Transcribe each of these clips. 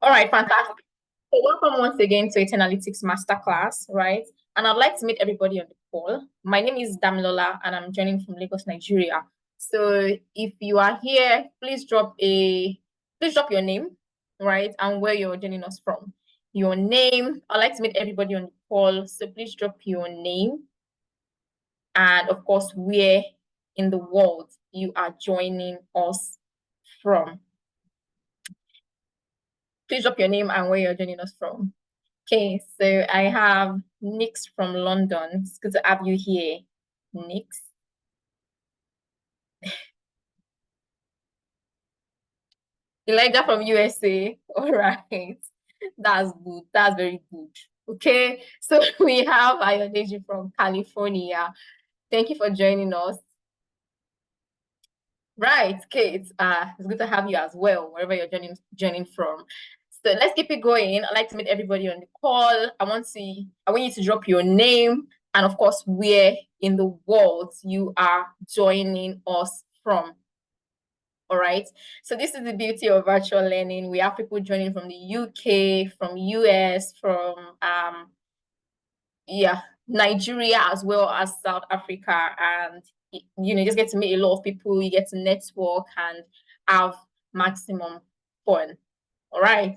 All right, fantastic. So welcome once again to Analytics Masterclass, right? And I'd like to meet everybody on the call. My name is Damilola, and I'm joining from Lagos, Nigeria. So if you are here, please drop your name, right, and where you're joining us from. Your name. I'd like to meet everybody on the call, so please drop your name and of course where in the world you are joining us from. Please drop your name and where you're joining us from. Okay, so I have Nix from London. It's good to have you here, Nix. Elijah from USA. All right. That's good. That's very good. Okay, so we have Ayodeji from California. Thank you for joining us. Right, Kate. It's good to have you as well, wherever you're joining from. So let's keep it going. I'd like to meet everybody on the call. I want you to drop your name and of course where in the world you are joining us from. All right. So this is the beauty of virtual learning. We have people joining from the UK, from US, from Nigeria as well as South Africa, and you just get to meet a lot of people. You get to network and have maximum fun. All right.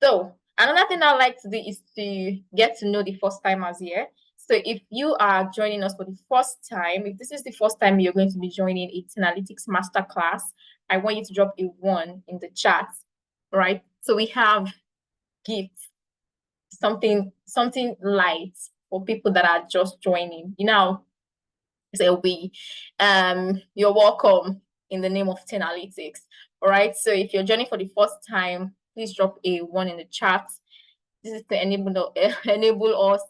So another thing I like to do is to get to know the first timers here. So if you are joining us for the first time, if this is the first time you're going to be joining a Analytics Masterclass, I want you to drop a 1 in the chat. All right. So we have gifts, something light for people that are just joining. So you're welcome in the name of Analytics. All right. So if you're joining for the first time, please drop a 1 in the chat. This is to enable us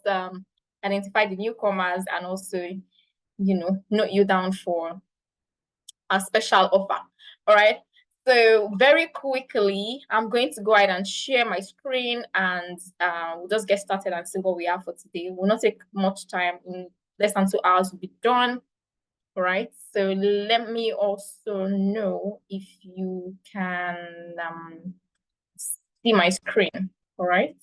identify the newcomers and also, note you down for a special offer. All right. So very quickly, I'm going to go ahead and share my screen and we'll just get started and see what we have for today. Will not take much time. In less than 2 hours will be done. All right. So let me also know if you can see my screen. All right.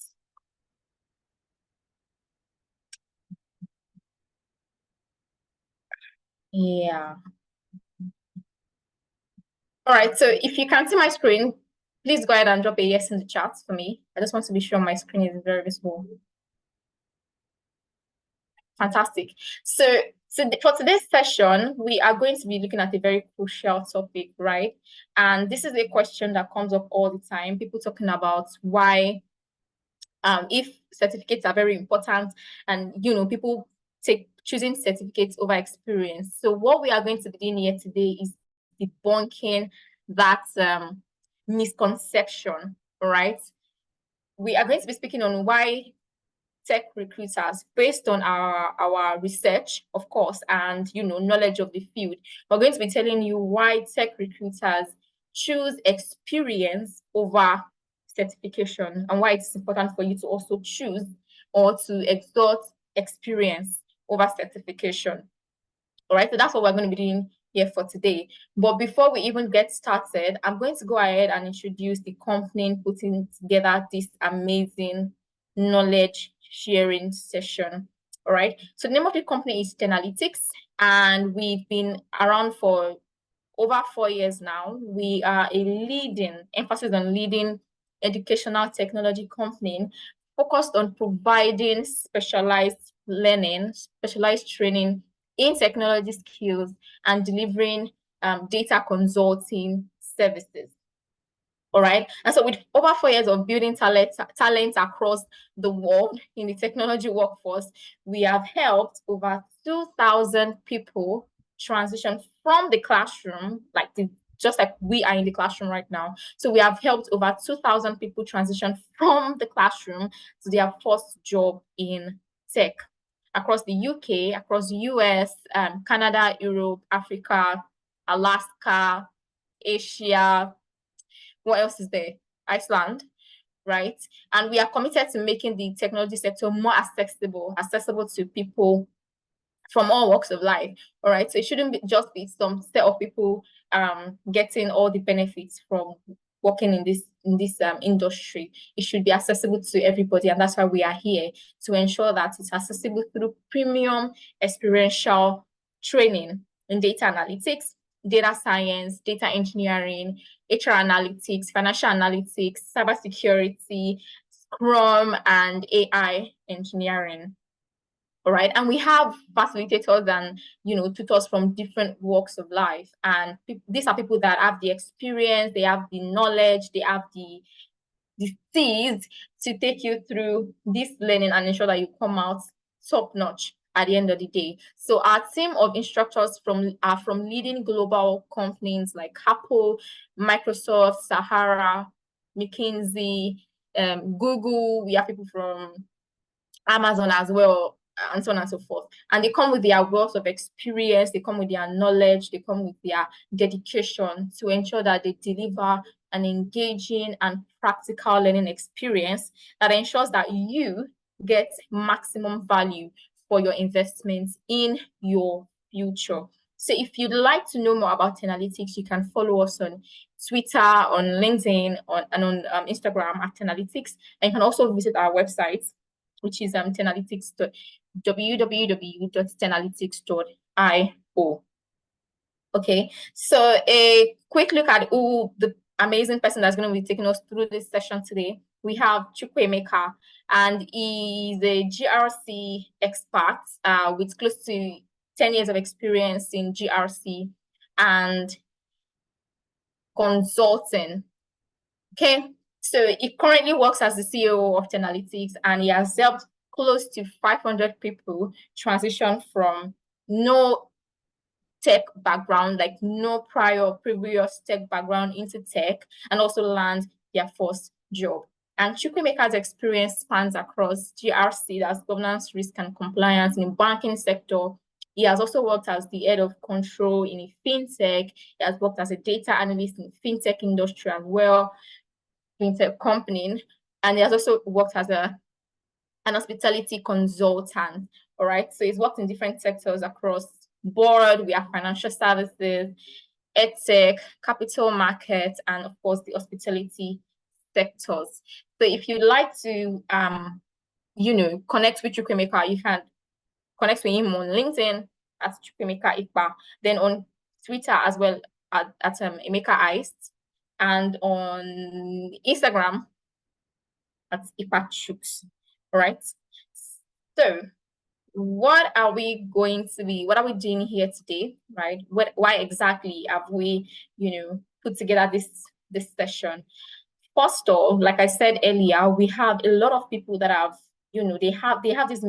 Yeah. All right. So if you can see my screen, please go ahead and drop a yes in the chat for me. I just want to be sure my screen is very visible. Fantastic. So for today's session, we are going to be looking at a very crucial topic, right? And this is a question that comes up all the time. People talking about why, if certificates are very important, and people choosing certificates over experience. So what we are going to be doing here today is debunking that misconception, right? We are going to be speaking on why tech recruiters, based on our research, of course, and knowledge of the field, we're going to be telling you why tech recruiters choose experience over certification and why it's important for you to also choose or to exalt experience over certification. All right, so that's what we're going to be doing here for today. But before we even get started, I'm going to go ahead and introduce the company putting together this amazing knowledge sharing session. All right, so the name of the company is Analytics, and we've been around for over 4 years now. We are a leading educational technology company focused on providing specialized learning, specialized training in technology skills and delivering data consulting services. All right. And so with over 4 years of building talent across the world in the technology workforce, we have helped over 2,000 people transition from the classroom, just like we are in the classroom right now. So we have helped over 2,000 people transition from the classroom to their first job in tech across the UK, across the US, Canada, Europe, Africa, Alaska, Asia. What else is there? Iceland, right? And we are committed to making the technology sector more accessible to people from all walks of life. All right. So it shouldn't just be some set of people getting all the benefits from working in this industry. It should be accessible to everybody, and that's why we are here, to ensure that it's accessible through premium experiential training in data analytics, data science, data engineering, HR analytics, financial analytics, cybersecurity, Scrum, and AI engineering. All right, and we have facilitators and tutors from different walks of life, and these are people that have the experience, they have the knowledge, they have the seeds to take you through this learning and ensure that you come out top notch at the end of the day. So our team of instructors are from leading global companies like Apple, Microsoft, Sahara, McKinsey, Google. We have people from Amazon as well, and so on and so forth. And they come with their wealth of experience, they come with their knowledge, they come with their dedication to ensure that they deliver an engaging and practical learning experience that ensures that you get maximum value for your investments in your future. So if you'd like to know more about Tenalytics, you can follow us on Twitter, on LinkedIn, and on Instagram at Tenalytics. And you can also visit our website, which is www.tenalytics.io. Okay, so a quick look at who the amazing person that's going to be taking us through this session today. We have Chukwuemeka, and he's a GRC expert with close to 10 years of experience in GRC and consulting. Okay, so he currently works as the CEO of Tenalytics, and he has helped close to 500 people transition from no tech background, like no prior previous tech background, into tech, and also land their first job. And Chukwuemeka's experience spans across GRC, that's governance, risk, and compliance, in the banking sector. He has also worked as the head of control in a fintech. He has worked as a data analyst in the fintech industry as well, fintech company, and he has also worked as an hospitality consultant. All right, so he's worked in different sectors across board. We have financial services, edtech, capital markets, and of course the hospitality sectors. So if you'd like to connect with Chukwuemeka, you can connect with him on LinkedIn at Chukwuemeka Ikpa, then on Twitter as well at Emeka Iced, and on Instagram at Ikpa Chuks. All right. So what are we doing here today, right? Why exactly have we, put together this session? First off, like I said earlier, we have a lot of people that have, they have this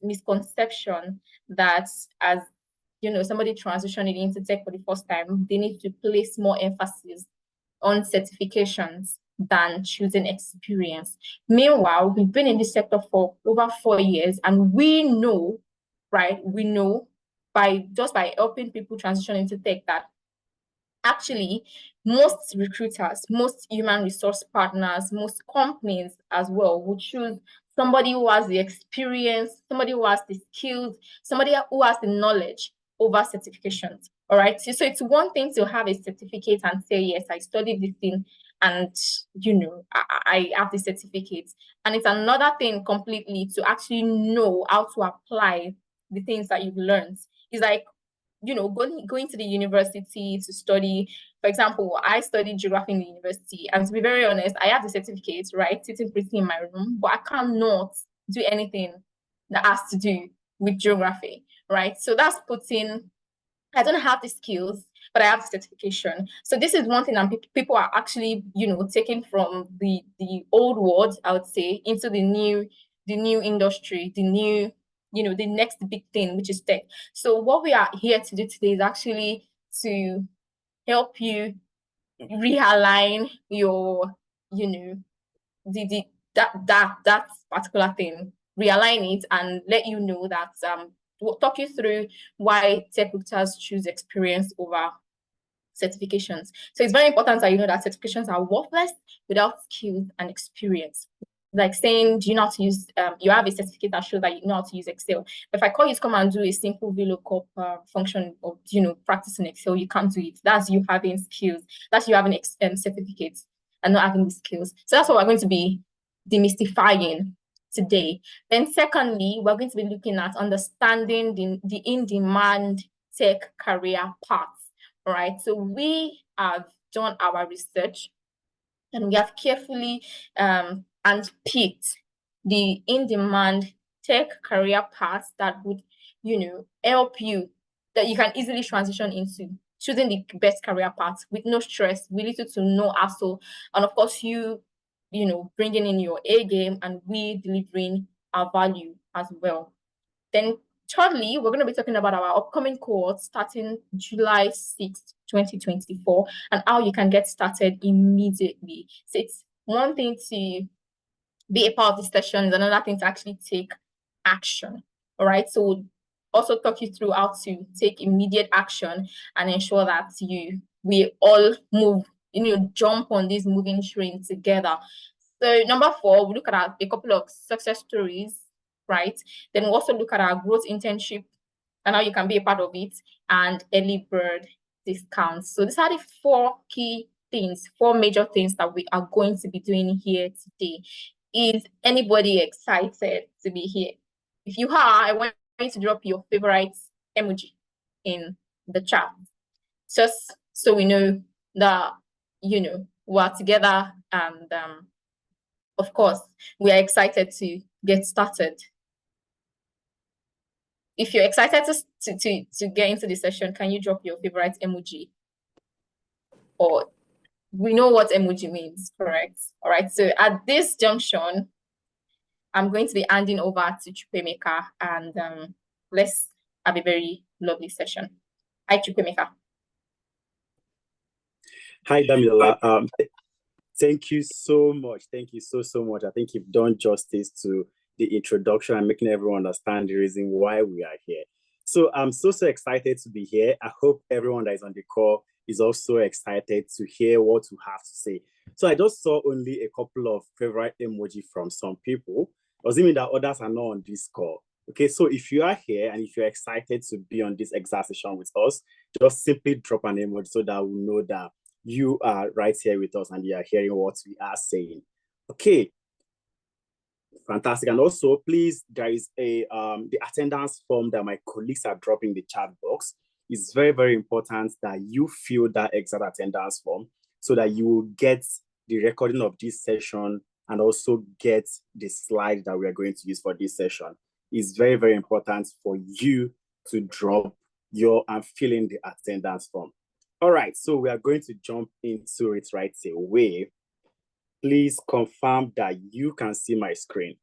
misconception that as, somebody transitioning into tech for the first time, they need to place more emphasis on certifications than choosing experience. Meanwhile, we've been in this sector for over 4 years, and we know, right? We know by helping people transition into tech that actually most recruiters, most human resource partners, most companies as well will choose somebody who has the experience, somebody who has the skills, somebody who has the knowledge over certifications. All right. So it's one thing to have a certificate and say, yes, I studied this thing and, I have the certificate. And it's another thing completely to actually know how to apply the things that you've learned. It's like, going to the university to study. For example, I studied geography in the university, and to be very honest, I have the certificate, right, sitting pretty in my room, but I cannot do anything that has to do with geography, right? So that's I don't have the skills, but I have the certification. So this is one thing that people are actually, taking from the old world, I would say, into the new industry, the next big thing, which is tech. So what we are here to do today is actually to help you realign your, that particular thing, realign it, and let you know that we'll talk you through why tech recruiters choose experience over certifications. So it's very important that you know that certifications are worthless without skills and experience. Like saying, do you know how to use, you have a certificate that shows that you know how to use Excel. If I call you to come and do a simple VLOOKUP function of, practicing Excel, you can't do it. That's you having skills. That's you having certificates. and not having the skills. So that's what we're going to be demystifying today. Then secondly, we're going to be looking at understanding the in-demand tech career paths. All right, so we have done our research and we have carefully and picked the in-demand tech career paths that would, help you, that you can easily transition into choosing the best career path with no stress, with little to no hassle, and of course bringing in your A game and we delivering our value as well. Then thirdly, we're going to be talking about our upcoming cohort starting July 6th, 2024, and how you can get started immediately. So it's one thing to be a part of the session, is another thing to actually take action. All right. So we'll also talk you through how to take immediate action and ensure that we all move, jump on this moving train together. So number 4, we look at a couple of success stories, right? Then we'll also look at our growth internship and how you can be a part of it, and early bird discounts. So these are the 4 major things that we are going to be doing here today. Is anybody excited to be here? If you are, I want you to drop your favorite emoji in the chat, just so we know that we're together, and of course we are excited to get started. If you're excited to get into the session, can you drop your favorite emoji? Or we know what emoji means, correct? All right, so at this junction, I'm going to be handing over to Chukwemeka, and let's have a very lovely session. Hi, Chukwemeka. Hi, Damilola. Thank you so much. Thank you so much. I think you've done justice to the introduction and making everyone understand the reason why we are here. So I'm so excited to be here. I hope everyone that is on the call is also excited to hear what you have to say. So I just saw only a couple of favorite emoji from some people. Doesn't mean that others are not on this call. Okay, so if you are here and if you're excited to be on this exact session with us, just simply drop an emoji so that we know that you are right here with us and you are hearing what we are saying. Okay, fantastic. And also, please, there is the attendance form that my colleagues are dropping in the chat box. It's very, very important that you fill that exact attendance form so that you will get the recording of this session and also get the slide that we are going to use for this session. It's very, very important for you to drop and fill in the attendance form. All right, so we are going to jump into it right away. Please confirm that you can see my screen.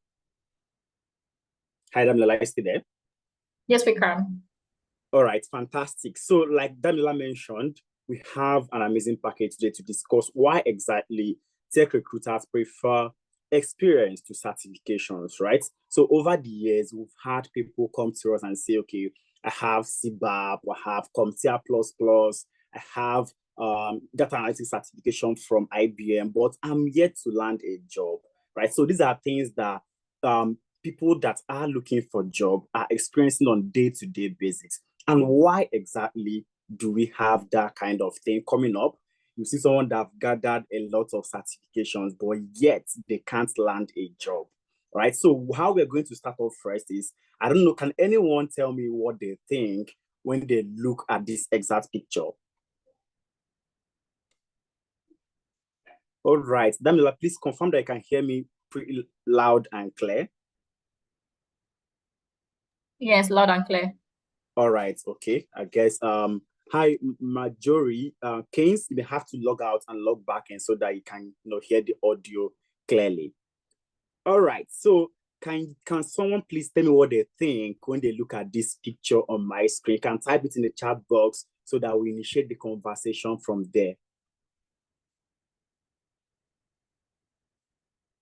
Hi, Damilola, is there? Yes, we can. All right, fantastic. So like Damilola mentioned, we have an amazing package today to discuss why exactly tech recruiters prefer experience to certifications, right? So over the years, we've had people come to us and say, okay, I have CBAP, I have CompTIA++, I have data analytics certification from IBM, but I'm yet to land a job, right? So these are things that people that are looking for a job are experiencing on day-to-day basis. And why exactly do we have that kind of thing coming up? You see someone that have gathered a lot of certifications, but yet they can't land a job, right? So how we're going to start off first is, I don't know, can anyone tell me what they think when they look at this exact picture? All right, Damilola, please confirm that you can hear me pretty loud and clear. Yes, loud and clear. All right, okay. I guess hi Marjorie, Keynes, you may have to log out and log back in so that you can hear the audio clearly. All right, so can someone please tell me what they think when they look at this picture on my screen? You can type it in the chat box so that we initiate the conversation from there.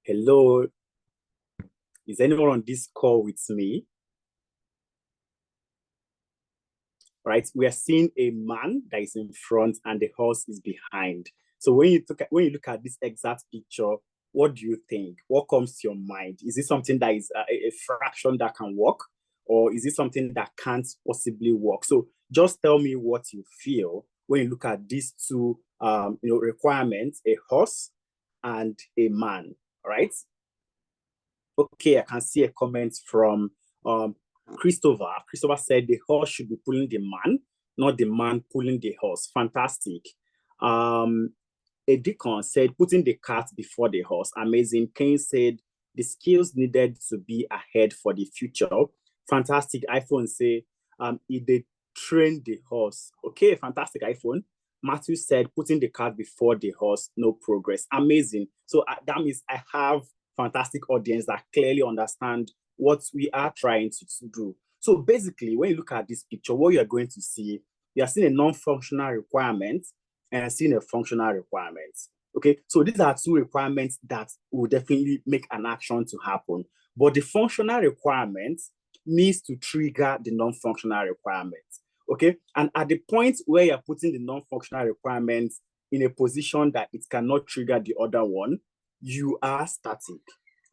Hello, is anyone on this call with me? Right, we are seeing a man that is in front and the horse is behind. So when you look at this exact picture, what do you think? What comes to your mind? Is it something that is a fraction that can work, or is it something that can't possibly work? So just tell me what you feel when you look at these two requirements, a horse and a man, right? Okay, I can see a comment from Christopher. Christopher said the horse should be pulling the man, not the man pulling the horse. Fantastic. A deacon said putting the cart before the horse. Amazing. Kane said the skills needed to be ahead for the future. Fantastic. iPhone say if they train the horse. Okay, fantastic iPhone. Matthew said putting the cart before the horse, no progress. Amazing. So that means I have fantastic audience that clearly understand what we are trying to do. So basically, when you look at this picture, what you're going to see, you are seeing a non-functional requirement and seeing a functional requirement. Okay, so these are two requirements that will definitely make an action to happen. But the functional requirement needs to trigger the non-functional requirement. Okay, and at the point where you're putting the non-functional requirements in a position that it cannot trigger the other one, you are static,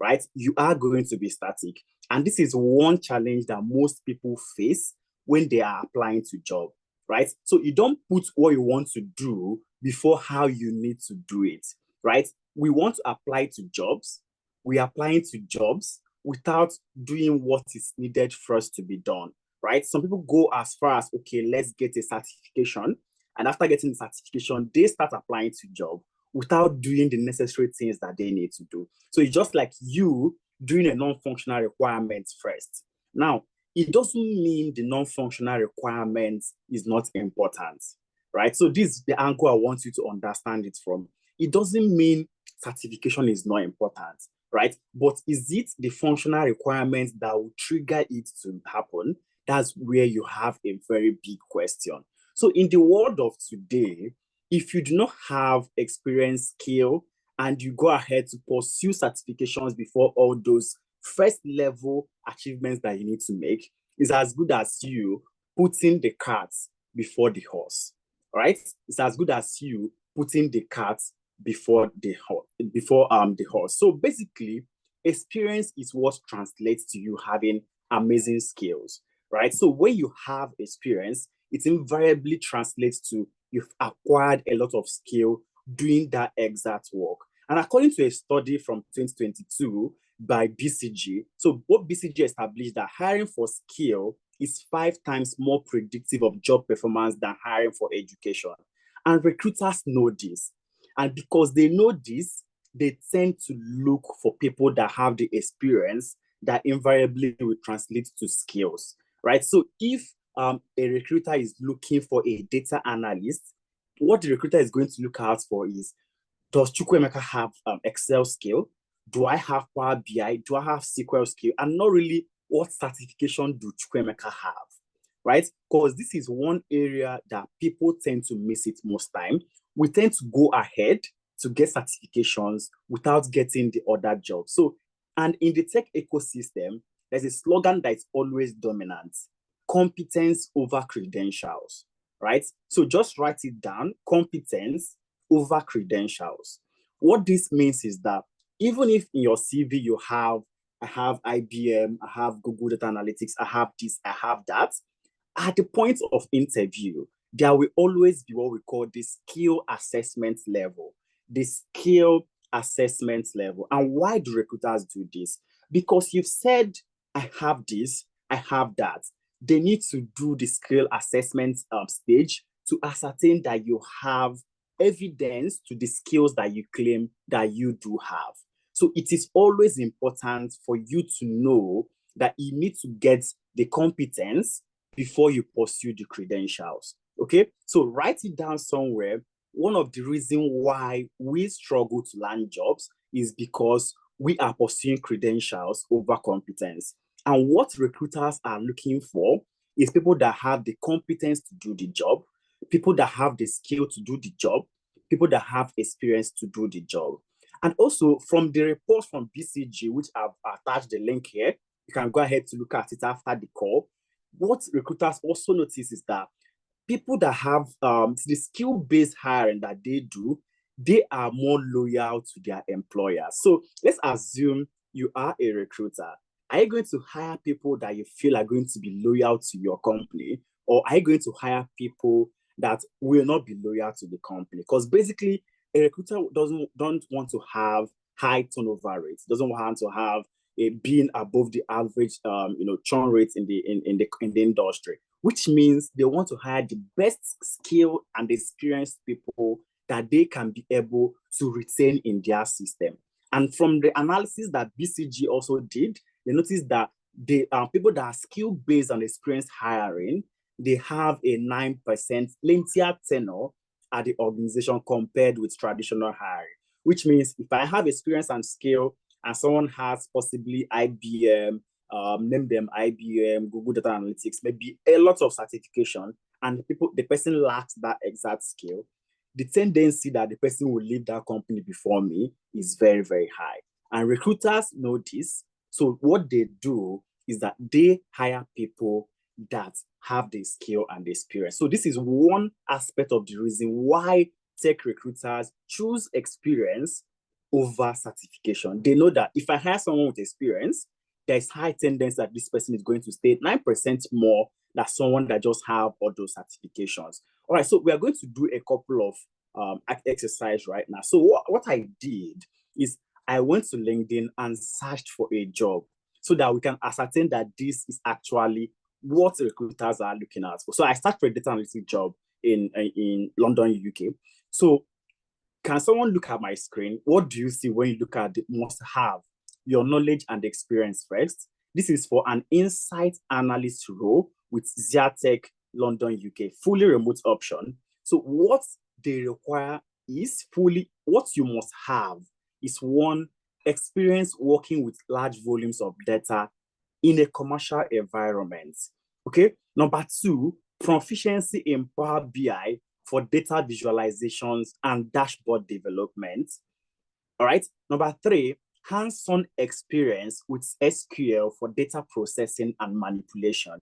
right? You are going to be static. And this is one challenge that most people face when they are applying to job, right? So you don't put what you want to do before how you need to do it, right? We want to apply to jobs. We are applying to jobs without doing what is needed for us to be done, right? Some people go as far as, okay, let's get a certification. And after getting the certification, they start applying to job without doing the necessary things that they need to do. So it's just like you doing a non-functional requirement first. Now, it doesn't mean the non-functional requirement is not important, right? So this is the angle I want you to understand it from. It doesn't mean certification is not important, right? But is it the functional requirements that will trigger it to happen? That's where you have a very big question. So in the world of today, if you do not have experience, skill, and you go ahead to pursue certifications before all those first level achievements that you need to make, is as good as you putting the cart before the horse, right? It's as good as you putting the cart before the horse. So basically, experience is what translates to you having amazing skills, right? So when you have experience, it invariably translates to you've acquired a lot of skill doing that exact work. And according to a study from 2022 by BCG, so what BCG established that hiring for skill is 5 times more predictive of job performance than hiring for education. And recruiters know this. And because they know this, they tend to look for people that have the experience that invariably will translate to skills, right? So if a recruiter is looking for a data analyst, what the recruiter is going to look out for is, does Chukwemeka have Excel skill? Do I have Power BI? Do I have SQL skill? And not really what certification do Chukwemeka have, right? Because this is one area that people tend to miss it most time. We tend to go ahead to get certifications without getting the other job. So, and in the tech ecosystem, there's a slogan that is always dominant: competence over credentials, right? So just write it down: competence over credentials. What this means is that even if in your CV you have, I have IBM, I have Google Data Analytics, I have this, I have that, at the point of interview, there will always be what we call the skill assessment level. The skill assessment level. And why do recruiters do this? Because you've said, I have this, I have that. They need to do the skill assessment stage to ascertain that you have evidence to the skills that you claim that you do have. So it is always important for you to know that you need to get the competence before you pursue the credentials. Okay, so write it down somewhere. One of the reasons why we struggle to land jobs is because we are pursuing credentials over competence. And what recruiters are looking for is people that have the competence to do the job, people that have the skill to do the job, people that have experience to do the job. And also from the report from BCG, which I've attached the link here, you can go ahead to look at it after the call. What recruiters also notice is that people that have the skill-based hiring that they do, they are more loyal to their employer. So let's assume you are a recruiter. Are you going to hire people that you feel are going to be loyal to your company? Or are you going to hire people that will not be loyal to the company? Because basically, a recruiter don't want to have high turnover rates, doesn't want to have a being above the average churn rates in the industry, which means they want to hire the best skilled and experienced people that they can be able to retain in their system. And from the analysis that BCG also did, they noticed that the people that are skill-based and experience hiring, they have a 9% lengthier tenure at the organization compared with traditional hiring, which means if I have experience and skill and someone has possibly IBM, name them IBM, Google Data Analytics, maybe a lot of certification, and the person lacks that exact skill, the tendency that the person will leave that company before me is very, very high. And recruiters know this. So what they do is that they hire people that have the skill and the experience. So this is one aspect of the reason why tech recruiters choose experience over certification. They know that if I hire someone with experience, there's high tendency that this person is going to stay 9% more than someone that just have all those certifications. All right, so we are going to do a couple of exercise right now. So what I did is I went to LinkedIn and searched for a job so that we can ascertain that this is actually what recruiters are looking at. So I started for a data analytics job in London, UK. So can someone look at my screen? What do you see when you look at the must have? Your knowledge and experience first. This is for an insight analyst role with Xiatech London, UK, fully remote option. So what they require is what you must have is one, experience working with large volumes of data in a commercial environment. Okay. Number two, proficiency in Power BI for data visualizations and dashboard development. All right. Number three, hands-on experience with SQL for data processing and manipulation.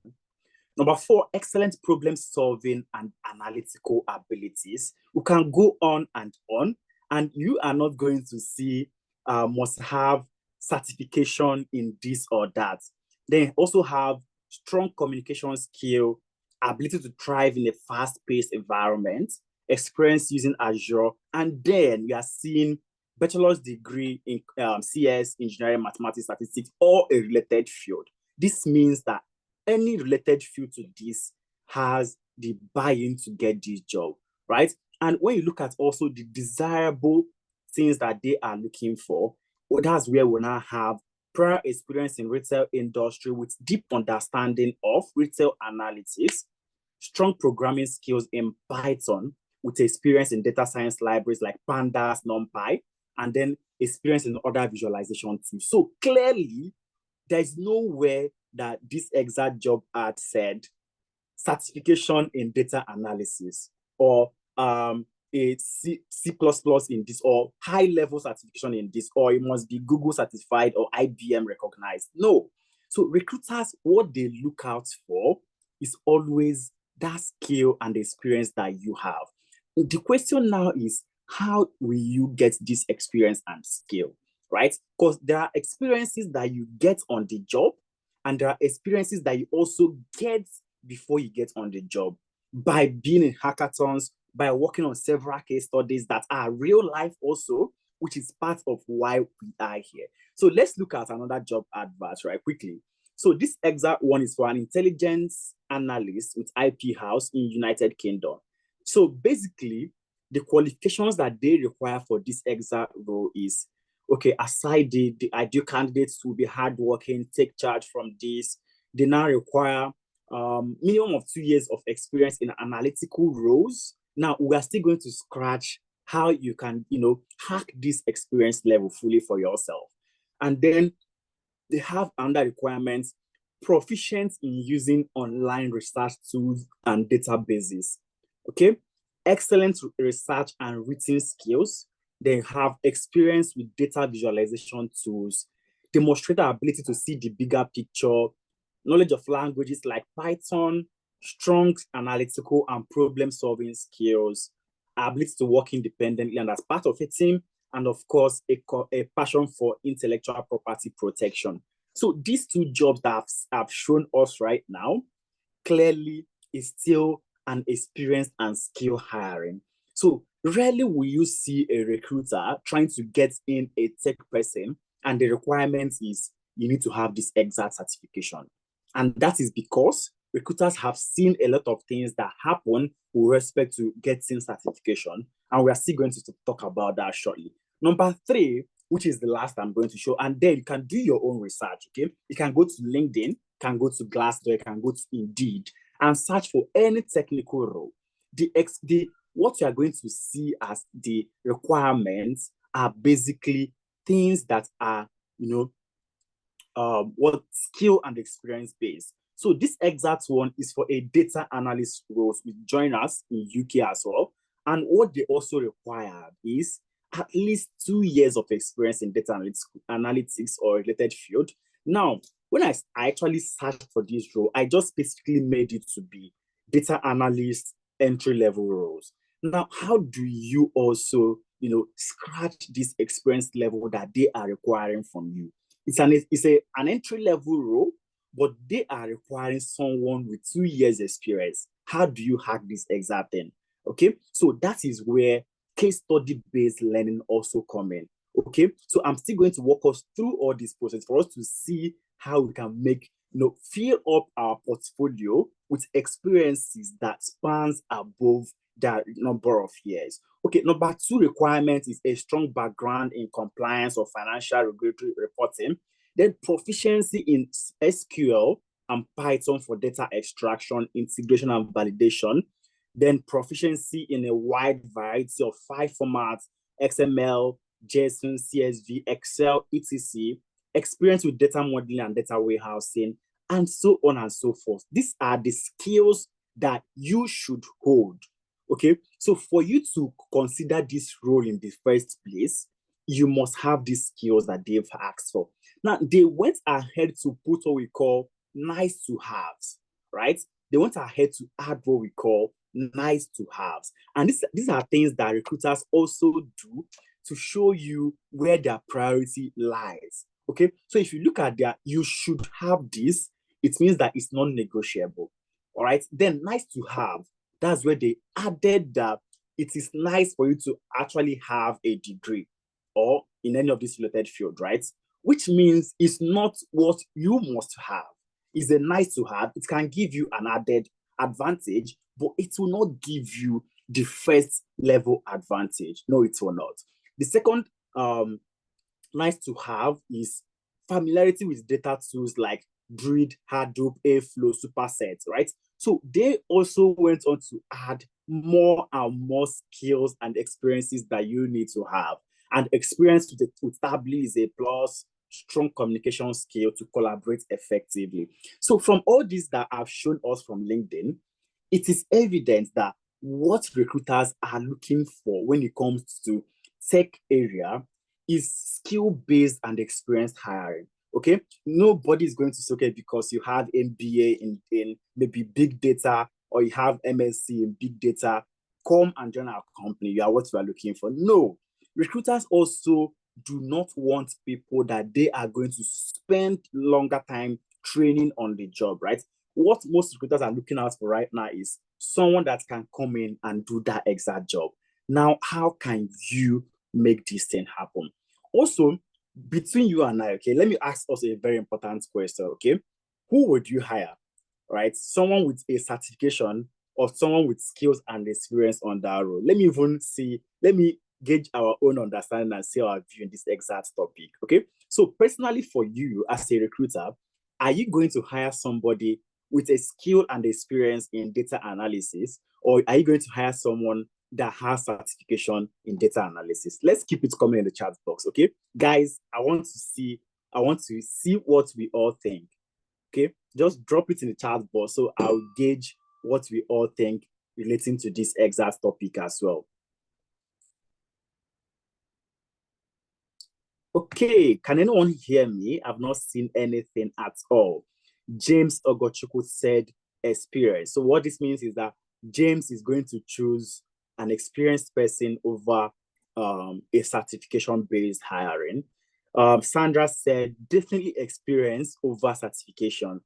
Number four, excellent problem solving and analytical abilities. We can go on, and you are not going to see must have certification in this or that. They also have strong communication skill, ability to thrive in a fast-paced environment, experience using Azure, and then you are seeing bachelor's degree in CS, engineering, mathematics, statistics, or a related field. This means that any related field to this has the buy-in to get this job, right? And when you look at also the desirable things that they are looking for, well, that's where we now have prior experience in retail industry with deep understanding of retail analytics, strong programming skills in Python with experience in data science libraries like Pandas, NumPy, and then experience in other visualization tools. So clearly, there's nowhere that this exact job ad said certification in data analysis or a C++ in this or high-level certification in this, or it must be Google certified or IBM recognized. No. So recruiters, what they look out for is always that skill and experience that you have. The question now is, how will you get this experience and skill, right? Because there are experiences that you get on the job, and there are experiences that you also get before you get on the job by being in hackathons, by working on several case studies that are real life also, which is part of why we are here. So let's look at another job advert right quickly. So this exact one is for an intelligence analyst with IP House in United Kingdom. So basically, the qualifications that they require for this exact role is, okay, aside the ideal candidates to be hardworking, take charge from this, they now require minimum of 2 years of experience in analytical roles. Now, we are still going to scratch how you can, hack this experience level fully for yourself. And then they have under requirements, proficient in using online research tools and databases. Okay, excellent research and written skills. They have experience with data visualization tools, demonstrate the ability to see the bigger picture, knowledge of languages like Python, strong analytical and problem-solving skills, ability to work independently and as part of a team, and of course, a passion for intellectual property protection. So these two jobs that have shown us right now clearly is still an experience and skill hiring. So rarely will you see a recruiter trying to get in a tech person, and the requirement is you need to have this exact certification. And that is because recruiters have seen a lot of things that happen with respect to getting certification. And we are still going to talk about that shortly. Number 3, which is the last I'm going to show, and then you can do your own research, okay? You can go to LinkedIn, can go to Glassdoor, you can go to Indeed, and search for any technical role. What you are going to see as the requirements are basically things that are, what skill and experience based. So this exact one is for a data analyst role with join us in UK as well. And what they also require is at least 2 years of experience in data analytics or related field. Now, when I actually searched for this role, I just specifically made it to be data analyst entry-level roles. Now, how do you also, scratch this experience level that they are requiring from you? It's an entry-level role, but they are requiring someone with 2 years experience. How do you hack this exact thing? Okay, so that is where case study-based learning also come in. Okay, so I'm still going to walk us through all this process for us to see how we can make, fill up our portfolio with experiences that spans above that number of years. Okay, number 2 requirement is a strong background in compliance or financial regulatory reporting. Then proficiency in SQL and Python for data extraction, integration, and validation. Then proficiency in a wide variety of file formats, XML, JSON, CSV, Excel, etc. Experience with data modeling and data warehousing, and so on and so forth. These are the skills that you should hold. Okay, so for you to consider this role in the first place, you must have these skills that they've asked for. Now, they went ahead to put what we call nice to haves, right? They went ahead to add what we call nice to haves. And these are things that recruiters also do to show you where their priority lies. Okay, so if you look at their, you should have this, it means that it's non-negotiable. All right, then nice to have, that's where they added that it is nice for you to actually have a degree or in any of this related field, right? Which means it's not what you must have. It's a nice to have. It can give you an added advantage, but it will not give you the first level advantage. No, it will not. The second nice to have is familiarity with data tools like Grid, Hadoop, Airflow, Superset, right? So they also went on to add more and more skills and experiences that you need to have. And experience with Tableau is a plus, strong communication skill to collaborate effectively. So from all this that I've shown us from LinkedIn, it is evident that what recruiters are looking for when it comes to tech area is skill-based and experienced hiring. Okay, nobody is going to say, okay, because you have MBA in maybe big data or you have MSc in big data, come and join our company. You are what we are looking for. No, recruiters also do not want people that they are going to spend longer time training on the job, right? What most recruiters are looking out for right now is someone that can come in and do that exact job. Now, how can you make this thing happen? Also, between you and I, okay, let me ask us a very important question, okay? Who would you hire, right? Someone with a certification or someone with skills and experience on that role? Let me gauge our own understanding and see our view in this exact topic, okay? So personally for you as a recruiter, are you going to hire somebody with a skill and experience in data analysis, or are you going to hire someone that has certification in data analysis? Let's keep it coming in the chat box, okay? Guys, I want to see what we all think, okay? Just drop it in the chat box so I'll gauge what we all think relating to this exact topic as well. Okay, can anyone hear me? I've not seen anything at all. James Ogochukwu said experience. So what this means is that James is going to choose an experienced person over a certification-based hiring. Sandra said definitely experience over certification.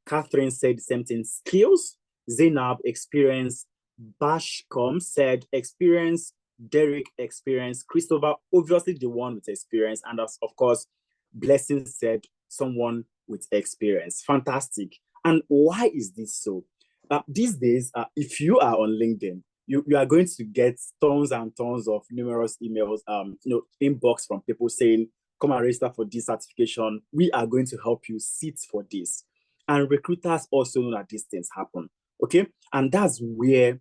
Catherine said the same thing, skills. Zainab, experience. Bashcom said experience, Derek experience, Christopher, obviously the one with experience, and as, of course, Blessing said someone with experience. Fantastic. And why is this so? These days, if you are on LinkedIn, you are going to get tons and tons of numerous emails, inbox from people saying, come and register for this certification. We are going to help you sit for this. And recruiters also know that these things happen. Okay. And that's where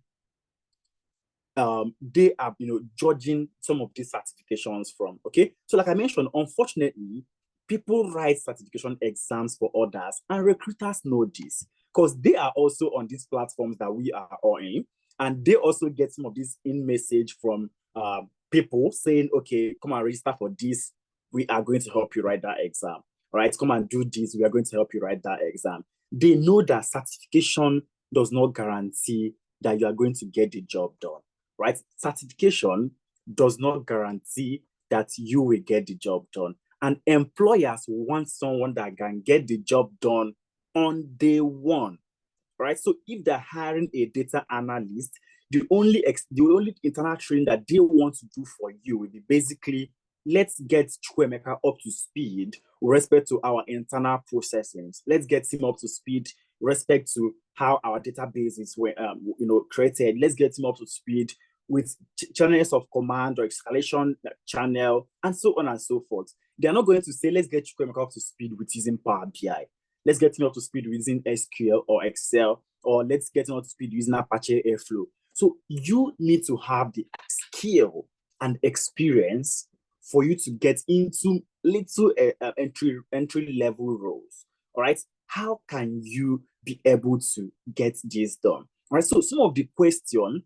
they are, judging some of these certifications from. Okay. So like I mentioned, unfortunately, people write certification exams for others, and recruiters know this because they are also on these platforms that we are all in, and they also get some of this in message from people saying, okay, come and register for this. We are going to help you write that exam. All right, come and do this. We are going to help you write that exam. They know that certification does not guarantee that you are going to get the job done, right? Certification does not guarantee that you will get the job done. And employers want someone that can get the job done on day one, right? So if they're hiring a data analyst, the only internal training that they want to do for you will be basically, let's get Chukwemeka up to speed with respect to our internal processings. Let's get him up to speed with respect to how our databases were, created. Let's get him up to speed with channels of command or escalation channel, and so on and so forth. They're not going to say, let's get Chukwemeka up to speed with using Power BI. Let's get him up to speed using SQL or Excel, or let's get him up to speed using Apache Airflow. So you need to have the skill and experience for you to get into little entry level roles. All right. How can you be able to get this done? All right. So some of the questions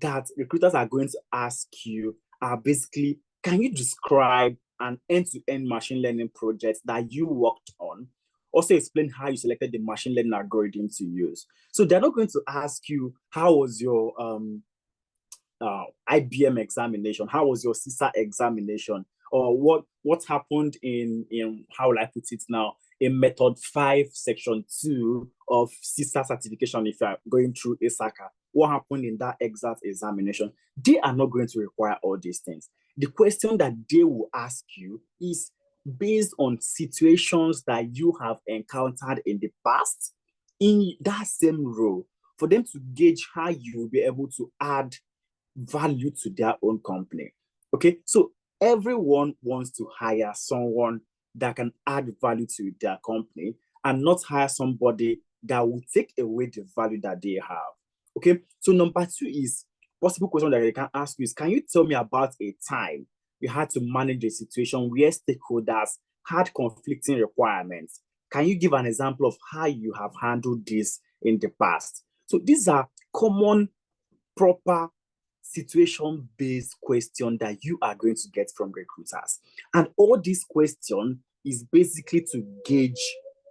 that recruiters are going to ask you are basically, can you describe an end-to-end machine learning project that you worked on? Also explain how you selected the machine learning algorithm to use. So they're not going to ask you, how was your IBM examination? How was your CISA examination? Or what happened in how will I put it now, in method 5 section 2 of CISA certification, if you're going through ISACA, what happened in that exact examination? They are not going to require all these things. The question that they will ask you is based on situations that you have encountered in the past in that same role, for them to gauge how you will be able to add value to their own company. Okay, so everyone wants to hire someone that can add value to their company and not hire somebody that will take away the value that they have. Okay, so number 2 is possible question that they can ask you is, can you tell me about a time you had to manage a situation where stakeholders had conflicting requirements? Can you give an example of how you have handled this in the past? So these are common, proper situation-based questions that you are going to get from recruiters. And all these questions is basically to gauge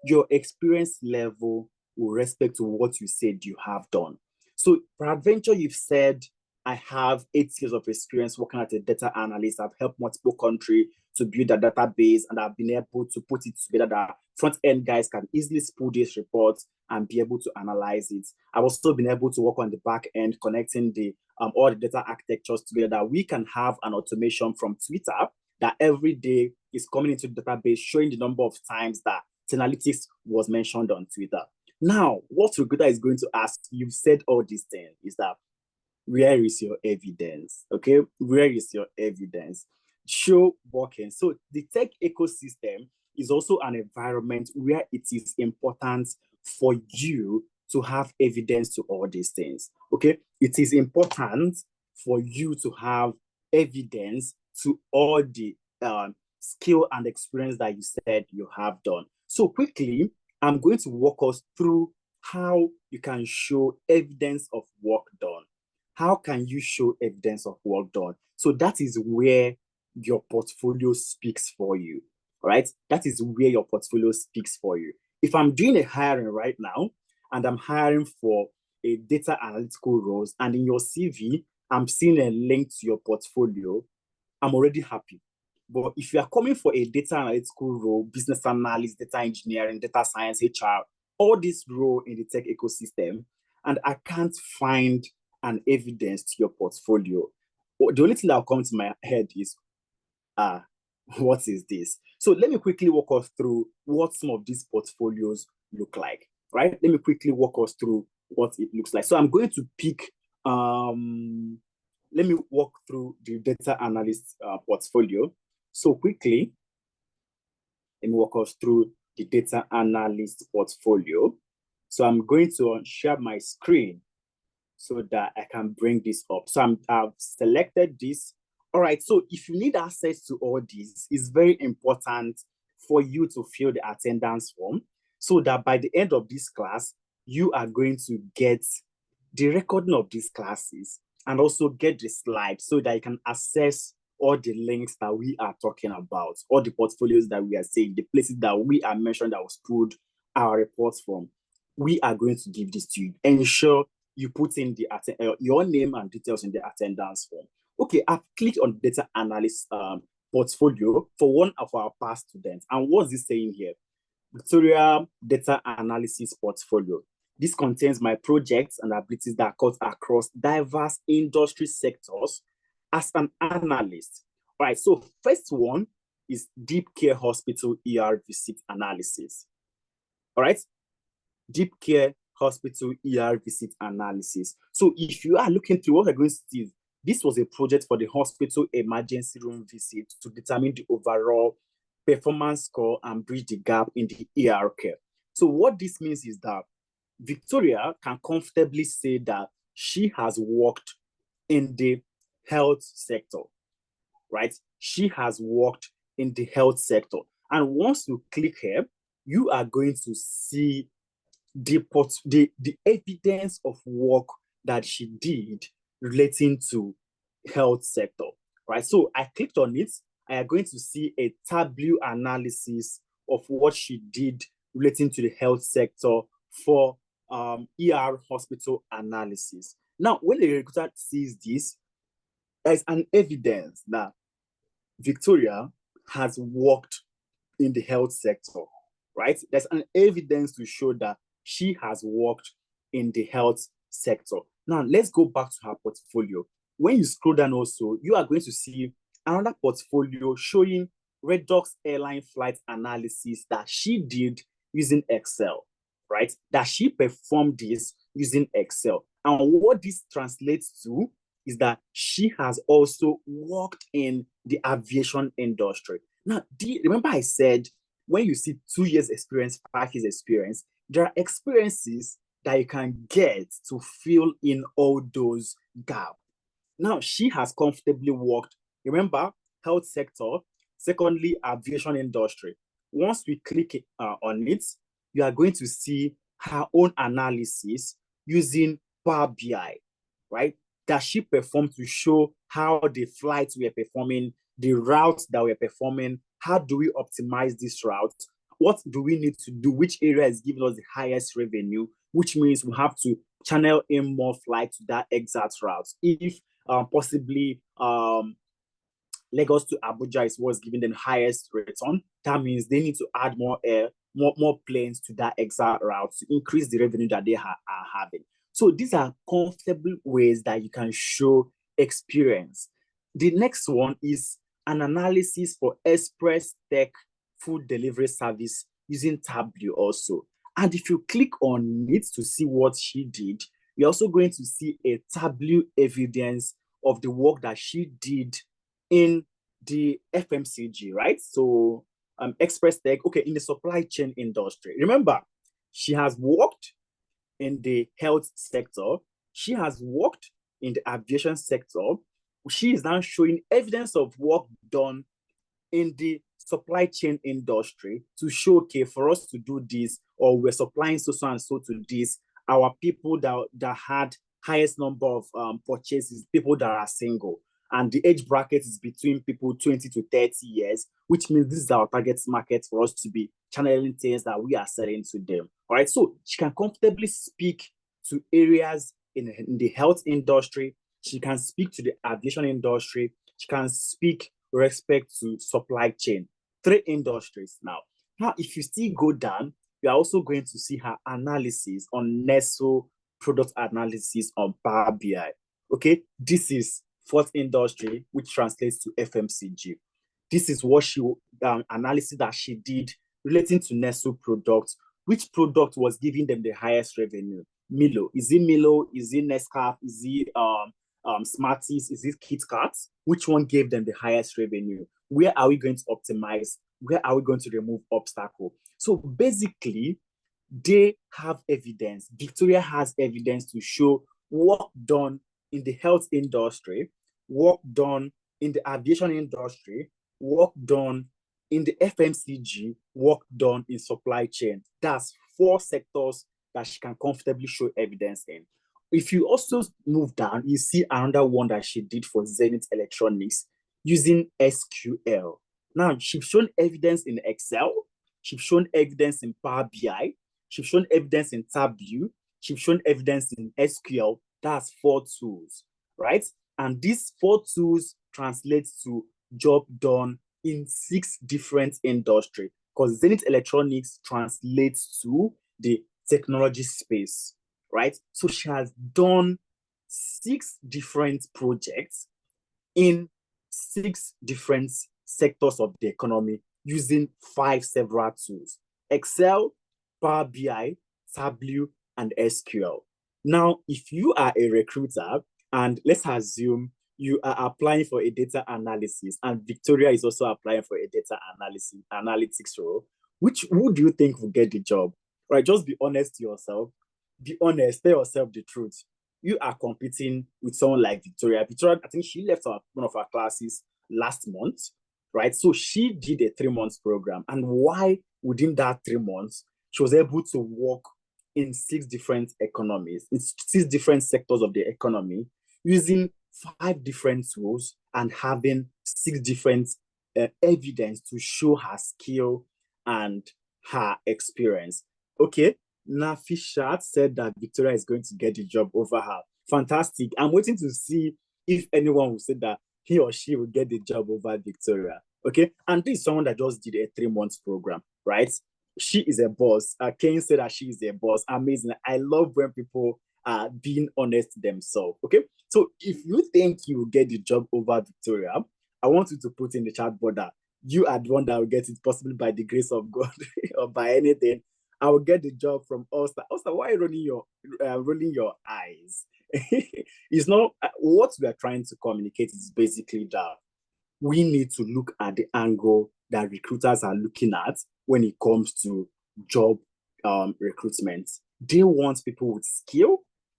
your experience level with respect to what you said you have done. So peradventure, you've said, I have 8 years of experience working as a data analyst. I've helped multiple countries to build a database, and I've been able to put it together that front-end guys can easily pull these reports and be able to analyze it. I've also been able to work on the back end, connecting the all the data architectures together, that we can have an automation from Twitter that every day is coming into the database, showing the number of times that Analytics was mentioned on Twitter. Now, what recruiter is going to ask, you've said all these things, is that, where is your evidence? Okay, where is your evidence? Show working. So the tech ecosystem is also an environment where it is important for you to have evidence to all these things. Okay, it is important for you to have evidence to all the skill and experience that you said you have done. So quickly, I'm going to walk us through how you can show evidence of work done. How can you show evidence of work done? So that is where your portfolio speaks for you, right? That is where your portfolio speaks for you. If I'm doing a hiring right now, and I'm hiring for a data analytical roles, and in your CV, I'm seeing a link to your portfolio, I'm already happy. But if you are coming for a data analytical role, business analyst, data engineering, data science, HR, all this role in the tech ecosystem, and I can't find an evidence to your portfolio, the only thing that will come to my head is, what is this? So let me quickly walk us through what some of these portfolios look like, right? Let me quickly walk us through what it looks like. So I'm going to pick, let me walk through the data analyst portfolio. So quickly, let me walk us through the data analyst portfolio. So I'm going to share my screen so that I can bring this up. So I've selected this. All right, so if you need access to all this, it's very important for you to fill the attendance form so that by the end of this class, you are going to get the recording of these classes and also get the slides so that you can access all the links that we are talking about, all the portfolios that we are saying, the places that we are mentioned that was pulled our reports from. We are going to give this to you. Ensure you put in your name and details in the attendance form. Okay, I've clicked on data analyst portfolio for one of our past students. And what's this saying here? Victoria Data Analysis Portfolio. This contains my projects and abilities that cut across diverse industry sectors as an analyst. All right, so first one is Deep Care Hospital ER visit analysis. All right, Deep Care Hospital ER visit analysis. So if you are looking through what we're going to see, this was a project for the hospital emergency room visit to determine the overall performance score and bridge the gap in the ER care. So what this means is that Victoria can comfortably say that she has worked in the health sector, right? She has worked in the health sector. And once you click here, you are going to see the evidence of work that she did relating to health sector, right? So I clicked on it. I am going to see a Tableau analysis of what she did relating to the health sector for ER hospital analysis. Now, when the recruiter sees this, there's an evidence that Victoria has worked in the health sector, right? There's an evidence to show that she has worked in the health sector. Now, let's go back to her portfolio. When you scroll down also, you are going to see another portfolio showing Redux airline flight analysis that she did using Excel, right? That she performed this using Excel. And what this translates to is that she has also worked in the aviation industry. Now, remember I said, when you see 2 years experience, 5 years experience, there are experiences that you can get to fill in all those gaps. Now, she has comfortably worked, remember, health sector, secondly, aviation industry. Once we click on it, you are going to see her own analysis using Power BI, right? That she performed to show how the flights were performing, the routes that were performing, how do we optimize this route? What do we need to do? Which area is giving us the highest revenue? Which means we have to channel in more flights to that exact route. If possibly Lagos to Abuja is what's giving them highest return, that means they need to add more planes to that exact route to increase the revenue that they are having. So these are comfortable ways that you can show experience. The next one is an analysis for Express Tech food delivery service using Tableau also. And if you click on it to see what she did, you're also going to see a Tableau evidence of the work that she did in the FMCG, right? So Express Tech, okay, in the supply chain industry. Remember, she has worked in the health sector. She has worked in the aviation sector. She is now showing evidence of work done in the supply chain industry to show, okay, for us to do this, or we're supplying so and so to this, our people that had highest number of purchases, people that are single. And the age bracket is between people 20 to 30 years, which means this is our target market for us to be channeling things that we are selling to them. All right, so she can comfortably speak to areas in the health industry. She can speak to the aviation industry. She can speak with respect to supply chain. 3 industries now. Now, if you still go down, you are also going to see her analysis on Nestle product analysis on Power BI. Okay, this is fourth industry, which translates to FMCG. This is what she analysis that she did relating to Nestle products. Which product was giving them the highest revenue? Milo. Is it Milo? Is it Nescafe? Is it Smarties? Is it Kit Kat? Which one gave them the highest revenue? Where are we going to optimize? Where are we going to remove obstacle? So basically, they have evidence. Victoria has evidence to show work done in the health industry, work done in the aviation industry, work done in the FMCG, work done in supply chain. That's 4 sectors that she can comfortably show evidence in. If you also move down, you see another one that she did for Zenith Electronics using SQL. Now, she's shown evidence in Excel. She's shown evidence in Power BI. She's shown evidence in Tableau. She's shown evidence in SQL. That's 4 tools, right? And these 4 tools translate to job done in 6 different industries, because Zenith Electronics translates to the technology space, right? So she has done 6 different projects in 6 different sectors of the economy using 5 several tools: Excel, Power BI, Tableau, and SQL. Now, if you are a recruiter, and let's assume you are applying for a data analysis, and Victoria is also applying for a data analytics role, who do you think will get the job? Right? Just be honest to yourself. Be honest. Tell yourself the truth. You are competing with someone like Victoria. Victoria, I think she left one of our classes last month, right? So she did a 3-month program. And why within that 3 months, she was able to work in 6 different economies, in 6 different sectors of the economy, using 5 different tools and having 6 different evidence to show her skill and her experience. Okay, Nafishat said that Victoria is going to get the job over her. Fantastic. I'm waiting to see if anyone will say that he or she will get the job over Victoria. Okay, and this is someone that just did a 3-month program, right? She is a boss. Kane said that she is a boss. Amazing. I love when people are being honest to themselves. Okay, so if you think you will get the job over Victoria, I want you to put in the chat board that you are the one that will get it, possibly by the grace of God or by anything. I will get the job from Ulster. Ulster, why are you rolling your eyes? It's not what we are trying to communicate is basically that we need to look at the angle that recruiters are looking at when it comes to job recruitment. They want people with skill.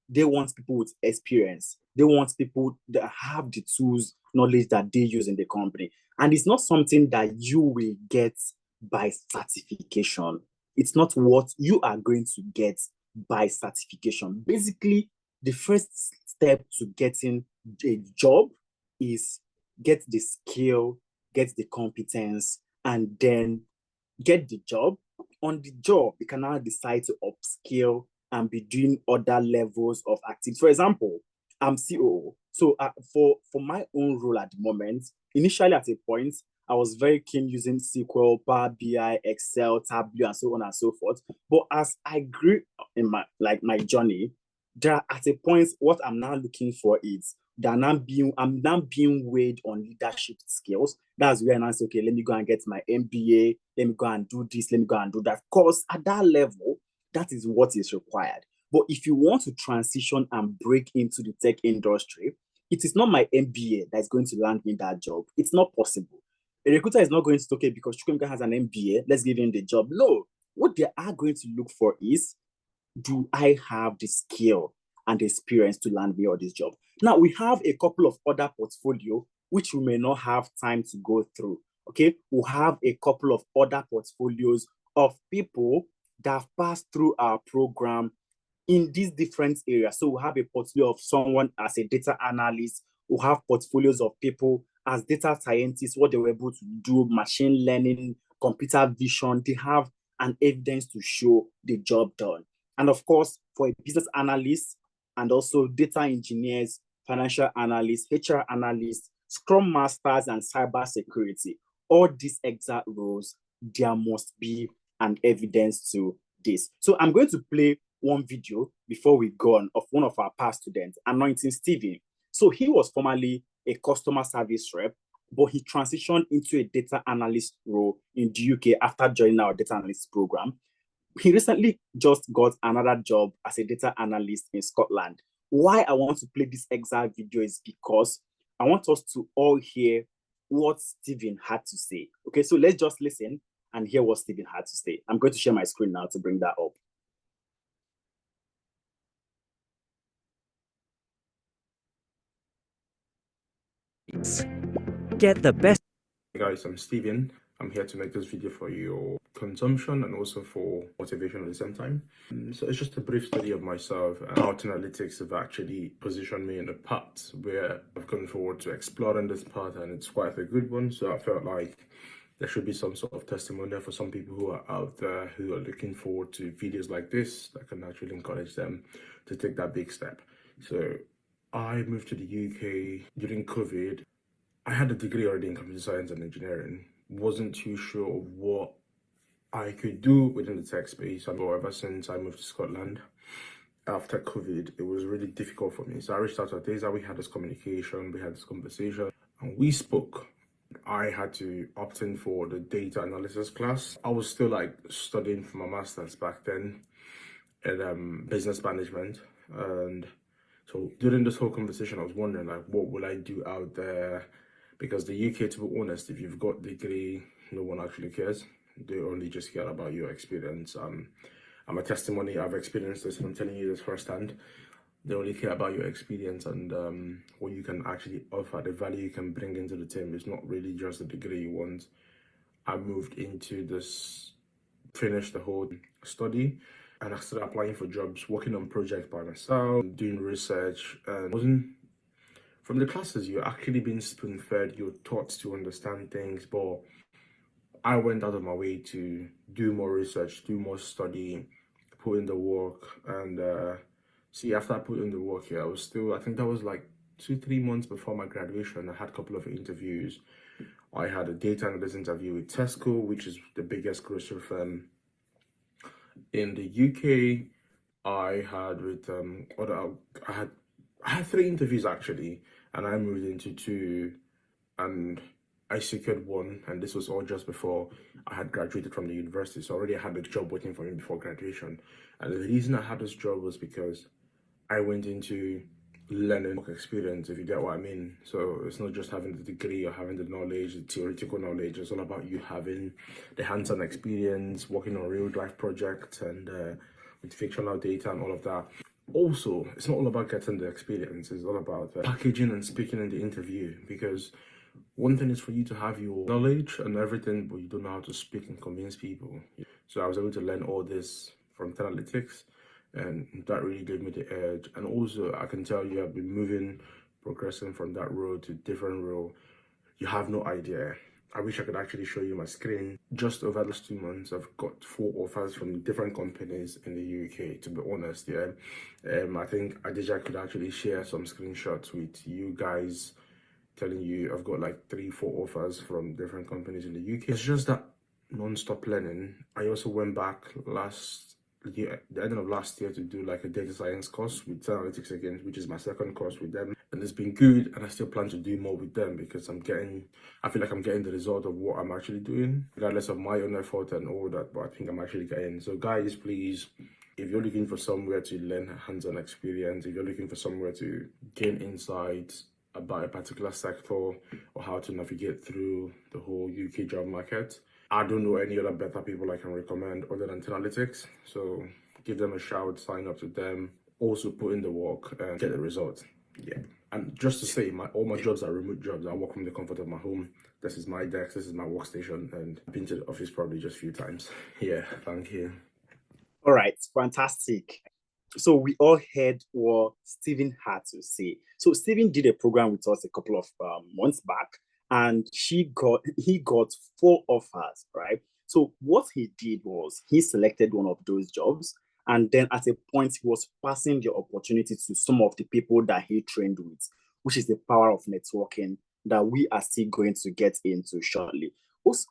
They want people with experience. They want people that have the tools, knowledge that they use in the company. And it's not something that you will get by certification. It's not what you are going to get by certification. Basically, the first step to getting a job is get the skill, get the competence, and then get the job. On the job, you can now decide to upskill and be doing other levels of activity. For example, I'm COO. So for my own role at the moment, initially at a point, I was very keen using SQL, Power BI, Excel, Tableau, and so on and so forth. But as I grew in my journey, there at a point, what I'm now looking for is that I'm now being weighed on leadership skills. That's where I say, okay, let me go and get my MBA. Let me go and do this. Let me go and do that. Because at that level, that is what is required. But if you want to transition and break into the tech industry, it is not my MBA that is going to land me that job. It's not possible. A recruiter is not going to say, okay, because Chukwemeka has an MBA, let's give him the job. No, what they are going to look for is, do I have the skill and the experience to land me on this job? Now, we have a couple of other portfolio, which we may not have time to go through, okay? We'll have a couple of other portfolios of people that have passed through our program in these different areas. So we'll have a portfolio of someone as a data analyst. We'll have portfolios of people as data scientists, what they were able to do, machine learning, computer vision. They have an evidence to show the job done. And of course, for a business analyst and also data engineers, financial analysts, HR analysts, Scrum Masters, and cybersecurity, all these exact roles, there must be an evidence to this. So I'm going to play one video before we go on of one of our past students, Anointing Stephen. So he was formerly a customer service rep, but he transitioned into a data analyst role in the UK after joining our data analyst program. He recently just got another job as a data analyst in Scotland. Why I want to play this exact video is because I want us to all hear what Stephen had to say. Okay, so let's just listen and hear what Stephen had to say. I'm going to share my screen now to bring that up. Get the best. Hey guys, I'm Stephen. I'm here to make this video for your consumption and also for motivation at the same time. So it's just a brief study of myself and how analytics have actually positioned me in a path where I've gone forward to exploring this path, and it's quite a good one. So I felt like there should be some sort of testimonial for some people who are out there who are looking forward to videos like this that can actually encourage them to take that big step. So I moved to the UK during COVID. I had a degree already in computer science and engineering. Wasn't too sure of what I could do within the tech space. But ever since I moved to Scotland after COVID, it was really difficult for me. So I reached out to Adesa, we had this communication, we had this conversation, and we spoke. I had to opt in for the data analysis class. I was still like studying for my master's back then in business management. And so during this whole conversation, I was wondering like, what will I do out there? Because the UK, to be honest, if you've got a degree, no one actually cares. They only just care about your experience. I'm a testimony. I've experienced this, and I'm telling you this firsthand. They only care about your experience and what you can actually offer, the value you can bring into the team. It's not really just the degree you want. I moved into this, finished the whole study, and I started applying for jobs, working on projects by myself, doing research, and wasn't. From the classes, you're actually being spoon-fed, you're taught to understand things, but I went out of my way to do more research, do more study, put in the work, and see, after I put in the work here, I was still, I think that was like 2-3 months before my graduation. I had a couple of interviews. I had a data analyst interview with Tesco, which is the biggest grocery firm in the UK. I had with I had 3 interviews actually, and I moved into 2, and I secured 1, and this was all just before I had graduated from the university. So already I had a job waiting for me before graduation. And the reason I had this job was because I went into learning work experience, if you get what I mean. So it's not just having the degree or having the knowledge, the theoretical knowledge. It's all about you having the hands-on experience, working on real life projects and with fictional data and all of that. Also, it's not all about getting the experience. It's all about packaging and speaking in the interview, because one thing is for you to have your knowledge and everything, but you don't know how to speak and convince people. So I was able to learn all this from analytics, and that really gave me the edge. And also, I can tell you, I've been progressing from that role to different role. You have no idea. I wish I could actually show you my screen. Just over the last 2 months, I've got 4 offers from different companies in the UK, to be honest, yeah. I think Adija could actually share some screenshots with you guys, telling you I've got like 3-4 offers from different companies in the UK. It's just that non-stop learning. I also went back last year, the end of last year, to do like a data science course with analytics again, which is my second course with them. And it's been good, and I still plan to do more with them because I feel like I'm getting the result of what I'm actually doing, regardless of my own effort and all that, but I think I'm actually getting. So guys, please, if you're looking for somewhere to learn hands-on experience, if you're looking for somewhere to gain insights about a particular sector or how to navigate through the whole UK job market, I don't know any other better people I can recommend other than Analytics. So give them a shout, sign up to them, also put in the work and get the result. Yeah. And just to say, all my jobs are remote jobs. I work from the comfort of my home. This is my desk, this is my workstation, and I've been to the office probably just a few times. Yeah, thank you. All right, fantastic. So we all heard what Stephen had to say. So Stephen did a program with us a couple of months back, and he got 4 offers, right? So what he did was he selected one of those jobs, and then at a point he was passing the opportunity to some of the people that he trained with, which is the power of networking that we are still going to get into shortly.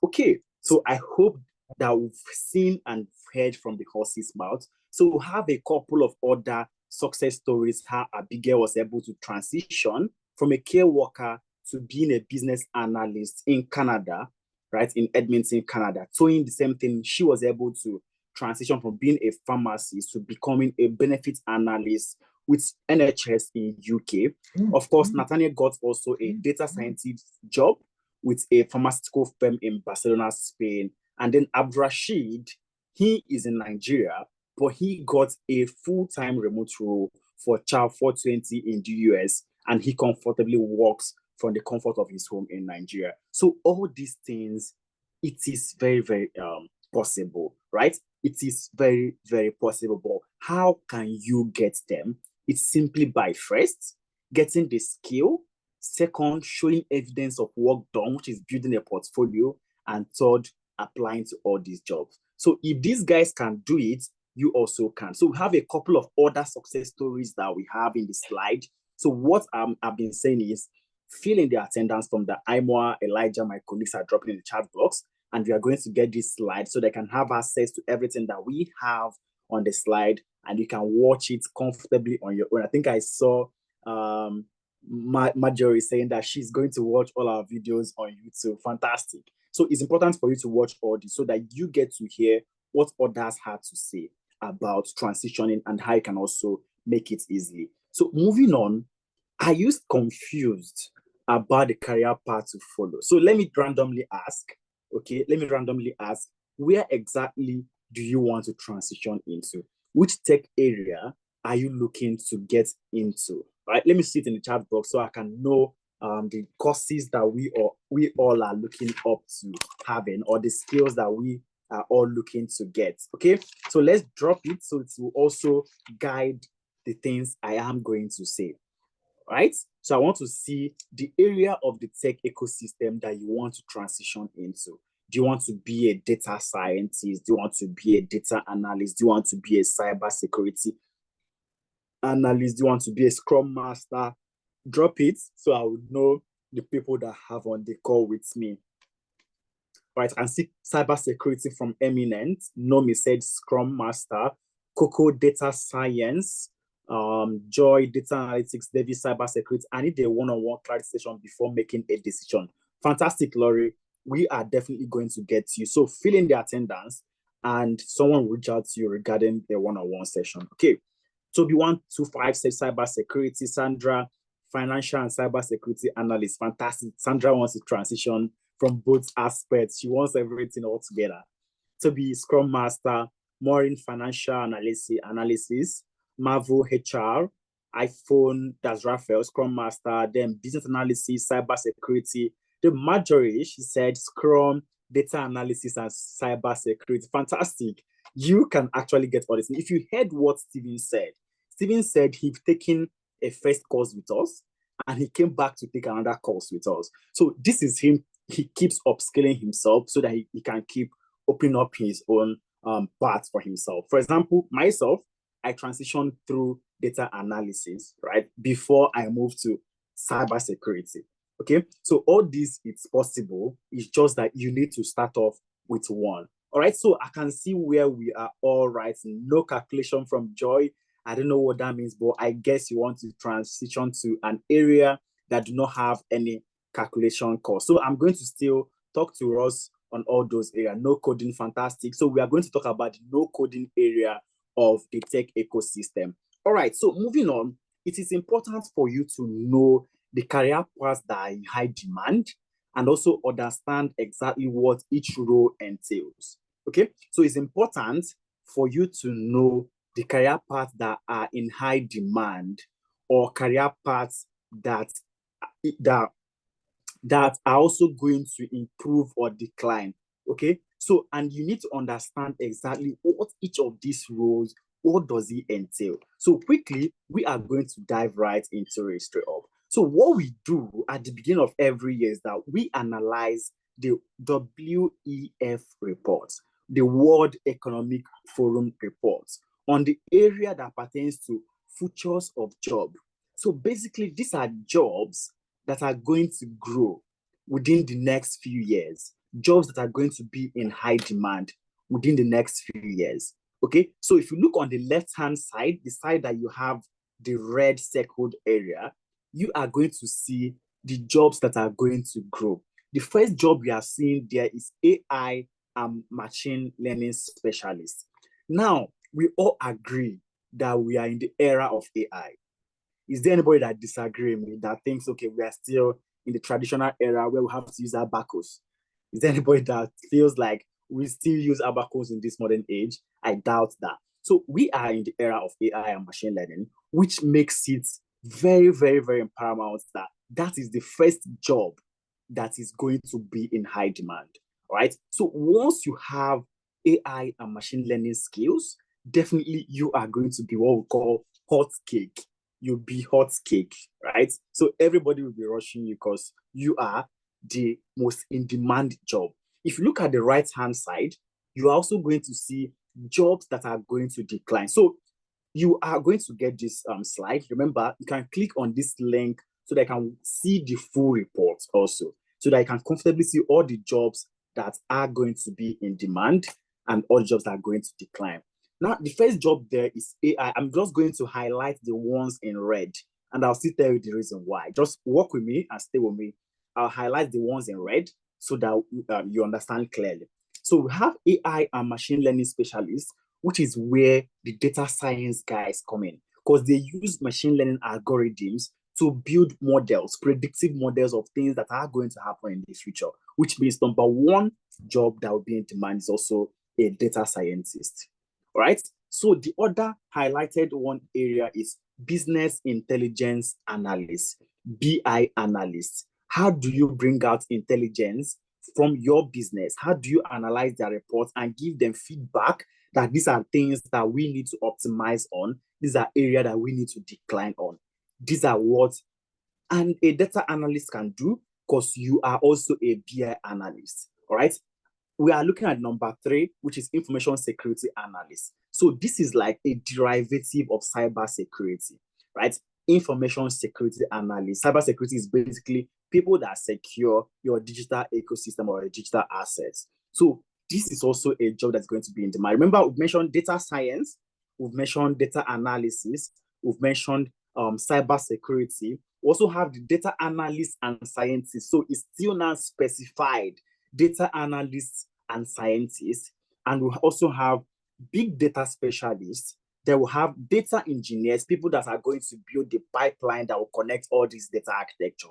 Okay, so I hope that we've seen and heard from the horse's mouth. So we'll have a couple of other success stories how Abigail was able to transition from a care worker to being a business analyst in Canada, right, in Edmonton, Canada. Doing the same thing, she was able to transition from being a pharmacist to becoming a benefits analyst with NHS in UK. Of course, Nathaniel got also a data scientist job with a pharmaceutical firm in Barcelona, Spain. And then Abdurrashid, he is in Nigeria, but he got a full-time remote role for Chow 420 in the US, and he comfortably works from the comfort of his home in Nigeria. So all these things, it is very, very possible, right? It is very, very possible. But how can you get them? It's simply by first getting the skill, second, showing evidence of work done, which is building a portfolio, and third, applying to all these jobs. So if these guys can do it, you also can. So we have a couple of other success stories that we have in the slide. So what I've been saying is fill in the attendance from the IMOA, Elijah, my colleagues are dropping in the chat box, and we are going to get this slide so they can have access to everything that we have on the slide, and you can watch it comfortably on your own. I think I saw Marjorie saying that she's going to watch all our videos on YouTube. Fantastic. So it's important for you to watch all this so that you get to hear what others had to say about transitioning and how you can also make it easily. So moving on, are you confused about the career path to follow? So let me randomly ask, where exactly do you want to transition into? Which tech area are you looking to get into? Right? Let me see it in the chat box so I can know the courses that we all are looking up to having, or the skills that we are all looking to get. Okay, so let's drop it so it will also guide the things I am going to say. Right? So I want to see the area of the tech ecosystem that you want to transition into. Do you want to be a data scientist? Do you want to be a data analyst? Do you want to be a cybersecurity analyst? Do you want to be a scrum master? Drop it so I would know the people that have on the call with me. Right, and see cybersecurity from Eminent. Nomi said scrum master. Coco data science. Joy data analytics. David cybersecurity. I need a one-on-one clarification before making a decision. Fantastic, Laurie. We are definitely going to get you. So fill in the attendance and someone will reach out to you regarding the one-on-one session. Okay. So B125 says cybersecurity. Sandra, financial and cybersecurity analyst. Fantastic. Sandra wants to transition from both aspects. She wants everything all together. To be Scrum Master, Maureen financial analysis, Marvel HR, iPhone, that's Raphael, Scrum Master, then business analysis, cybersecurity. The majority, she said, Scrum, data analysis, and cybersecurity. Fantastic. You can actually get all this. If you heard what Steven said he'd taken a first course with us, and he came back to take another course with us. So this is him. He keeps upskilling himself so that he can keep opening up his own path for himself. For example, myself, I transitioned through data analysis, right, before I moved to cybersecurity. Okay, so all this, it's possible. It's just that you need to start off with one. All right, so I can see where we are all right. No calculation from Joy. I don't know what that means, but I guess you want to transition to an area that do not have any calculation course. So I'm going to still talk to Ross on all those areas. No coding, fantastic. So we are going to talk about the no coding area of the tech ecosystem. All right, so moving on, it is important for you to know the career paths that are in high demand and also understand exactly what each role entails. Okay, so it's important for you to know the career paths that are in high demand or career paths that are also going to improve or decline. Okay, so and you need to understand exactly what each of these roles, what does it entail. So quickly, we are going to dive right into it straight up. So what we do at the beginning of every year is that we analyze the WEF reports, the World Economic Forum reports, on the area that pertains to futures of job. So basically, these are jobs that are going to grow within the next few years, jobs that are going to be in high demand. within the next few years. Okay, so if you look on the left-hand side, the side that you have the red circled area, you are going to see the jobs that are going to grow. The first job we are seeing there is AI and machine learning specialist. Now, we all agree that we are in the era of AI. Is there anybody that disagrees with me, that thinks, okay, we are still in the traditional era where we have to use abacus? Is there anybody that feels like we still use abacus in this modern age? I doubt that. So we are in the era of AI and machine learning, which makes it very, very, very paramount that that is the first job that is going to be in high demand, right? So once you have AI and machine learning skills, definitely you are going to be what we call hot cake. You'll be hot cake, right? So everybody will be rushing you because you are the most in-demand job. If you look at the right-hand side, you are also going to see jobs that are going to decline. So you are going to get this slide. Remember, you can click on this link so that you can see the full report also, so that you can comfortably see all the jobs that are going to be in demand and all jobs that are going to decline. Now, the first job there is AI. I'm just going to highlight the ones in red, and I'll still tell you the reason why. Just work with me and stay with me. I'll highlight the ones in red so that you understand clearly. So we have AI and machine learning specialists, which is where the data science guys come in, because they use machine learning algorithms to build models, predictive models of things that are going to happen in the future, which means number one job that will be in demand is also a data scientist. All right. So the other highlighted one area is business intelligence analyst, BI analyst. How do you bring out intelligence from your business? How do you analyze their reports and give them feedback that these are things that we need to optimize on? These are areas that we need to decline on. These are what and a data analyst can do, because you are also a BI analyst. All right. We are looking at number 3, which is information security analyst. So this is like a derivative of cyber security, right? Information security analyst. Cyber security is basically people that secure your digital ecosystem or your digital assets. So this is also a job that's going to be in demand. Remember, we've mentioned data science, we've mentioned data analysis, we've mentioned cyber security. We also have the data analyst and scientists. So it's still not specified data analysts and scientists, and we also have big data specialists. They will have data engineers, people that are going to build the pipeline that will connect all this data architecture,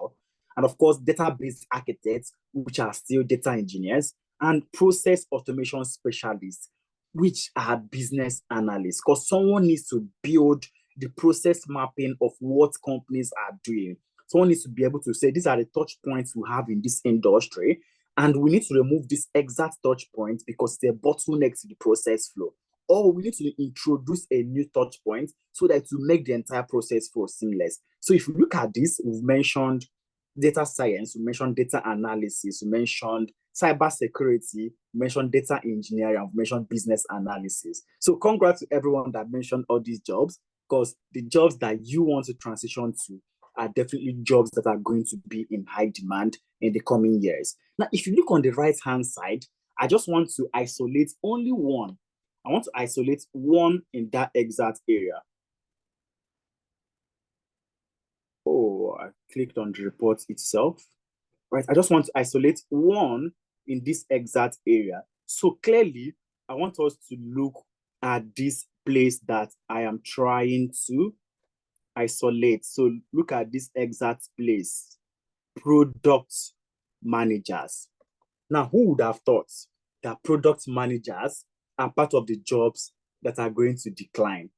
and of course database architects, which are still data engineers, and process automation specialists, which are business analysts, because someone needs to build the process mapping of what companies are doing. Someone needs to be able to say, these are the touch points we have in this industry, and we need to remove this exact touch point because they're bottleneck to the process flow. Or we need to introduce a new touch point so that to make the entire process flow seamless. So if you look at this, we've mentioned data science, we mentioned data analysis, we mentioned cyber security, we mentioned data engineering, we mentioned business analysis. So congrats to everyone that mentioned all these jobs, because the jobs that you want to transition to are definitely jobs that are going to be in high demand in the coming years. Now, if you look on the right-hand side, I just want to isolate only one. I want to isolate one in that exact area. Oh, I clicked on the report itself. Right, I just want to isolate one in this exact area. So clearly, I want us to look at this place that I am trying to isolate. So look at this exact place, product managers. Now, who would have thought that product managers are part of the jobs that are going to decline?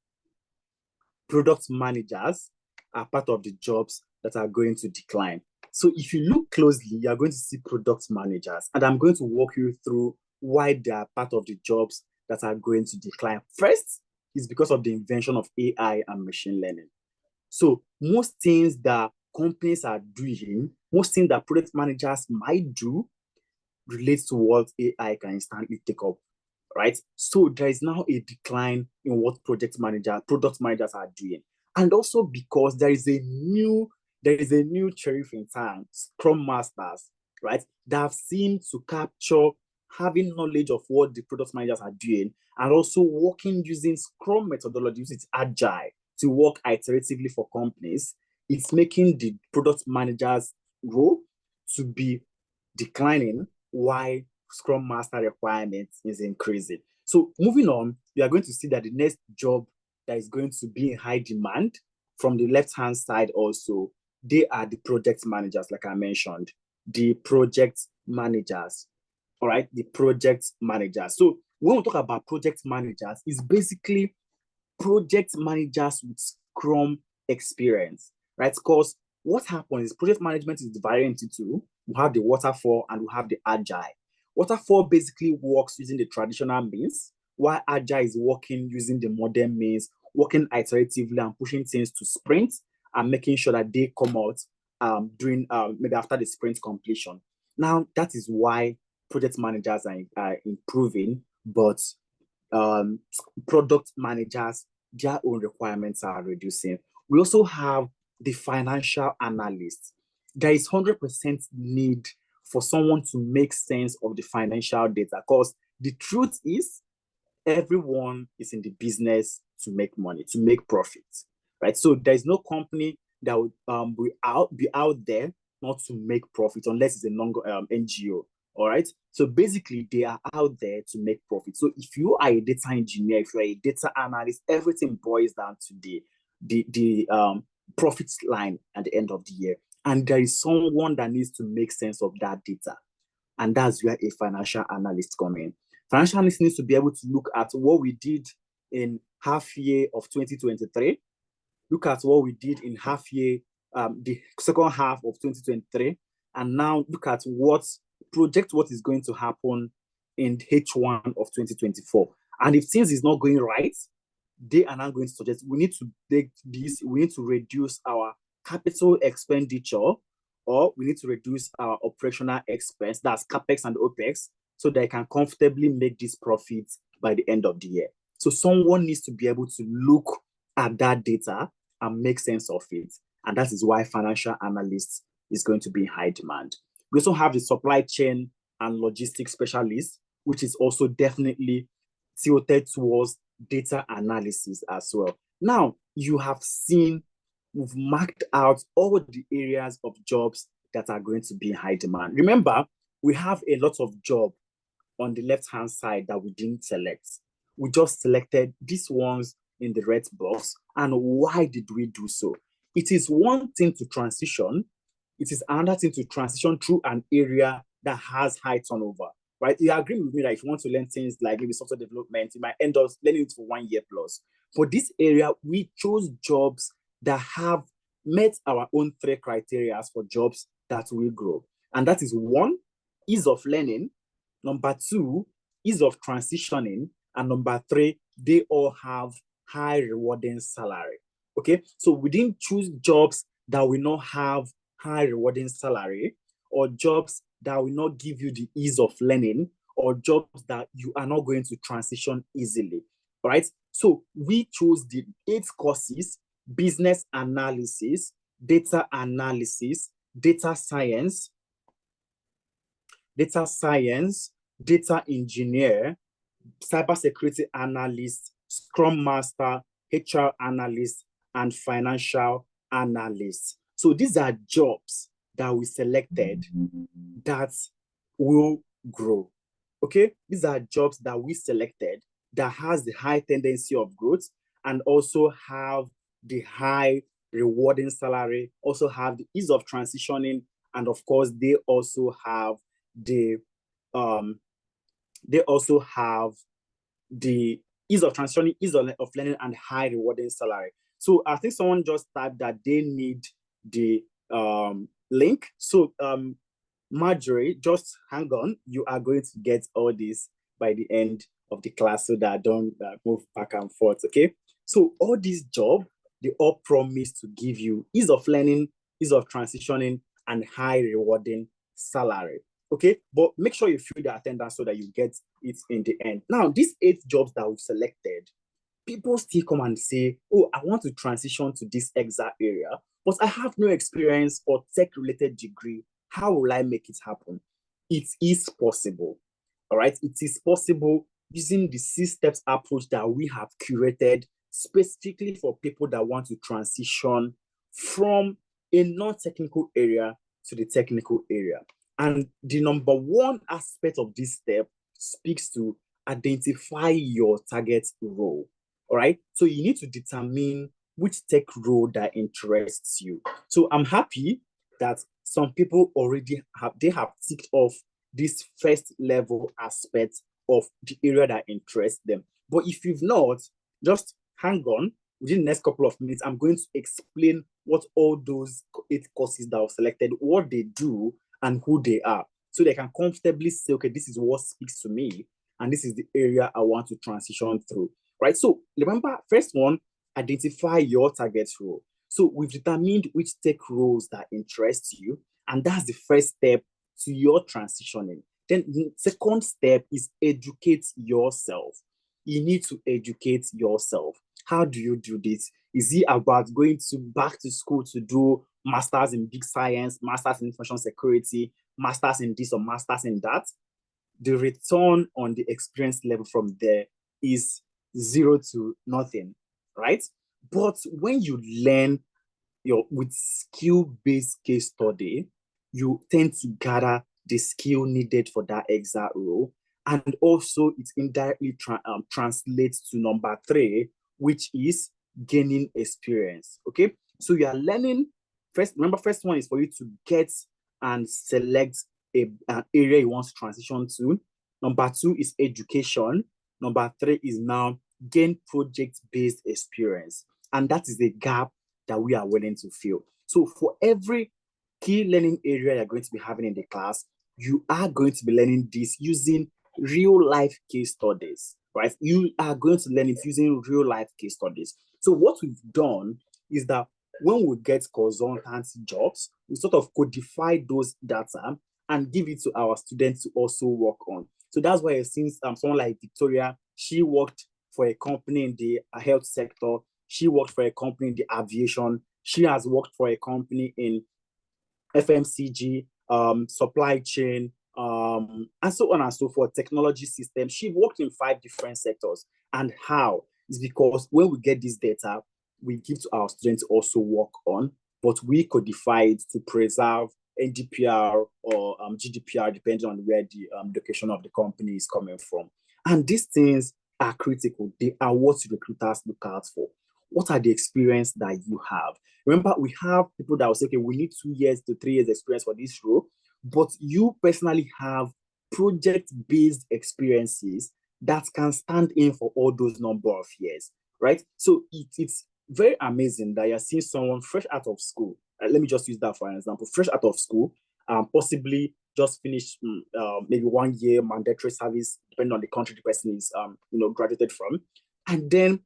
Product managers are part of the jobs that are going to decline. So if you look closely, you're going to see product managers, and I'm going to walk you through why they are part of the jobs that are going to decline. First is because of the invention of AI and machine learning. So most things that companies are doing, most things that product managers might do relates to what AI can instantly take up, right? So there is now a decline in what product managers are doing. And also because there is a new sheriff in town, Scrum Masters, right? That have seemed to capture having knowledge of what the product managers are doing, and also working using Scrum methodology, which is agile, to work iteratively for companies, it's making the product managers' role to be declining while Scrum Master requirements is increasing. So moving on, you are going to see that the next job that is going to be in high demand from the left-hand side also, they are the project managers, like I mentioned, the project managers, all right, the project managers. So when we talk about project managers, it's basically project managers with Scrum experience, right? Because what happens is project management is divided into two. We have the waterfall and we have the agile. Waterfall basically works using the traditional means, while agile is working using the modern means, working iteratively and pushing things to sprint and making sure that they come out during maybe after the sprint completion. Now, that is why project managers are improving, but product managers, their own requirements are reducing. We also have the financial analyst. There is 100% need for someone to make sense of the financial data, because the truth is everyone is in the business to make money, to make profits, right? So there's no company that would be out there not to make profit unless it's a NGO. All right. So basically, they are out there to make profit. So if you are a data engineer, if you're a data analyst, everything boils down to the profits line at the end of the year. And there is someone that needs to make sense of that data. And that's where a financial analyst comes in. Financial analyst needs to be able to look at what we did in half year of 2023, look at what we did in half year, the second half of 2023, and now look at what is going to happen in H1 of 2024. And if things is not going right, they are now going to suggest we need to take this, we need to reduce our capital expenditure, or we need to reduce our operational expense, that's CapEx and OpEx, so they can comfortably make these profits by the end of the year. So someone needs to be able to look at that data and make sense of it. And that is why financial analysts is going to be in high demand. We also have the supply chain and logistics specialist, which is also definitely tilted towards data analysis as well. Now, you have seen, we've marked out all the areas of jobs that are going to be in high demand. Remember, we have a lot of jobs on the left-hand side that we didn't select. We just selected these ones in the red box. And why did we do so? It is one thing to transition. It is another thing to transition through an area that has high turnover, right? You agree with me that if you want to learn things like maybe software development, you might end up learning it for 1 year plus. For this area, we chose jobs that have met our own 3 criteria for jobs that will grow. And that is 1, ease of learning. Number 2, ease of transitioning. And number 3, they all have high rewarding salary. Okay, so we didn't choose jobs that will not have high rewarding salary, or jobs that will not give you the ease of learning, or jobs that you are not going to transition easily. All right, so we chose the 8 courses: business analysis, data analysis, data science, data engineer, cybersecurity analyst, Scrum Master, HR analyst, and financial analyst. So these are jobs that we selected that will grow. Okay, these are jobs that we selected that has the high tendency of growth and also have the high rewarding salary, also have the ease of transitioning, and of course they also have the ease of transitioning, ease of learning, and high rewarding salary. So I think someone just typed that they need the link. So Marjorie, just hang on. You are going to get all this by the end of the class so that I don't move back and forth, okay? So all these jobs, they all promise to give you ease of learning, ease of transitioning, and high rewarding salary. Okay, but make sure you fill the attendance so that you get it in the end. Now, these 8 jobs that we've selected, people still come and say, oh, I want to transition to this exact area, but I have no experience or tech-related degree. How will I make it happen? It is possible. All right, it is possible using the 6 steps approach that we have curated specifically for people that want to transition from a non-technical area to the technical area. And the number one aspect of this step speaks to identify your target role. All right, so you need to determine which tech role that interests you. So I'm happy that some people already have ticked off this first level aspect of the area that interests them. But if you've not, just hang on. Within the next couple of minutes, I'm going to explain what all those 8 courses that I've selected, what they do, and who they are. So they can comfortably say, okay, this is what speaks to me, and this is the area I want to transition through. Right? So remember, first one, identify your target role. So we've determined which tech roles that interest you, and that's the first step to your transitioning. Then the second step is educate yourself. You need to educate yourself. How do you do this? Is it about going back to school to do masters in big science, masters in information security, masters in this or masters in that? The return on the experience level from there is 0 to nothing, right? But when you learn with skill-based case study, you tend to gather the skill needed for that exact role. And also it indirectly translates to number 3, which is gaining experience. Okay, so you are learning first. Remember, first one is for you to get and select an area you want to transition to. Number 2 is education. Number 3 is now gain project-based experience. And that is the gap that we are willing to fill. So for every key learning area you're going to be having in the class, you are going to be learning this using real life case studies, right? You are going to learn it using real life case studies. So what we've done is that when we get consultancy jobs, we sort of codify those data and give it to our students to also work on. So that's why you've seen someone like Victoria, she worked for a company in the health sector. She worked for a company in the aviation. She has worked for a company in FMCG, supply chain, and so on and so forth, technology systems. She worked in 5 different sectors. And how? Is because when we get this data, we give to our students to also work on, but we codify it to preserve NDPR or GDPR, depending on where the location of the company is coming from. And these things are critical. They are what recruiters look out for. What are the experience that you have? Remember, we have people that will say, okay, we need 2 years to 3 years experience for this role, but you personally have project-based experiences that can stand in for all those number of years, right? So it's very amazing that you're seeing someone fresh out of school. Let me just use that for an example. Fresh out of school, possibly just finished maybe 1 year mandatory service, depending on the country the person is graduated from. And then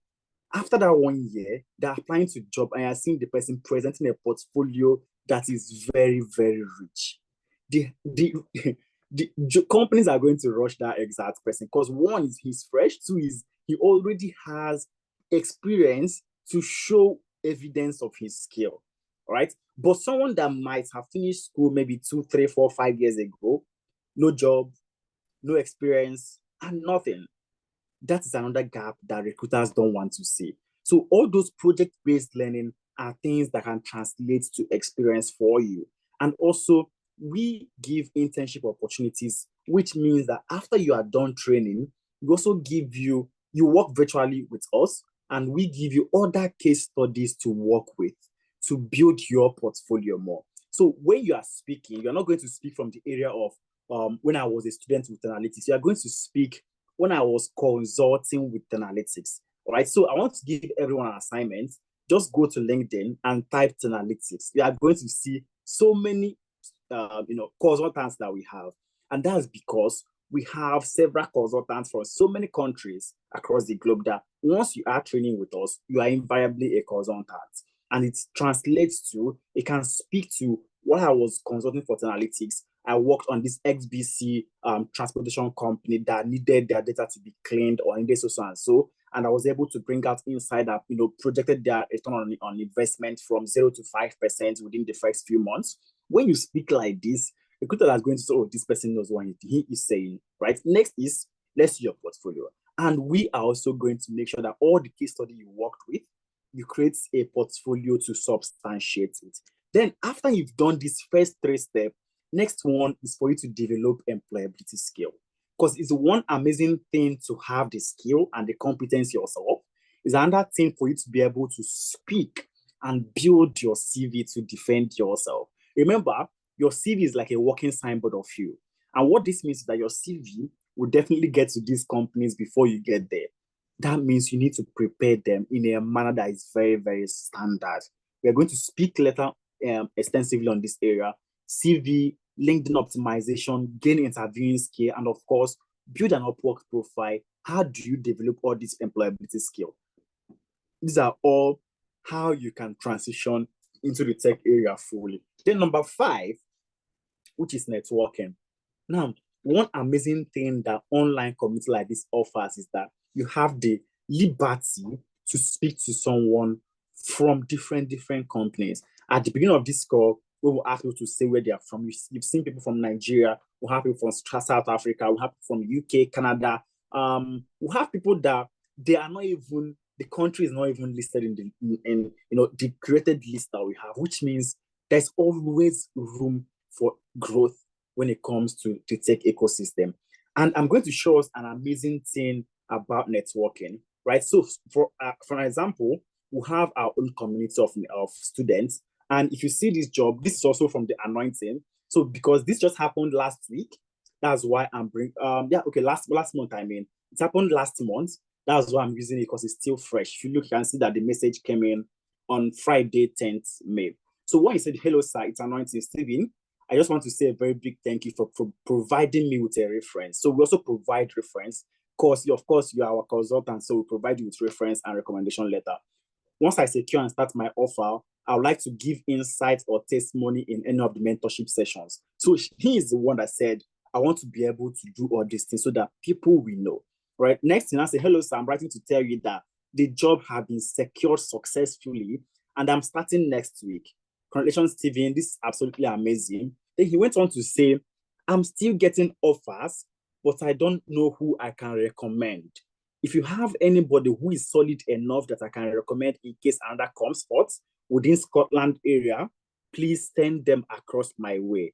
after that 1 year, they're applying to job and you're seeing the person presenting a portfolio that is very, very rich. The companies are going to rush that exact person because 1 is he's fresh, 2 is he already has experience to show evidence of his skill, right? But someone that might have finished school maybe 2, 3, 4, 5 years ago, no job, no experience, and nothing. That is another gap that recruiters don't want to see. So all those project-based learning are things that can translate to experience for you. And also, we give internship opportunities, which means that after you are done training, we also give you work virtually with us, and we give you other case studies to work with to build your portfolio more. So when you are speaking, you're not going to speak from the area of when I was a student with analytics. You are going to speak when I was consulting with analytics. All right. So I want to give everyone an assignment. Just go to LinkedIn and type analytics. You are going to see so many consultants that we have. And that's because we have several consultants from so many countries across the globe that once you are training with us, you are invariably a consultant. And it translates to, it can speak to what I was consulting for analytics. I worked on this XBC transportation company that needed their data to be cleaned or needed so and so. And I was able to bring out insight that, projected their return on investment from 0 to 5% within the first few months. When you speak like this, recruiter that's going to say, oh, this person knows what he is saying, right? Next is, let's see your portfolio. And we are also going to make sure that all the case study you worked with, you create a portfolio to substantiate it. Then after you've done this first 3 steps, next one is for you to develop employability skill. Because it's one amazing thing to have the skill and the competence yourself. It's another thing for you to be able to speak and build your CV to defend yourself. Remember, your CV is like a walking signboard of you. And what this means is that your CV will definitely get to these companies before you get there. That means you need to prepare them in a manner that is very, very standard. We are going to speak later extensively on this area: CV, LinkedIn optimization, gain interviewing skill, and of course, build an Upwork profile. How do you develop all these employability skills? These are all how you can transition into the tech area fully. Then number 5, which is networking. Now, one amazing thing that online community like this offers is that you have the liberty to speak to someone from different companies. At the beginning of this call, we will ask you to say where they are from. You've seen people from Nigeria, we have people from South Africa, we have people from UK, Canada. We have people that they are not even, the country is not even listed in the created list that we have, which means there's always room for growth when it comes to the tech ecosystem. And I'm going to show us an amazing thing about networking, right? So for example, we have our own community of students. And if you see this job, this is also from the Anointing. So because this just happened last week, that's why I'm bringing, last month, I mean. It happened last month. That's why I'm using it, because it's still fresh. If you look, you can see that the message came in on Friday, 10th May. So when you said, hello, sir, it's Anointing Steven, I just want to say a very big thank you for providing me with a reference. So we also provide reference. Of course, you are our consultant, so we provide you with reference and recommendation letter. Once I secure and start my offer, I would like to give insights or testimony in any of the mentorship sessions. So he is the one that said, I want to be able to do all these things so that people will know. Right? Next thing, I say, hello, sir, I'm writing to tell you that the job has been secured successfully and I'm starting next week. Congratulations, Steven, this is absolutely amazing. Then he went on to say, I'm still getting offers, but I don't know who I can recommend. If you have anybody who is solid enough that I can recommend in case another comes forth within Scotland area, please send them across my way.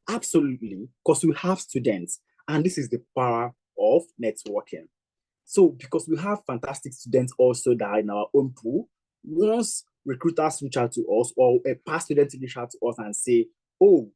Absolutely, because we have students, and this is the power of networking. So because we have fantastic students also that are in our own pool, once recruiters reach out to us or a past student reach out to us and say, oh,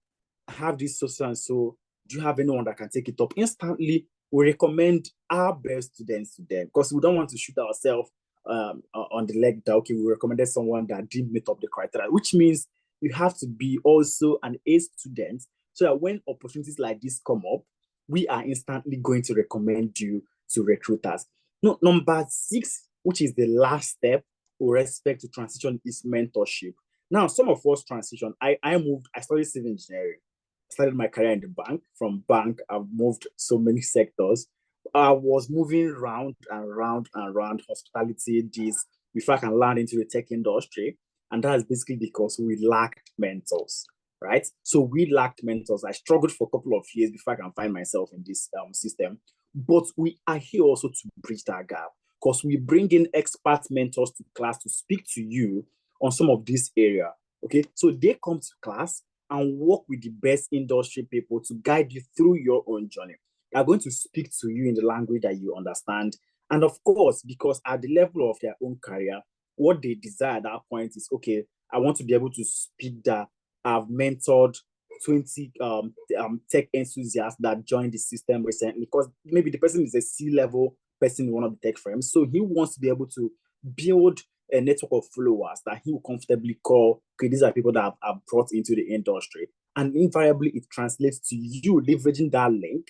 I have this so and so, do you have anyone that can take it up? Instantly, we recommend our best students to them, because we don't want to shoot ourselves on the leg that, okay, we recommended someone that didn't meet up the criteria, which means you have to be also an A student, so that when opportunities like this come up, we are instantly going to recommend you to recruiters. No, number 6, which is the last step with respect to transition, is mentorship. Now, some of us transition. I studied civil engineering. I started my career in the bank. From bank, I've moved so many sectors. I was moving round and round and round hospitality, this, before I can land into the tech industry. And that is basically because we lacked mentors, right? So we lacked mentors. I struggled for a couple of years before I can find myself in this system. But we are here also to bridge that gap, because we bring in expert mentors to class to speak to you on some of this area, okay? So they come to class and work with the best industry people to guide you through your own journey. They're going to speak to you in the language that you understand. And of course, because at the level of their own career, what they desire at that point is, okay, I want to be able to speak that I've mentored 20 tech enthusiasts that joined the system recently, because maybe the person is a C-level person in one of the tech firms. So he wants to be able to build a network of followers that he will comfortably call, okay, these are people that I've brought into the industry. And invariably, it translates to you leveraging that link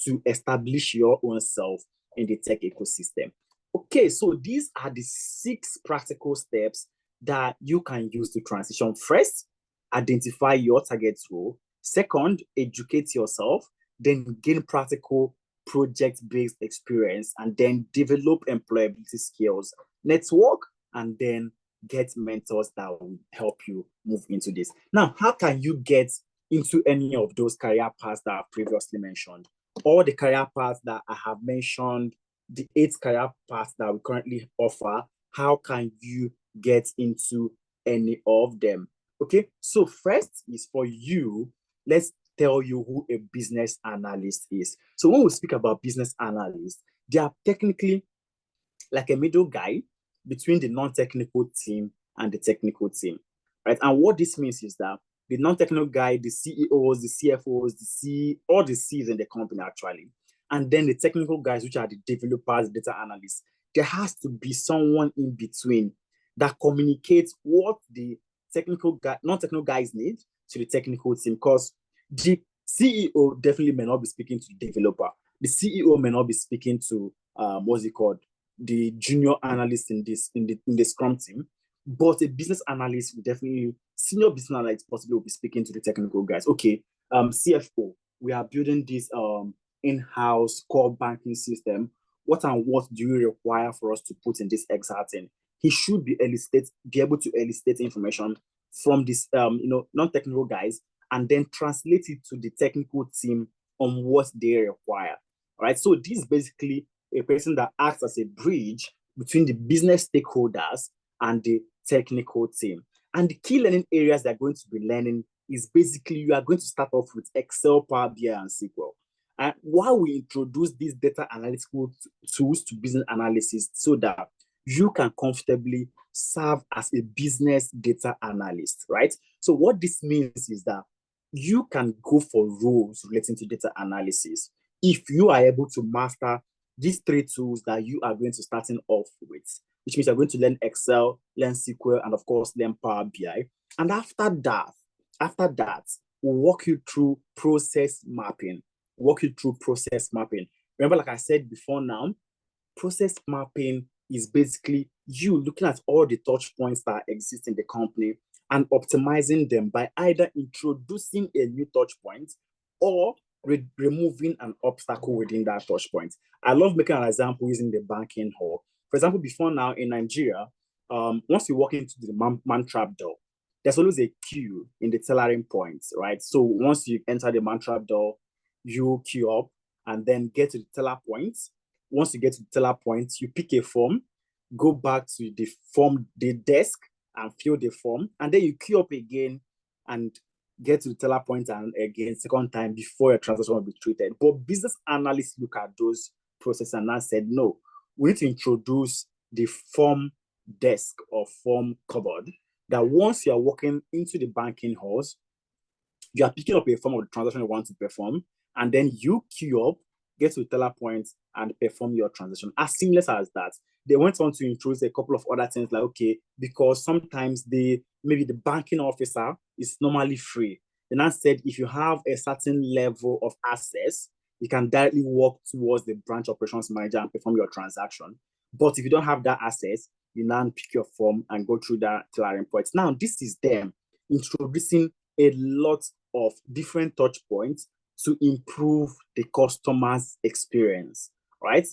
to establish your own self in the tech ecosystem. Okay, so these are the 6 practical steps that you can use to transition. First, identify your target role. Second, educate yourself. Then gain practical project-based experience, and then develop employability skills, network, and then get mentors that will help you move into this. Now, how can you get into any of those career paths that I've previously mentioned. All the career paths that I have mentioned, the 8 career paths that we currently offer, how can you get into any of them? Okay, so first is for you, let's tell you who a business analyst is. So when we speak about business analysts, they are technically like a middle guy between the non-technical team and the technical team, right? And what this means is that the non-technical guy, the CEOs, the CFOs, all the C's in the company actually, and then the technical guys, which are the developers, data analysts, there has to be someone in between that communicates what the non-technical guys need to the technical team, because the CEO definitely may not be speaking to the developer. The CEO may not be speaking to what's it called, the junior analyst in the Scrum team, but a business analyst will definitely, senior business analyst possibly will be speaking to the technical guys. Okay, CFO, we are building this in-house core banking system. What and what do you require for us to put in this Excel thing? He should be able to elicit information from this non-technical guys and then translate it to the technical team on what they require. All right, so this is basically a person that acts as a bridge between the business stakeholders and the technical team. And the key learning areas they're going to be learning is basically, you are going to start off with Excel, Power BI, and SQL. And while we introduce these data analytical tools to business analysis so that you can comfortably serve as a business data analyst, right? So what this means is that you can go for roles relating to data analysis if you are able to master these 3 tools that you are going to starting off with, which means you're going to learn Excel, learn SQL, and of course, learn Power BI. And after that, we'll walk you through process mapping. Remember, like I said before now, process mapping is basically you looking at all the touch points that exist in the company and optimizing them by either introducing a new touch point or removing an obstacle within that touch point. I love making an example using the banking hall. For example, before now in Nigeria, once you walk into the man trap door, there's always a queue in the tellering points, right? So once you enter the man trap door, you queue up and then get to the teller points. Once you get to the teller points, you pick a form, go back to the desk and fill the form, and then you queue up again and get to the teller point and again second time before your transaction will be treated. But business analysts look at those processes and now said, no, we need to introduce the form desk or form cupboard that once you are walking into the banking halls, you are picking up a form of the transaction you want to perform, and then you queue up, get to the teller point, and perform your transaction. As seamless as that. They went on to introduce a couple of other things like, okay, because sometimes maybe the banking officer is normally free. Then I said, if you have a certain level of access, you can directly walk towards the branch operations manager and perform your transaction. But if you don't have that access, you now pick your form and go through that tellering points. Now, this is them introducing a lot of different touch points to improve the customer's experience, right?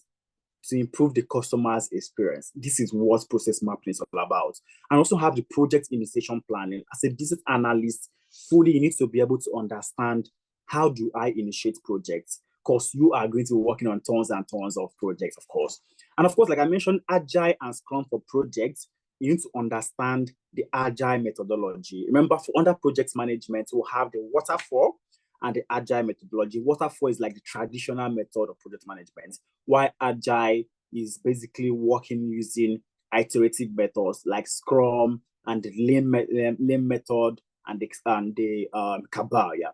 To improve the customer's experience. This is what process mapping is all about. And also have the project initiation planning. As a business analyst, fully you need to be able to understand, how do I initiate projects? Because you are going to be working on tons and tons of projects, of course. And of course, like I mentioned, Agile and Scrum for projects, you need to understand the Agile methodology. Remember, for under project management, we'll have the waterfall and the Agile methodology. Waterfall is like the traditional method of project management, while Agile is basically working using iterative methods like Scrum and the Lean method and the Kabal. Yeah.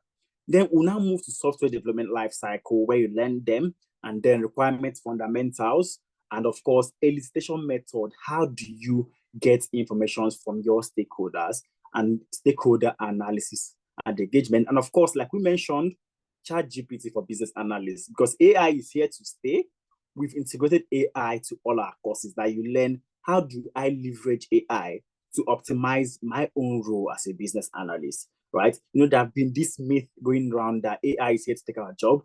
Then we'll now move to software development lifecycle, where you learn them, and then requirements, fundamentals, and of course, elicitation method. How do you get information from your stakeholders and stakeholder analysis and engagement? And of course, like we mentioned, ChatGPT for business analysts, because AI is here to stay. We've integrated AI to all our courses that you learn, how do I leverage AI to optimize my own role as a business analyst, right? You know, there have been this myth going around that AI is here to take our job.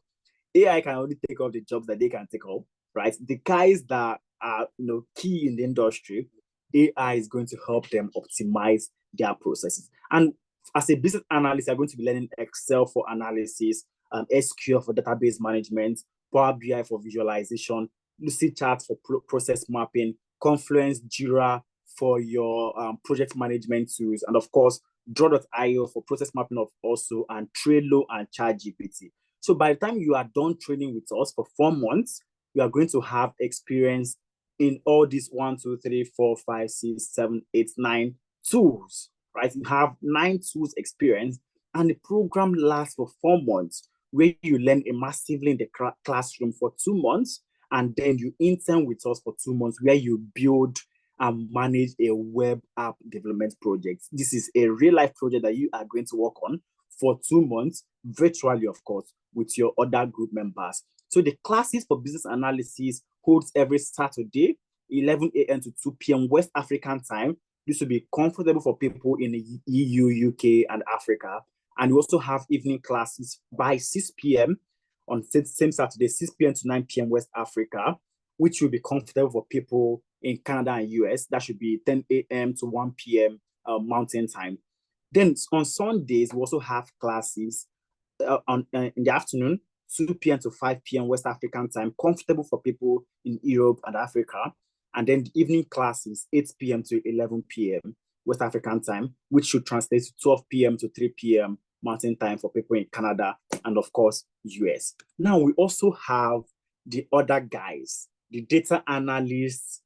AI can only take up the jobs that they can take up, right? The guys that are, key in the industry, AI is going to help them optimize their processes. And As a business analyst, you're going to be learning Excel for analysis, SQL for database management, Power BI for visualization, Lucidchart for process mapping, Confluence, Jira for your project management tools, and of course, Draw.io for process mapping of also, and Trello and ChatGPT. So by the time you are done training with us for 4 months, you are going to have experience in all these 1, 2, 3, 4, 5, 6, 7, 8, 9 tools, right? You have 9 tools experience, and the program lasts for 4 months, where you learn immersively in the classroom for 2 months, and then you intern with us for 2 months, where you build and manage a web app development project. This is a real life project that you are going to work on for 2 months, virtually, of course, with your other group members. So the classes for business analysis holds every Saturday, 11 a.m. to 2 p.m. West African time. This will be comfortable for people in the EU, UK, and Africa. And we also have evening classes by 6 p.m. on same Saturday, 6 p.m. to 9 p.m. West Africa, which will be comfortable for people in Canada and US. That should be 10 a.m. to 1 p.m. Mountain time. Then on Sundays, we also have classes in the afternoon, 2 p.m. to 5 p.m. West African time, comfortable for people in Europe and Africa. And then the evening classes, 8 p.m. to 11 p.m. West African time, which should translate to 12 p.m. to 3 p.m. Mountain time for people in Canada and, of course, US. Now, we also have the other guys, the data analyst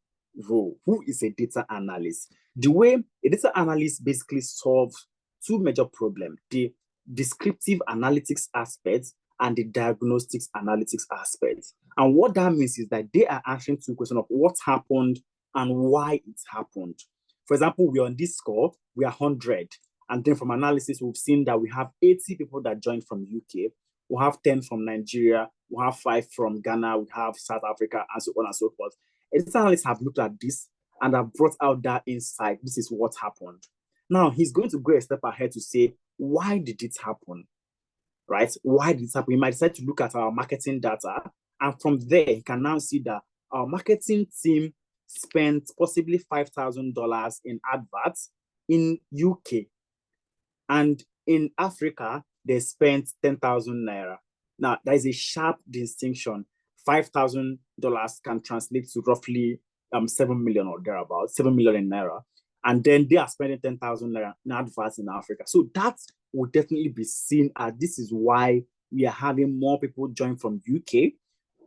role. Who is a data analyst? The way a data analyst basically solves 2 major problems, the descriptive analytics aspect and the diagnostics analytics aspect. And what that means is that they are answering 2 questions of what happened and why it happened. For example, we're on this score, we are 100. And then from analysis, we've seen that we have 80 people that joined from UK. We have 10 from Nigeria. We have 5 from Ghana. We have South Africa, and so on and so forth. Data analysts have looked at this and have brought out that insight. This is what happened. Now, he's going to go a step ahead to say, why did it happen? Right? Why did it happen? We might decide to look at our marketing data, and from there, he can now see that our marketing team spent possibly $5,000 in adverts in UK. And in Africa, they spent 10,000 naira. Now, there is a sharp distinction. $5,000 can translate to roughly 7 million or thereabouts, 7 million in naira. And then they are spending 10,000 naira in adverts in Africa. So that will definitely be seen as this is why we are having more people join from UK,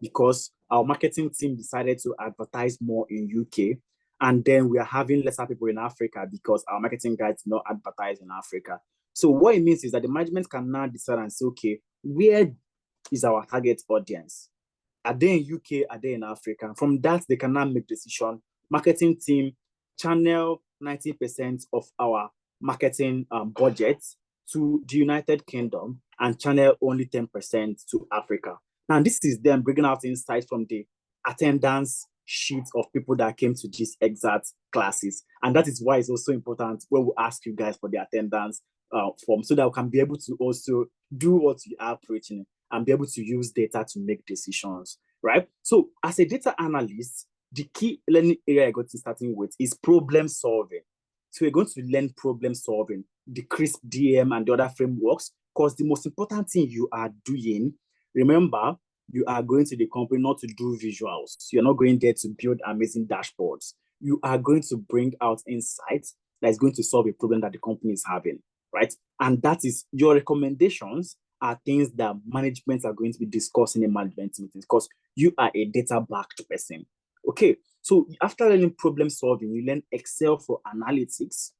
because our marketing team decided to advertise more in UK. And then we are having lesser people in Africa because our marketing guys do not advertise in Africa. So what it means is that the management can now decide and say, okay, where is our target audience? Are they in UK? Are they in Africa? From that, they can now make decision. Marketing team channel 90% of our marketing budget to the United Kingdom and channel only 10% to Africa. Now, this is them bringing out insights from the attendance sheet of people that came to these exact classes. And that is why it's also important when we ask you guys for the attendance form, so that we can be able to also do what you are preaching and be able to use data to make decisions, right? So as a data analyst, the key learning area I got to starting with is problem solving. So we're going to learn problem solving, the CRISP DM and the other frameworks, because the most important thing you are doing, remember, you are going to the company not to do visuals. You're not going there to build amazing dashboards. You are going to bring out insights that is going to solve a problem that the company is having, right? And that is your recommendations are things that management are going to be discussing in management meetings because you are a data-backed person. Okay, so after learning problem solving, you learn Excel for analytics,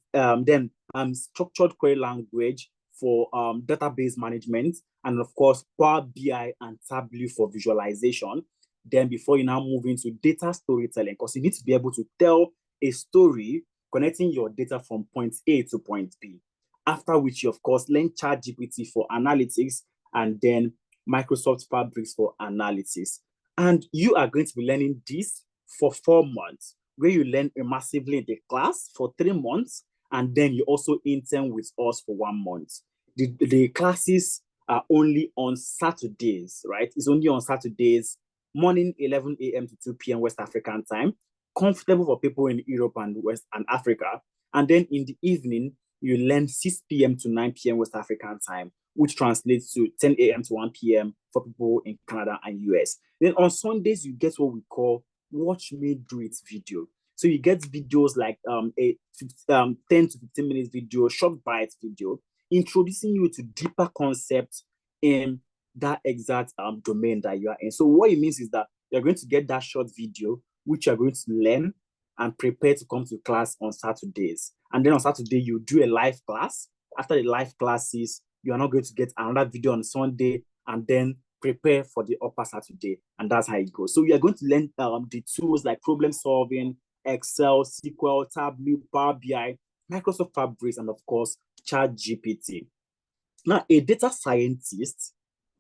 then structured query language for database management, and of course, Power BI and Tableau for visualization. Then before you now move into data storytelling, because you need to be able to tell a story connecting your data from point A to point B. After which you, of course, learn ChatGPT for analytics and then Microsoft Fabrics for analytics. And you are going to be learning this for 4 months, where you learn immersively in the class for 3 months, and then you also intern with us for 1 month. The classes are only on Saturdays, right? It's only on Saturdays, morning 11 a.m. to 2 p.m. West African time, comfortable for people in Europe and West and Africa. And then in the evening, you learn 6 p.m. to 9 p.m. West African time, which translates to 10 a.m. to 1 p.m. for people in Canada and US. Then on Sundays, you get what we call Watch Me Do It video. So you get videos like 10 to 15 minutes video, short bites video, introducing you to deeper concepts in that exact domain that you are in. So what it means is that you're going to get that short video, which you're going to learn and prepare to come to class on Saturdays. And then on Saturday, you do a live class. After the live classes, you are not going to get another video on Sunday and then prepare for the upper Saturday. And that's how it goes. So you are going to learn the tools like problem solving, Excel, SQL, Tableau, Power BI, Microsoft Fabric, and of course, ChatGPT. Now, a data scientist,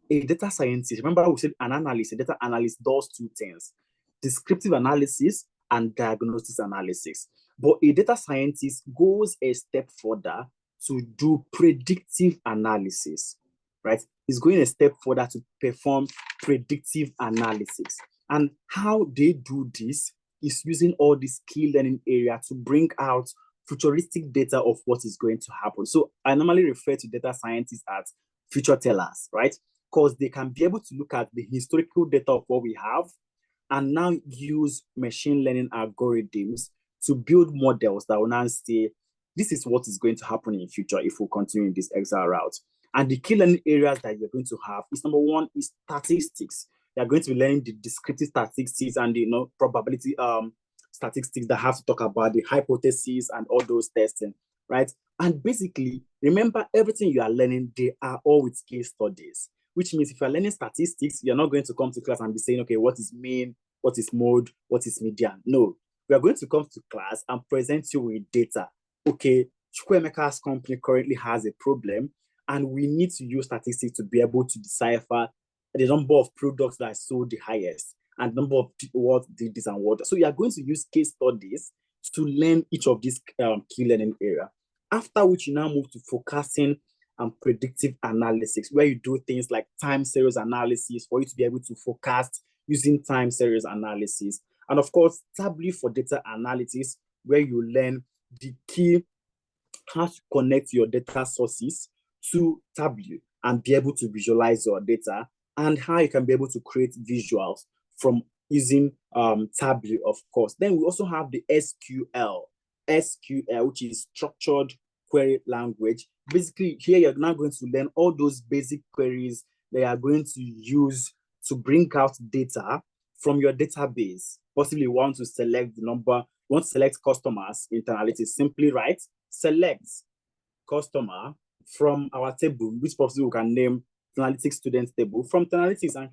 remember we said an analyst, a data analyst does two things: descriptive analysis and diagnosis analysis. But a data scientist goes a step further to do predictive analysis, right? He's going a step further to perform predictive analysis. And how they do this is using all this key learning area to bring out futuristic data of what is going to happen. So I normally refer to data scientists as future tellers, right? Because they can be able to look at the historical data of what we have and now use machine learning algorithms to build models that will now say, this is what is going to happen in the future if we continue in this Excel route. And the key learning areas that you're going to have is, number one, is statistics. You're going to be learning the descriptive statistics and the probability statistics that have to talk about the hypotheses and all those testing, right? And basically, remember, everything you are learning, they are all with case studies, which means if you're learning statistics, you're not going to come to class and be saying, okay, what is mean, what is mode, what is median? No, we are going to come to class and present you with data. Okay, Chukwuemeka's company currently has a problem, and we need to use statistics to be able to decipher the number of products that are sold the highest and the number of what did this and what. So you are going to use case studies to learn each of these key learning area. After which you now move to forecasting and predictive analysis, where you do things like time series analysis for you to be able to forecast using time series analysis. And of course, Tableau for data analysis, where you learn the key, how to connect your data sources to Tableau and be able to visualize your data, and how you can be able to create visuals from using Tableau, of course. Then we also have the SQL, which is structured query language. Basically, here you're now going to learn all those basic queries that you are going to use to bring out data from your database. Possibly you want to select the number, you want to select customers in analytics. Simply write select customer from our table, which possibly we can name analytics student table from analytics, and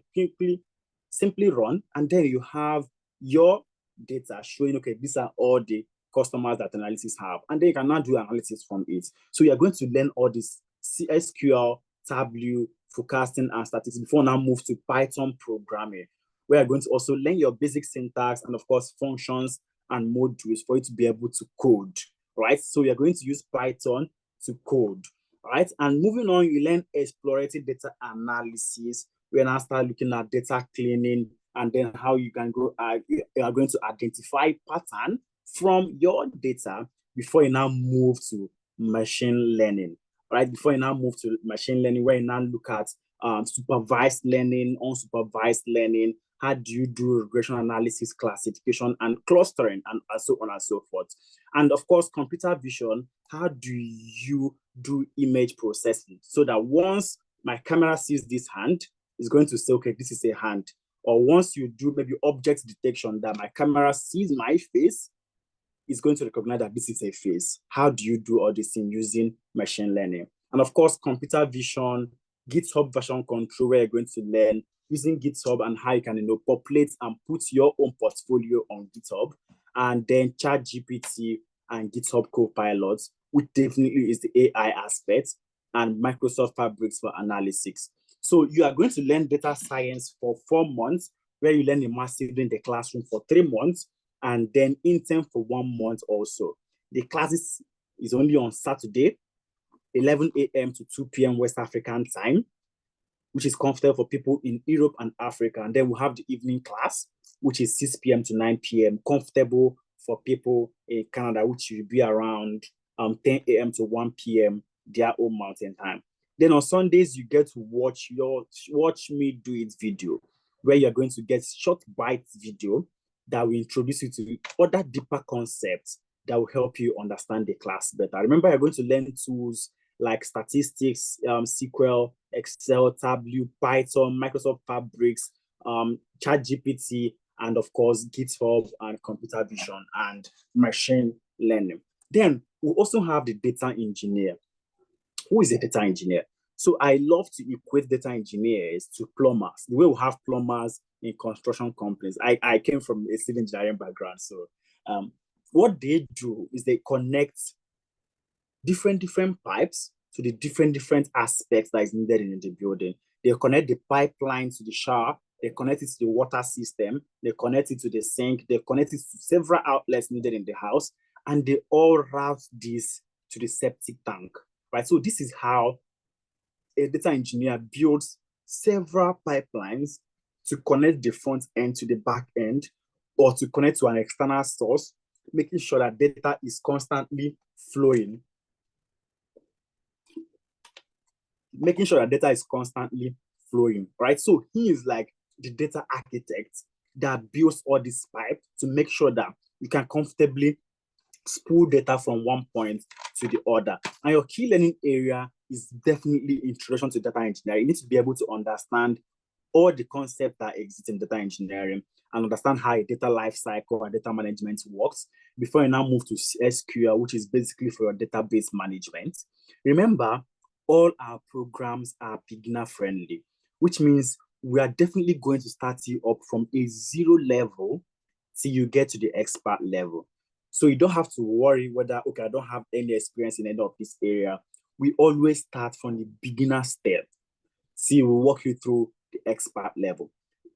simply run, and then you have your data showing, okay, these are all the customers that analytics have, and then you can now do analytics from it. So you're going to learn all this SQL, Tableau, forecasting, and statistics before now move to Python programming, where you're going to also learn your basic syntax and of course functions and modules for you to be able to code, right? So you're going to use Python to code, right? And moving on, you learn exploratory data analysis, where now start looking at data cleaning, and then how you can go, you are going to identify pattern from your data before you now move to machine learning, right? Before you now move to machine learning, where you now look at supervised learning, unsupervised learning, how do you do regression analysis, classification, and clustering, and so on and so forth. And of course, computer vision, how do you do image processing? So that once my camera sees this hand, it's going to say, okay, this is a hand. Or once you do maybe object detection, that my camera sees my face, it's going to recognize that this is a face. How do you do all this thing using machine learning? And of course, computer vision, GitHub version control, where you're going to learn using GitHub and how you can populate and put your own portfolio on GitHub. And then ChatGPT and GitHub Copilot, which definitely is the AI aspect, and Microsoft Fabric for analytics. So you are going to learn data science for 4 months, where you learn immersively in the classroom for 3 months, and then intern for 1 month also. The classes is only on Saturday, 11 a.m. to 2 p.m. West African time, which is comfortable for people in Europe and Africa. And then we have the evening class, which is 6 p.m. to 9 p.m., comfortable for people in Canada, which will be around 10 a.m. to 1 p.m. their own mountain time. Then on Sundays, you get to watch me do it video, where you're going to get short bites video that will introduce you to other deeper concepts that will help you understand the class better. Remember, you're going to learn tools like statistics, SQL, Excel, Tableau, Python, Microsoft Fabrics, ChatGPT, and of course, GitHub and computer vision and machine learning. Then we also have the data engineer. Who is a data engineer? So I love to equate data engineers to plumbers. The way we have plumbers in construction companies. I came from a civil engineering background. So what they do is they connect different pipes to the different aspects that is needed in the building. They connect the pipeline to the shower, they connect it to the water system, they connect it to the sink, they connect it to several outlets needed in the house, and they all route this to the septic tank, right? So this is how a data engineer builds several pipelines to connect the front end to the back end, or to connect to an external source, making sure that data is constantly flowing. Right? So he is like the data architect that builds all this pipe to make sure that you can comfortably spool data from one point to the other. And your key learning area is definitely introduction to data engineering. You need to be able to understand all the concepts that exist in data engineering and understand how a data lifecycle and data management works before you now move to SQL, which is basically for your database management. Remember, all our programs are beginner friendly, which means we are definitely going to start you up from a 0 level till you get to the expert level. So you don't have to worry whether, okay, I don't have any experience in any of this area. We always start from the beginner step. See, we'll walk you through the expert level.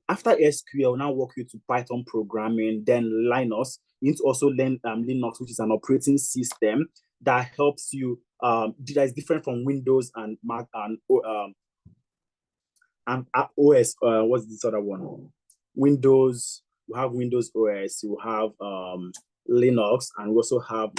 After SQL, we'll now walk you to Python programming, then Linux. You need to also learn Linux, which is an operating system that helps you, that is different from Windows and Mac and OS. What's this other one? Windows. We have Windows OS. We have Linux, and we also have,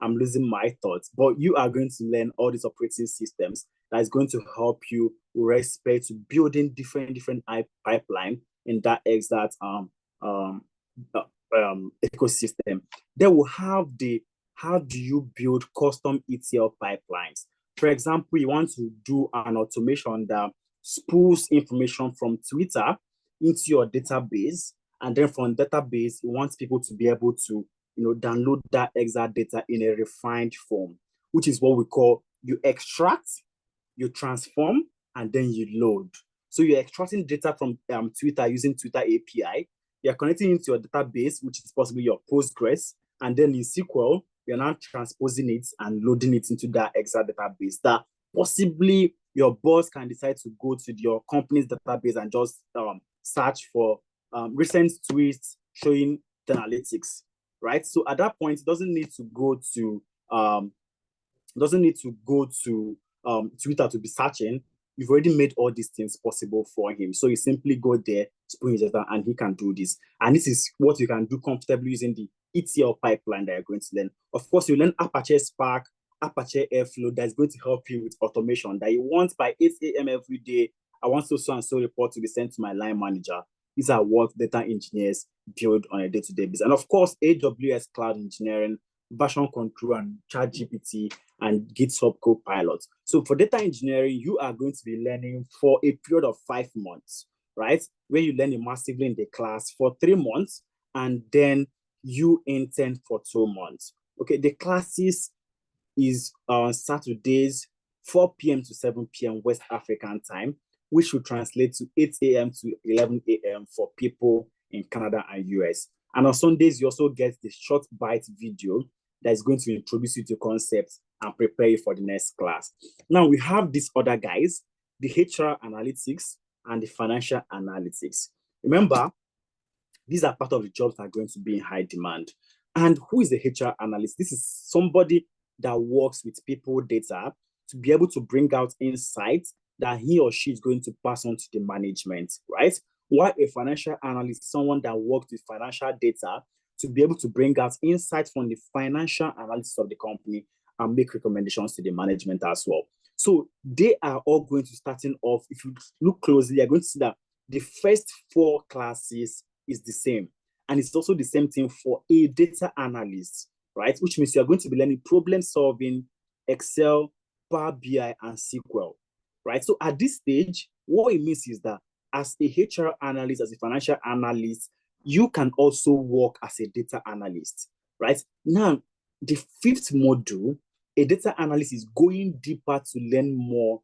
I'm losing my thoughts, but you are going to learn all these operating systems that is going to help you with respect to building different pipeline in that exact ecosystem. Then we'll have the how do you build custom ETL pipelines. For example, you want to do an automation that spools information from Twitter into your database, and then from database, you want people to be able to download that exact data in a refined form, which is what we call you extract, you transform, and then you load. So you're extracting data from Twitter using Twitter API. You're connecting into your database, which is possibly your Postgres, and then in SQL, you're now transposing it and loading it into that exact database that possibly your boss can decide to go to your company's database and just search for recent tweets showing the analytics, right? So at that point, it doesn't need to go to Twitter to be searching. You've already made all these things possible for him. So you simply go there, spoon his data, and he can do this. And this is what you can do comfortably using the ETL pipeline that you're going to learn. Of course, you learn Apache Spark, Apache Airflow that's going to help you with automation that you want by 8 a.m. every day. I want so and so report to be sent to my line manager. These are what data engineers build on a day-to-day basis. And of course, AWS Cloud Engineering, version control, and ChatGPT, and GitHub Copilot. So for data engineering, you are going to be learning for a period of 5 months, right? Where you learn massively in the class for 3 months, and then you intern for 2 months. Okay, the classes is on Saturdays, 4 p.m. to 7 p.m. West African time, which will translate to 8 a.m. to 11 a.m. for people in Canada and US. And on Sundays, you also get the short bite video that is going to introduce you to concepts and prepare you for the next class. Now we have these other guys, the HR analytics and the financial analytics. Remember, these are part of the jobs that are going to be in high demand. And who is the HR analyst? This is somebody that works with people data to be able to bring out insights that he or she is going to pass on to the management, right? While a financial analyst is someone that works with financial data to be able to bring out insights from the financial analysis of the company and make recommendations to the management as well. So they are all going to starting off. If you look closely, you're going to see that the first 4 classes is the same. And it's also the same thing for a data analyst, right? Which means you're going to be learning problem solving, Excel, Power BI, and SQL, right? So at this stage, what it means is that as a HR analyst, as a financial analyst, you can also work as a data analyst, right? Now, the 5th module, a data analyst is going deeper to learn more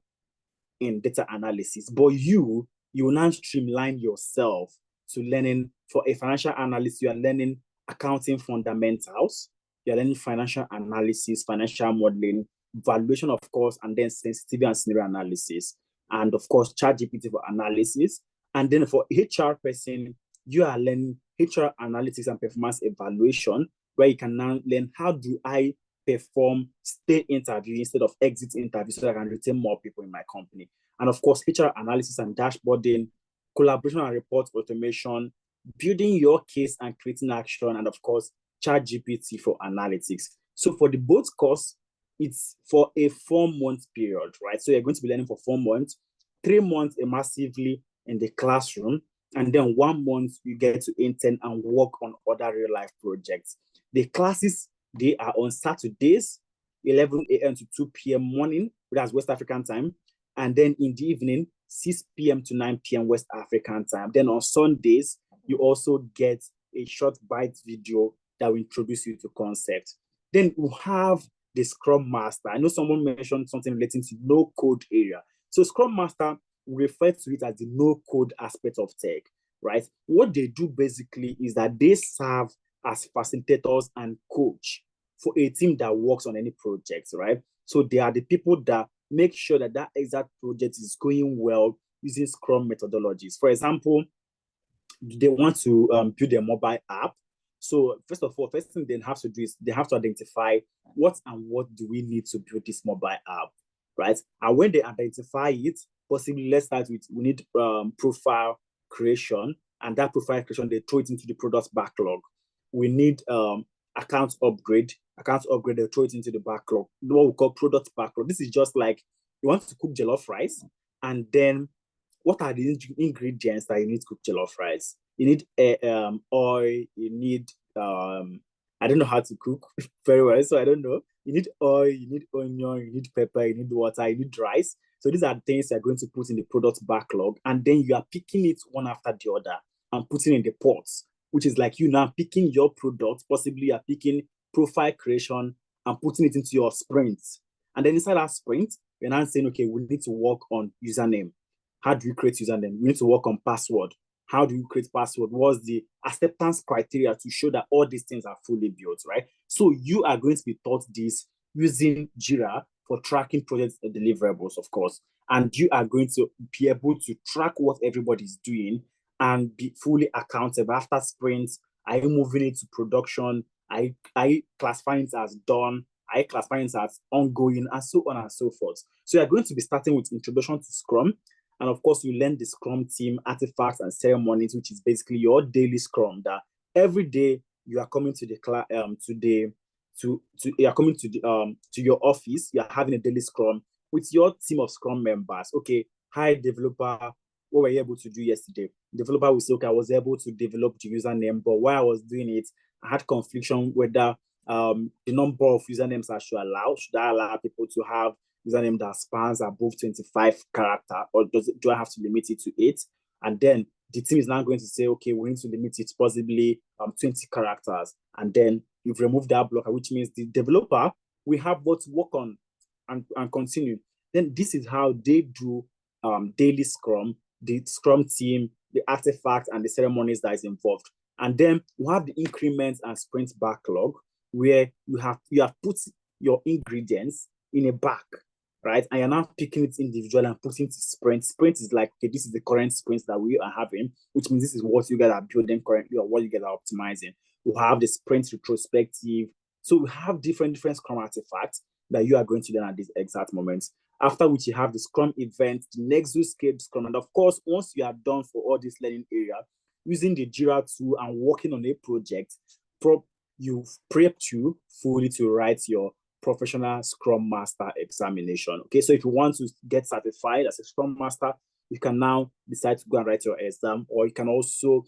in data analysis, but you will now streamline yourself to learning. For a financial analyst, you are learning accounting fundamentals, you're learning financial analysis, financial modeling, valuation, of course, and then sensitivity and scenario analysis, and of course, ChatGPT for analysis. And then for HR person, you are learning HR analytics and performance evaluation, where you can now learn how do I perform stay interview instead of exit interview so that I can retain more people in my company. And of course, HR analysis and dashboarding, collaboration and report automation, building your case and creating action, and of course, ChatGPT for analytics. So for the both course, it's for a 4-month period, right? So you're going to be learning for 4 months, 3 months immersively in the classroom, and then 1 month you get to intern and work on other real life projects. The classes, they are on Saturdays, 11 a.m. to 2 p.m. morning, that's West African time, and then in the evening, 6 p.m. to 9 p.m. West African time. Then on Sundays, you also get a short bite video that will introduce you to concept. Then you have the Scrum Master. I know someone mentioned something relating to no code area. So Scrum Master, we refer to it as the no code aspect of tech, right? What they do basically is that they serve as facilitators and coach for a team that works on any project, right? So they are the people that make sure that that exact project is going well using Scrum methodologies. For example, they want to build a mobile app. So first of all, first thing they have to do is they have to identify what do we need to build this mobile app, right? And when they identify it, possibly let's start with, we need profile creation, and that profile creation, they throw it into the product backlog. We need account upgrade, they throw it into the backlog, what we call product backlog. This is just like you want to cook jollof rice, and then what are the ingredients that you need to cook jollof rice? You need oil, you need, I don't know how to cook very well, so I don't know. You need oil, you need onion, you need pepper, you need water, you need rice. So these are things you're going to put in the product backlog, and then you are picking it one after the other and putting in the pots, which is like you now picking your product, possibly you're picking profile creation and putting it into your sprint. And then inside that sprint, you're now saying, okay, we need to work on username. How do we create username? We need to work on password. How do you create password? What's the acceptance criteria to show that all these things are fully built, right? So you are going to be taught this using Jira for tracking projects and deliverables, of course. And you are going to be able to track what everybody's doing and be fully accountable. After sprints, are you moving it to production? Are you classifying it as done? Are you classifying it as ongoing? And so on and so forth. So you're going to be starting with introduction to Scrum. And of course, you learn the Scrum team, artifacts, and ceremonies, which is basically your daily Scrum. That every day you are coming to the you are coming to your office. You are having a daily Scrum with your team of Scrum members. Okay, hi developer, what were you able to do yesterday? Developer will say, okay, I was able to develop the username, but while I was doing it, I had confusion whether the number of usernames I should allow. Should I allow people to have username that spans above 25 characters, or do I have to limit it to 8? And then the team is now going to say, okay, we need to limit it possibly 20 characters. And then you've removed that blocker, which means the developer will have what to work on and continue. Then this is how they do daily Scrum, the Scrum team, the artifacts, and the ceremonies that is involved. And then we have the increments and sprint backlog, where you have put your ingredients in a bag, right? And you're now picking it individually and putting it to sprint. Sprint is like, okay, this is the current sprint that we are having, which means this is what you guys are building currently or what you guys are optimizing. We have the sprint retrospective. So we have different Scrum artifacts that you are going to learn at this exact moment. After which you have the Scrum event, the Nexus Scale Scrum. And of course, once you are done for all this learning area, using the Jira tool and working on a project, you've prepped you fully to write your professional Scrum Master examination. Okay, so if you want to get certified as a Scrum Master, you can now decide to go and write your exam, or you can also,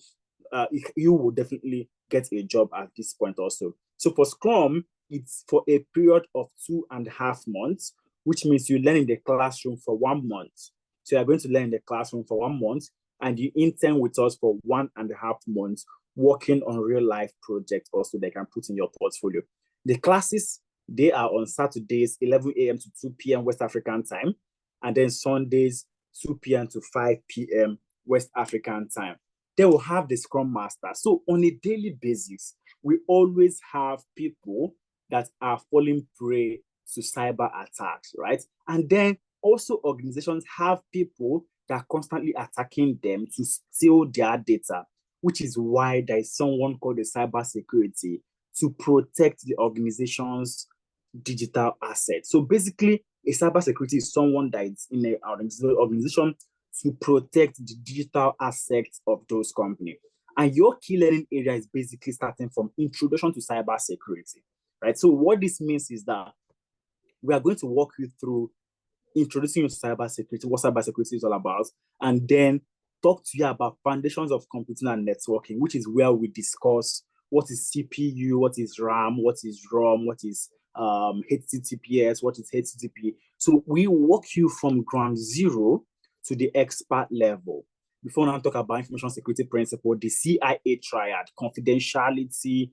you will definitely get a job at this point also. So for Scrum, it's for a period of 2.5 months, which means you learn in the classroom for 1 month. So you're going to learn in the classroom for 1 month, and you intern with us for 1.5 months, working on real life projects also they can put in your portfolio. The classes, they are on Saturdays, 11 a.m. to 2 p.m. West African time, and then Sundays, 2 p.m. to 5 p.m. West African time. They will have the Scrum Master. So on a daily basis, we always have people that are falling prey to cyber attacks, right? And then also organizations have people that are constantly attacking them to steal their data, which is why there is someone called the cybersecurity to protect the organization's digital assets. So basically, a cybersecurity is someone that is in an organization to protect the digital assets of those companies. And your key learning area is basically starting from introduction to cybersecurity, right? So what this means is that we are going to walk you through introducing you to cybersecurity, what cybersecurity is all about, and then talk to you about foundations of computing and networking, which is where we discuss what is CPU, what is RAM, what is ROM, what is HTTPS, what is HTTP. So we walk you from ground zero to the expert level. Before now talk about information security principle, the CIA triad, confidentiality,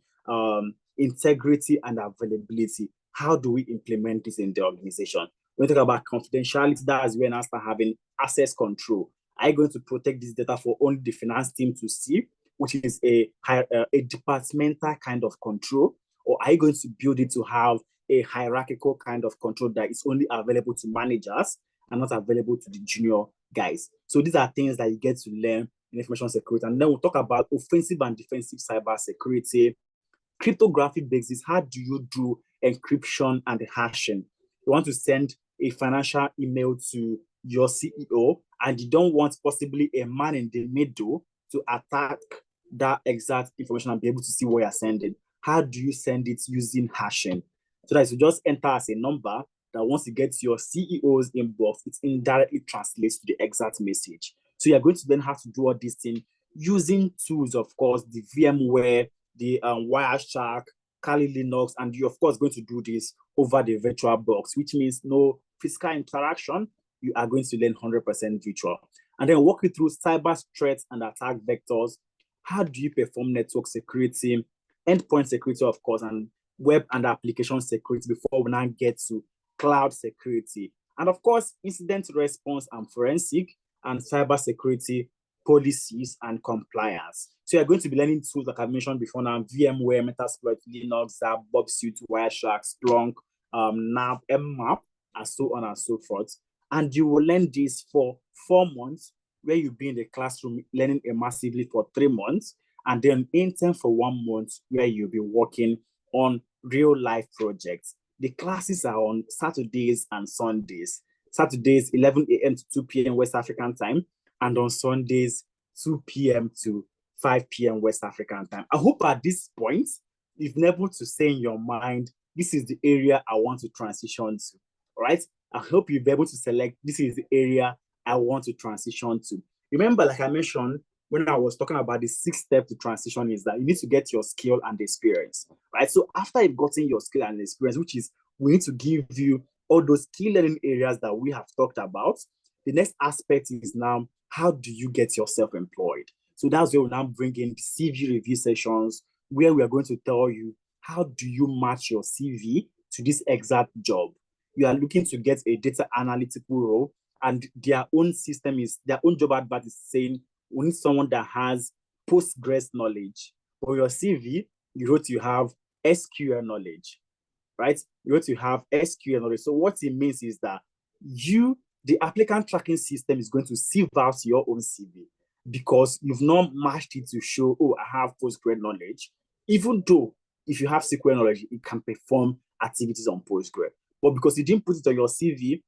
integrity, and availability. How do we implement this in the organization? When we talk about confidentiality, that is when I start having access control. Are you going to protect this data for only the finance team to see, which is a departmental kind of control? Or are you going to build it to have a hierarchical kind of control that is only available to managers and not available to the junior guys? So these are things that you get to learn in information security. And then we'll talk about offensive and defensive cyber security, cryptographic basis. How do you do encryption and hashing? You want to send a financial email to your CEO, and you don't want possibly a man in the middle to attack that exact information and be able to see what you're sending. How do you send it using hashing? So that you just enter as a number that once you get to your CEO's inbox, it indirectly translates to the exact message. So you're going to then have to do all these things using tools, of course, the VMware, the Wireshark, Kali Linux, and you're of course going to do this over the virtual box, which means no physical interaction. You are going to learn 100% virtual. And then walk you through cyber threats and attack vectors. How do you perform network security, endpoint security, of course, and web and application security before we now get to cloud security. And of course, incident response and forensic and cyber security policies and compliance. So you're going to be learning tools like I mentioned before now, VMware, Metasploit, Linux, Zap, Bobsuit, Wireshark, Splunk, NAP, Mmap, and so on and so forth. And you will learn this for 4 months, where you'll be in the classroom learning immersively for 3 months, and then intern for 1 month, where you'll be working on real life projects. The classes are on Saturdays and Sundays. Saturdays, 11 a.m. to 2 p.m. West African time, and on Sundays, 2 p.m. to 5 p.m. West African time. I hope at this point, you've been able to say in your mind, this is the area I want to transition to, all right? I hope you'll be able to select, this is the area I want to transition to. Remember, like I mentioned, when I was talking about the 6th step to transition is that you need to get your skill and experience, right? So after you've gotten your skill and experience, which is we need to give you all those key learning areas that we have talked about, the next aspect is now, how do you get yourself employed? So that's where we now bring in CV review sessions, where we are going to tell you, how do you match your CV to this exact job? You are looking to get a data analytical role, and their own system is, their own job advert is saying, we need someone that has Postgres knowledge. For your CV, you wrote you have SQL knowledge, right? You wrote you have SQL knowledge. So what it means is that you, the applicant tracking system, is going to sieve out your own CV because you've not matched it to show, oh, I have Postgres knowledge. Even though if you have SQL knowledge, it can perform activities on Postgres. But because you didn't put it on your CV,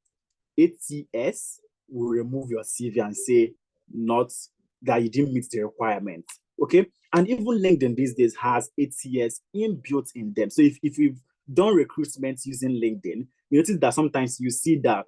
ATS will remove your CV and say not that you didn't meet the requirement. Okay. And even LinkedIn these days has ATS inbuilt in them. So if you've done recruitment using LinkedIn, you notice that sometimes you see that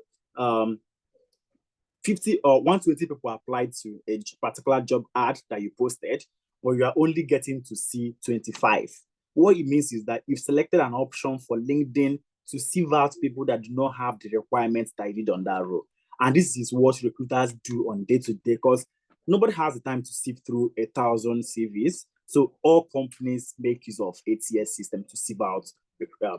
50 or 120 people applied to a particular job ad that you posted, but you are only getting to see 25. What it means is that you've selected an option for LinkedIn to sieve out people that do not have the requirements that you need on that role. And this is what recruiters do on day-to-day, because nobody has the time to sift through 1,000 CVs. So all companies make use of ATS system to sieve out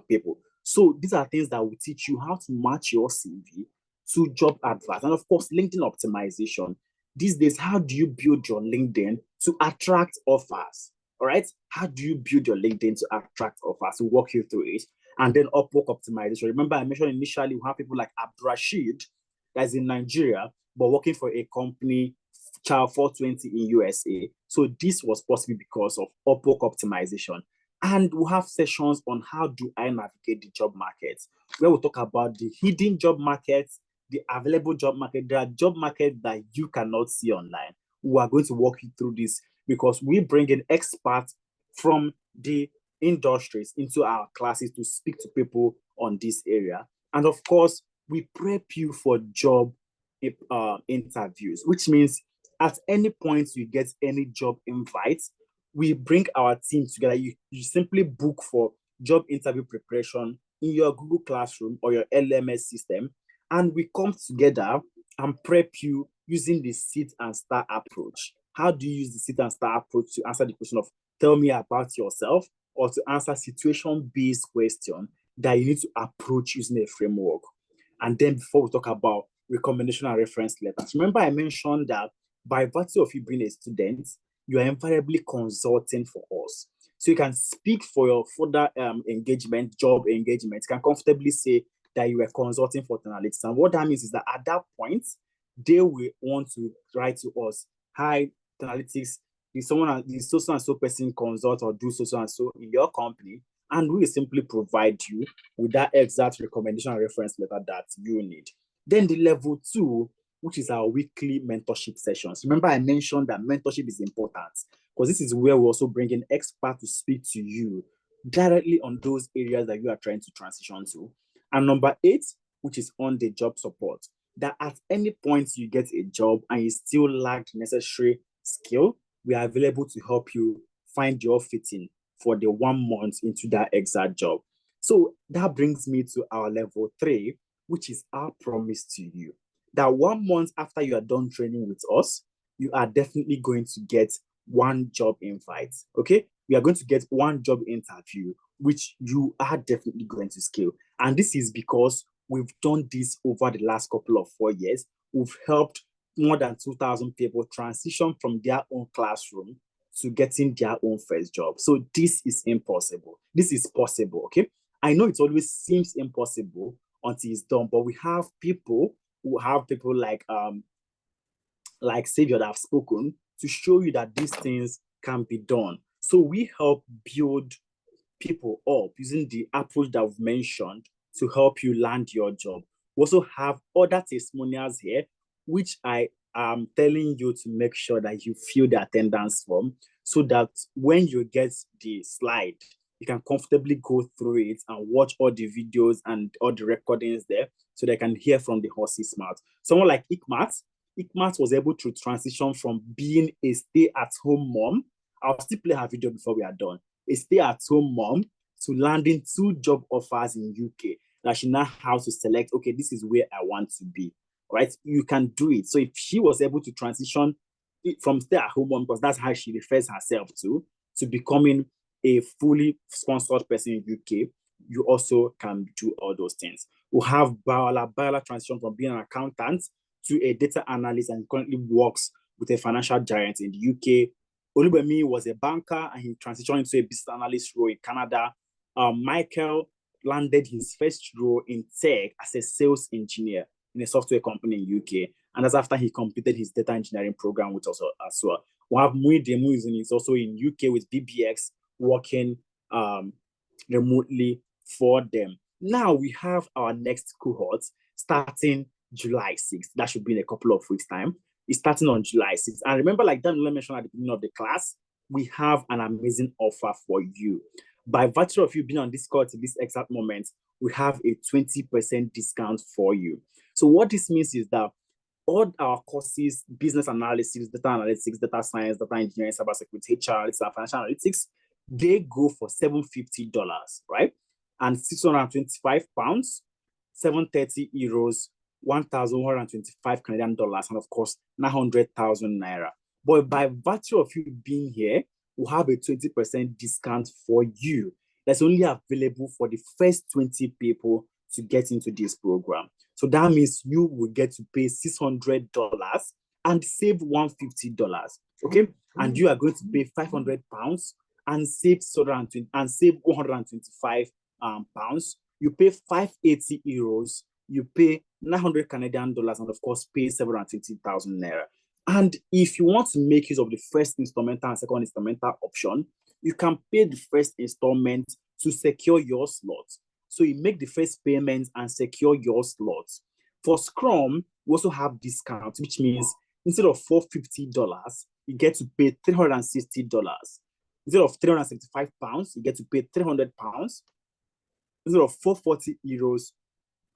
people. So these are things that will teach you how to match your CV to job adverts. And of course, LinkedIn optimization. These days, how do you build your LinkedIn to attract offers? All right. How do you build your LinkedIn to attract offers? We'll walk you through it. And then Upwork optimization. Remember, I mentioned initially we have people like Abdurrashid, that's in Nigeria, but working for a company, Child 420 in USA. So this was possible because of Upwork optimization. And we'll have sessions on how do I navigate the job market, where we'll talk about the hidden job markets, the available job market. There are job markets that you cannot see online. We are going to walk you through this because we bring in experts from the industries into our classes to speak to people on this area. And of course, we prep you for job interviews, which means at any point you get any job invites, we bring our team together. You simply book for job interview preparation in your Google Classroom or your LMS system, and we come together and prep you using the sit and start approach. How do you use the sit and start approach to answer the question of tell me about yourself, or to answer situation-based question that you need to approach using a framework? And then before we talk about recommendation and reference letters, remember I mentioned that by virtue of you being a student, you are invariably consulting for us. So you can speak for your further engagement, job engagement. You can comfortably say that you were consulting for Tanalytics. And what that means is that at that point, they will want to write to us, hi, Tanalytics, is someone, is so and so person consult or do so and so in your company, and we will simply provide you with that exact recommendation and reference letter that you need. Then the level 2, which is our weekly mentorship sessions. Remember, I mentioned that mentorship is important because this is where we also bring in experts to speak to you directly on those areas that you are trying to transition to. And number 8, which is on the job support, that at any point you get a job and you still lack the necessary skill, we are available to help you find your fitting for the 1 month into that exact job. So that brings me to our level 3, which is our promise to you, that 1 month after you are done training with us, you are definitely going to get 1 job invite, okay? We are going to get 1 job interview, which you are definitely going to scale. And this is because we've done this over the last couple of 4 years. We've helped more than 2,000 people transition from their own classroom to getting their own first job. So this is impossible. This is possible, okay? I know it always seems impossible until it's done, but we have people like Xavier that have spoken to show you that these things can be done. So we help build people up using the approach that we've mentioned to help you land your job. We also have other testimonials here, which I am telling you to make sure that you fill the attendance form so that when you get the slide, you can comfortably go through it and watch all the videos and all the recordings there so they can hear from the horse's mouth. Someone like Ikmat was able to transition from being a stay-at-home mom. I'll still play her video before we are done. A stay-at-home mom to landing 2 job offers in UK that she now has to select, okay, this is where I want to be, right? You can do it. So if she was able to transition from stay-at-home mom, because that's how she refers herself to becoming a fully sponsored person in UK, you also can do all those things. We'll have Bala transition from being an accountant to a data analyst and currently works with a financial giant in the UK. Olubemi was a banker and he transitioned into a business analyst role in Canada. Michael landed his first role in tech as a sales engineer in a software company in UK. And that's after he completed his data engineering program with us as well. We have Muidemu, is also in UK with BBX, working remotely for them. Now we have our next cohort starting July 6th. That should be in a couple of weeks' time. It's starting on July 6th. And remember, like Daniel mentioned at the beginning of the class, we have an amazing offer for you. By virtue of you being on this call to this exact moment, we have a 20% discount for you. So what this means is that all our courses, business analysis, data analytics, data science, data engineering, cybersecurity, HR analytics, and financial analytics, they go for $750, right? And £625, 730 euros, 1,125 Canadian dollars, and of course, 900,000 naira. But by virtue of you being here, we'll have a 20% discount for you. That's only available for the first 20 people to get into this program. So that means you will get to pay $600 and save $150. Okay, and you are going to pay £500 and save 125 pounds. You pay 580 euros. You pay 900 Canadian dollars, and of course, pay 720,000 naira. And if you want to make use of the first installment and second installment option, you can pay the first installment to secure your slot. So you make the first payment and secure your slot. For Scrum, we also have discounts, which means instead of $450, you get to pay $360. Instead of £375, you get to pay £300. Instead of 440 euros,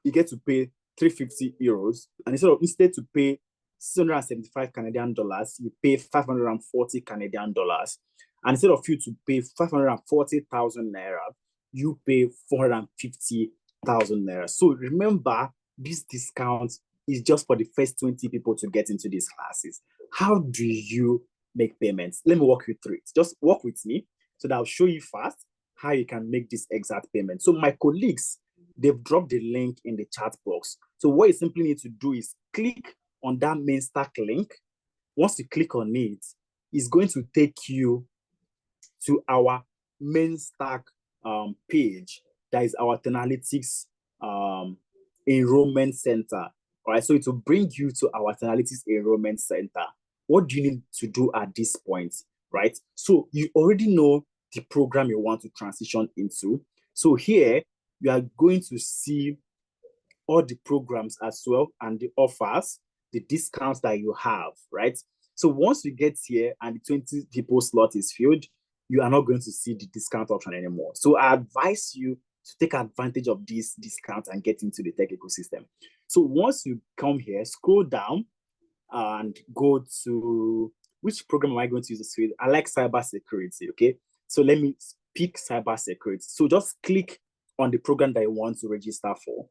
you get to pay 350 euros. And instead to pay 675 Canadian dollars, you pay 540 Canadian dollars. And instead of you to pay 540,000 naira, you pay 450,000 naira. So remember, this discount is just for the first 20 people to get into these classes. How do you make payments? Let me walk you through it. Just walk with me so that I'll show you fast how you can make this exact payment. So my colleagues, they've dropped the link in the chat box. So what you simply need to do is click on that main stack link. Once you click on it, it's going to take you to our main stack page. That is our Analytics Enrollment Center. All right, so it will bring you to our Analytics Enrollment Center. What do you need to do at this point, right? So you already know the program you want to transition into. So here, you are going to see all the programs as well and the offers, the discounts that you have, right? So once you get here and the 20 people slot is filled, you are not going to see the discount option anymore. So I advise you to take advantage of this discount and get into the tech ecosystem. So once you come here, scroll down and go to, which program am I going to use this with? I like cybersecurity, okay? So let me pick cybersecurity. So just click on the program that you want to register for.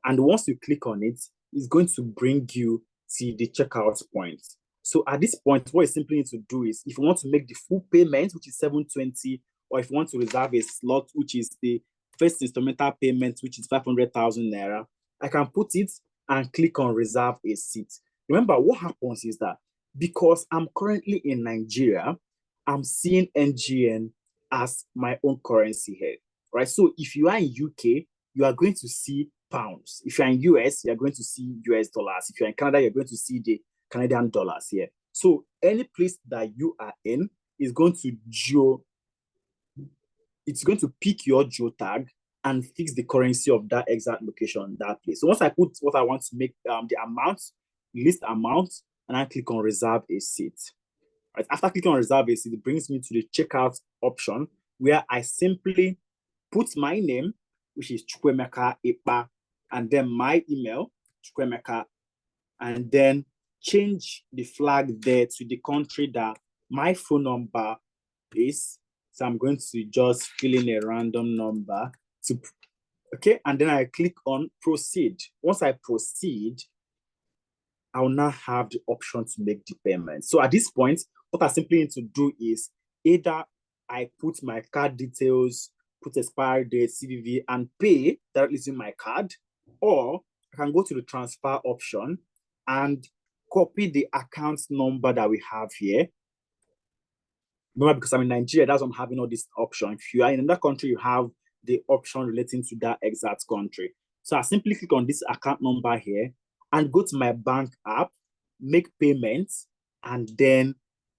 And once you click on it, it's going to bring you to the checkout point. So at this point, what you simply need to do is, if you want to make the full payment, which is $720, or if you want to reserve a slot, which is the first instrumental payment, which is 500,000 naira, I can put it and click on reserve a seat. Remember, what happens is that because I'm currently in Nigeria, I'm seeing NGN as my own currency here, right? So if you are in UK, you are going to see pounds. If you're in US, you're going to see US dollars. If you're in Canada, you're going to see the Canadian dollars here. So any place that you are in is going to it's going to pick your geo tag and fix the currency of that exact location, that place. So once I put what I want to make, the amount, list amount, and I click on reserve a seat. Right. After clicking on reserve a seat, it brings me to the checkout option where I simply put my name, which is Chukwemeka Ipa, and then my email, Chukwemeka, and then change the flag there to the country that my phone number is. So I'm going to just fill in a random number okay, and then I click on proceed. Once I proceed, I'll now have the option to make the payment. So at this point, what I simply need to do is either I put my card details, put expiry date, CVV, and pay directly using my card, or I can go to the transfer option and copy the account number that we have here. Remember, because I'm in Nigeria, that's why I'm having all this option. If you are in another country, you have the option relating to that exact country. So I simply click on this account number here and go to my bank app, make payments, and then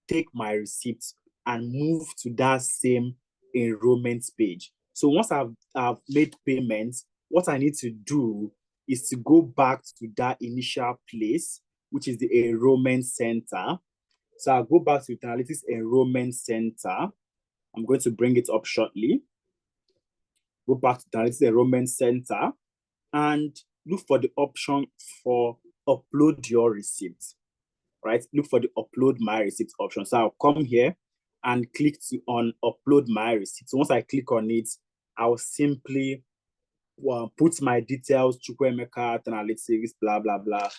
take my receipts and move to that same enrollment page. So once I've made payments, what I need to do is to go back to that initial place, which is the enrollment center. So I'll go back to the Analytics Enrollment Center. I'm going to bring it up shortly. go back to the Analytics Enrollment Center and look for the option for upload your receipt, right? Look for the upload my receipt option. So I'll come here and click on upload my receipt. So once I click on it, I'll simply put my details, Chukwuemeka Analytics, blah, blah, blah.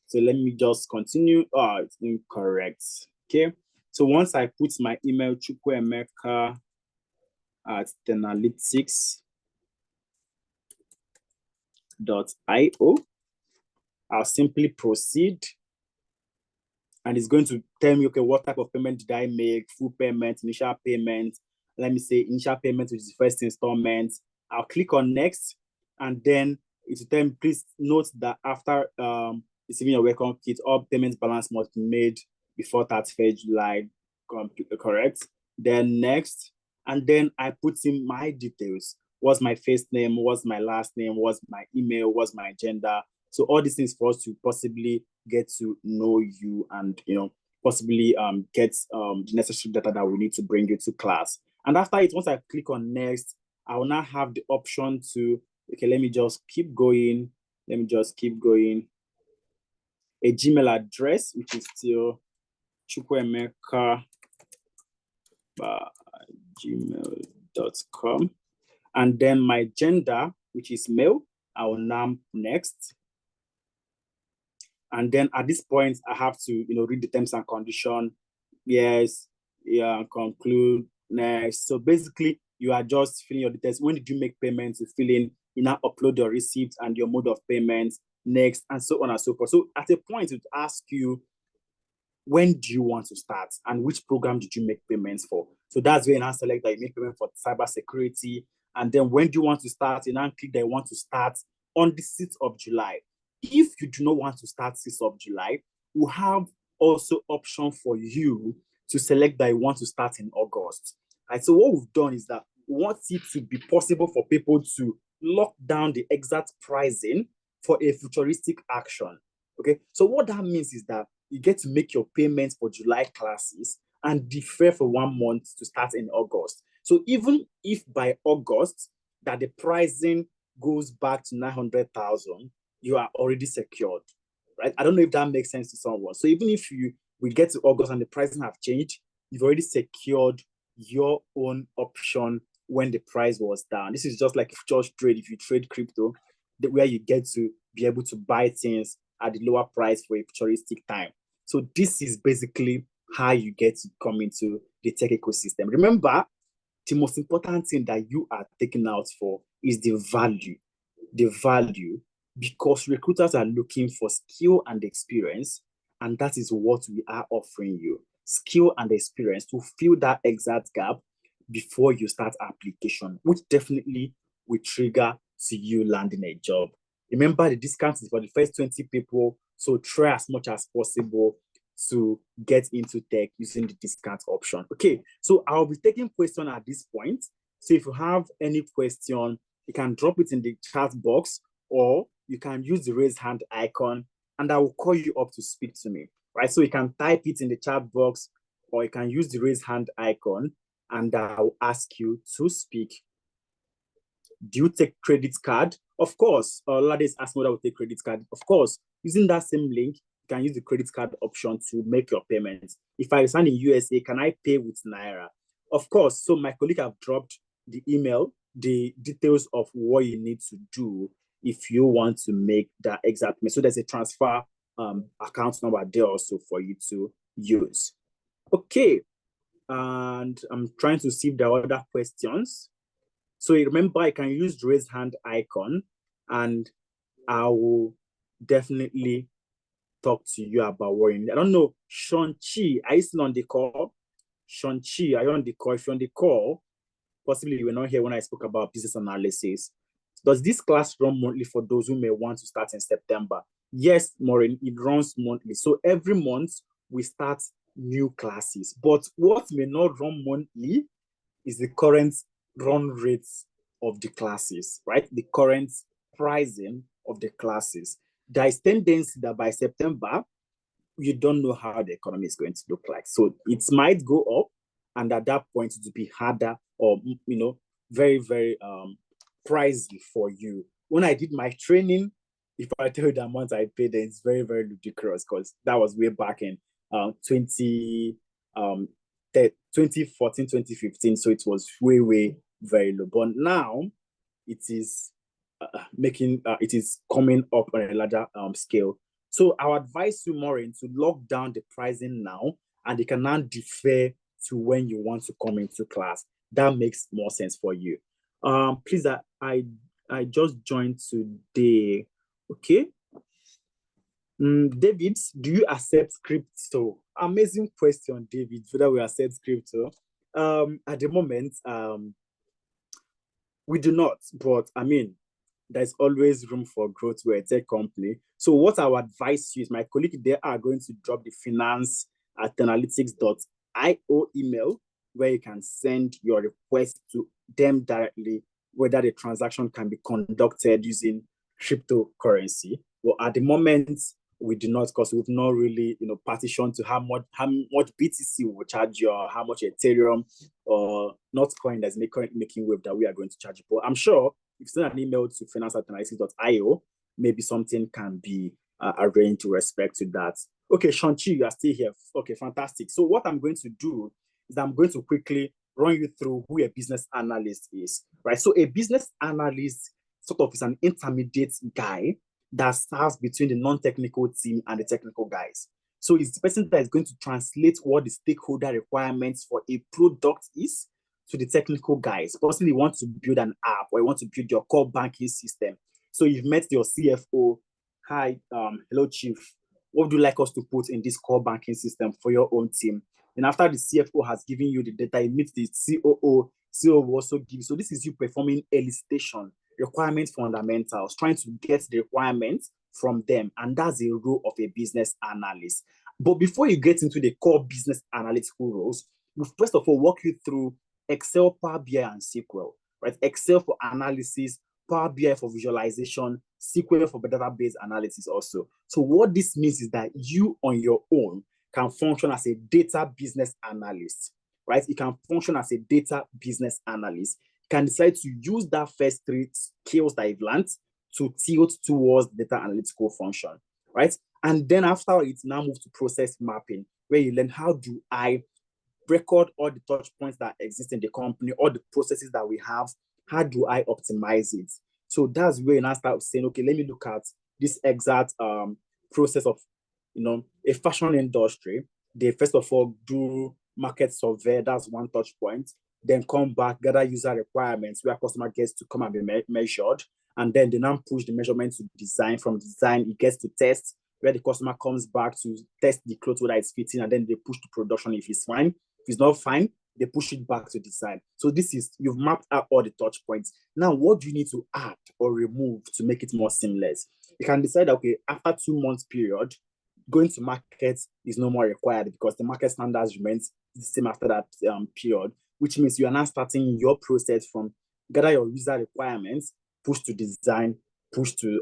So let me just continue. Oh, it's incorrect. Okay. So once I put my email, Chukwuemeka at analytics.io, I'll simply proceed. And it's going to tell me, okay, what type of payment did I make? Full payment, initial payment. Let me say initial payment, which is the first installment. I'll click on next, and then it will tell me, please note that after receiving your welcome kit, all payments balance must be made before 31st July, correct? Then next, and then I put in my details. What's my first name? What's my last name? What's my email? What's my gender? So all these things for us to possibly get to know you and, you know, possibly get the necessary data that we need to bring you to class. And after it, once I click on next, I will now have the option to, okay, let me just keep going. Let me just keep going. A Gmail address, which is still chukwuemeka@gmail.com. And then my gender, which is male, I will now next. And then at this point, I have to, you know, read the terms and condition. Yes, yeah, conclude, next. So basically, you are just filling your details. When did you make payments? You fill in, you now upload your receipt and your mode of payments, next, and so on and so forth. So at a point, it would ask you, when do you want to start and which program did you make payments for? So that's where you now select that you make payment for cybersecurity. And then when do you want to start? You now click that you want to start on the 6th of July. If you do not want to start 6th of July, we have also option for you to select that you want to start in August. Right? So what we've done is that we want it to be possible for people to lock down the exact pricing for a futuristic action. Okay, so what that means is that you get to make your payments for July classes and defer for 1 month to start in August. So even if by August that the pricing goes back to 900,000, you are already secured, right? I don't know if that makes sense to someone. So even if we get to August and the pricing have changed, you've already secured your own option when the price was down. This is just like just trade. If you trade crypto, where you get to be able to buy things at the lower price for a futuristic time. So this is basically how you get to come into the tech ecosystem. Remember, the most important thing that you are taking out for is the value. The value, because recruiters are looking for skill and experience, and that is what we are offering you. Skill and experience to fill that exact gap before you start application, which definitely will trigger to you landing a job. Remember, the discount is for the first 20 people, so try as much as possible to get into tech using the discount option. Okay, so I'll be taking questions at this point. So if you have any question, you can drop it in the chat box, or you can use the raise hand icon and I will call you up to speak to me, right? So you can type it in the chat box, or you can use the raise hand icon and I'll ask you to speak. Do you take credit card? Of course. Ladies ask me whether I will take credit card. Of course, using that same link, you can use the credit card option to make your payments. If I reside in USA, can I pay with Naira? Of course. So my colleague have dropped the email, the details of what you need to do if you want to make that exact payment. So there's a transfer account number there also for you to use. Okay. And I'm trying to see if there are other questions. So remember, I can use the raise hand icon and I will definitely talk to you about what you need. I don't know, Sean Chi, are you still on the call? Sean Chi, are you on the call? If you're on the call, possibly you were not here when I spoke about business analysis. Does this class run monthly for those who may want to start in September? Yes, Maureen, it runs monthly. So every month we start new classes. But what may not run monthly is the current run rates of the classes, right? The current pricing of the classes. There is tendency that by September, you don't know how the economy is going to look like. So it might go up, and at that point, it will be harder or, you know, very, very pricey for you. When I did my training, if I tell you the amount I paid, it's very, very ludicrous because that was way back in 2014, 2015. So it was way, way very low. But now it is it is coming up on a larger scale. So I would advise you, Maureen, to lock down the pricing now, and you can now defer to when you want to come into class. That makes more sense for you. Please, I just joined today. Okay. David, do you accept crypto? Amazing question, David, whether we accept crypto. At the moment, we do not, but I mean, there's always room for growth. We're a tech company. So what I would advise you is my colleague, they are going to drop the finance@analytics.io email where you can send your request to them directly, whether the transaction can be conducted using cryptocurrency. Well, at the moment, we do not, because we've not really, partitioned to how much BTC will charge you, or how much Ethereum or Notcoin that's making wave that we are going to charge you. But I'm sure if you send an email to finance@analytics.io, maybe something can be arranged to respect to that. Okay, Shang-Chi, you are still here. Okay, fantastic. So what I'm going to do is I'm going to quickly run you through who a business analyst is, right? So a business analyst sort of is an intermediate guy that serves between the non-technical team and the technical guys. So it's the person that is going to translate what the stakeholder requirements for a product is to the technical guys. Possibly you want to build an app, or you want to build your core banking system. So you've met your CFO. Hi, hello, chief. What would you like us to put in this core banking system for your own team? And after the CFO has given you the data, you meet the COO. COO will also give. So this is you performing elicitation, requirement fundamentals, trying to get the requirements from them. And that's the role of a business analyst. But before you get into the core business analytical roles, we'll first of all walk you through Excel, Power BI, and SQL, right? Excel for analysis, Power BI for visualization, SQL for database analysis also. So what this means is that you on your own can function as a data business analyst, right? You can function as a data business analyst. You can decide to use that first three skills that you've learned to tilt towards the data analytical function, right? And then after it now move to process mapping, where you learn how do I record all the touch points that exist in the company, all the processes that we have, how do I optimize it? So that's where you now start saying, okay, let me look at this exact process of, a fashion industry. They first of all do market survey, that's one touch point, then come back, gather user requirements where customer gets to come and be measured, and then they now push the measurement to design. From design, it gets to test, where the customer comes back to test the clothes, whether it's fitting, and then they push to production if it's fine. If it's not fine, they push it back to design. So this is, you've mapped out all the touch points. Now, what do you need to add or remove to make it more seamless? You can decide, okay, after 2 months period, going to market is no more required because the market standards remains the same after that period, which means you are now starting your process from gather your user requirements, push to design, push to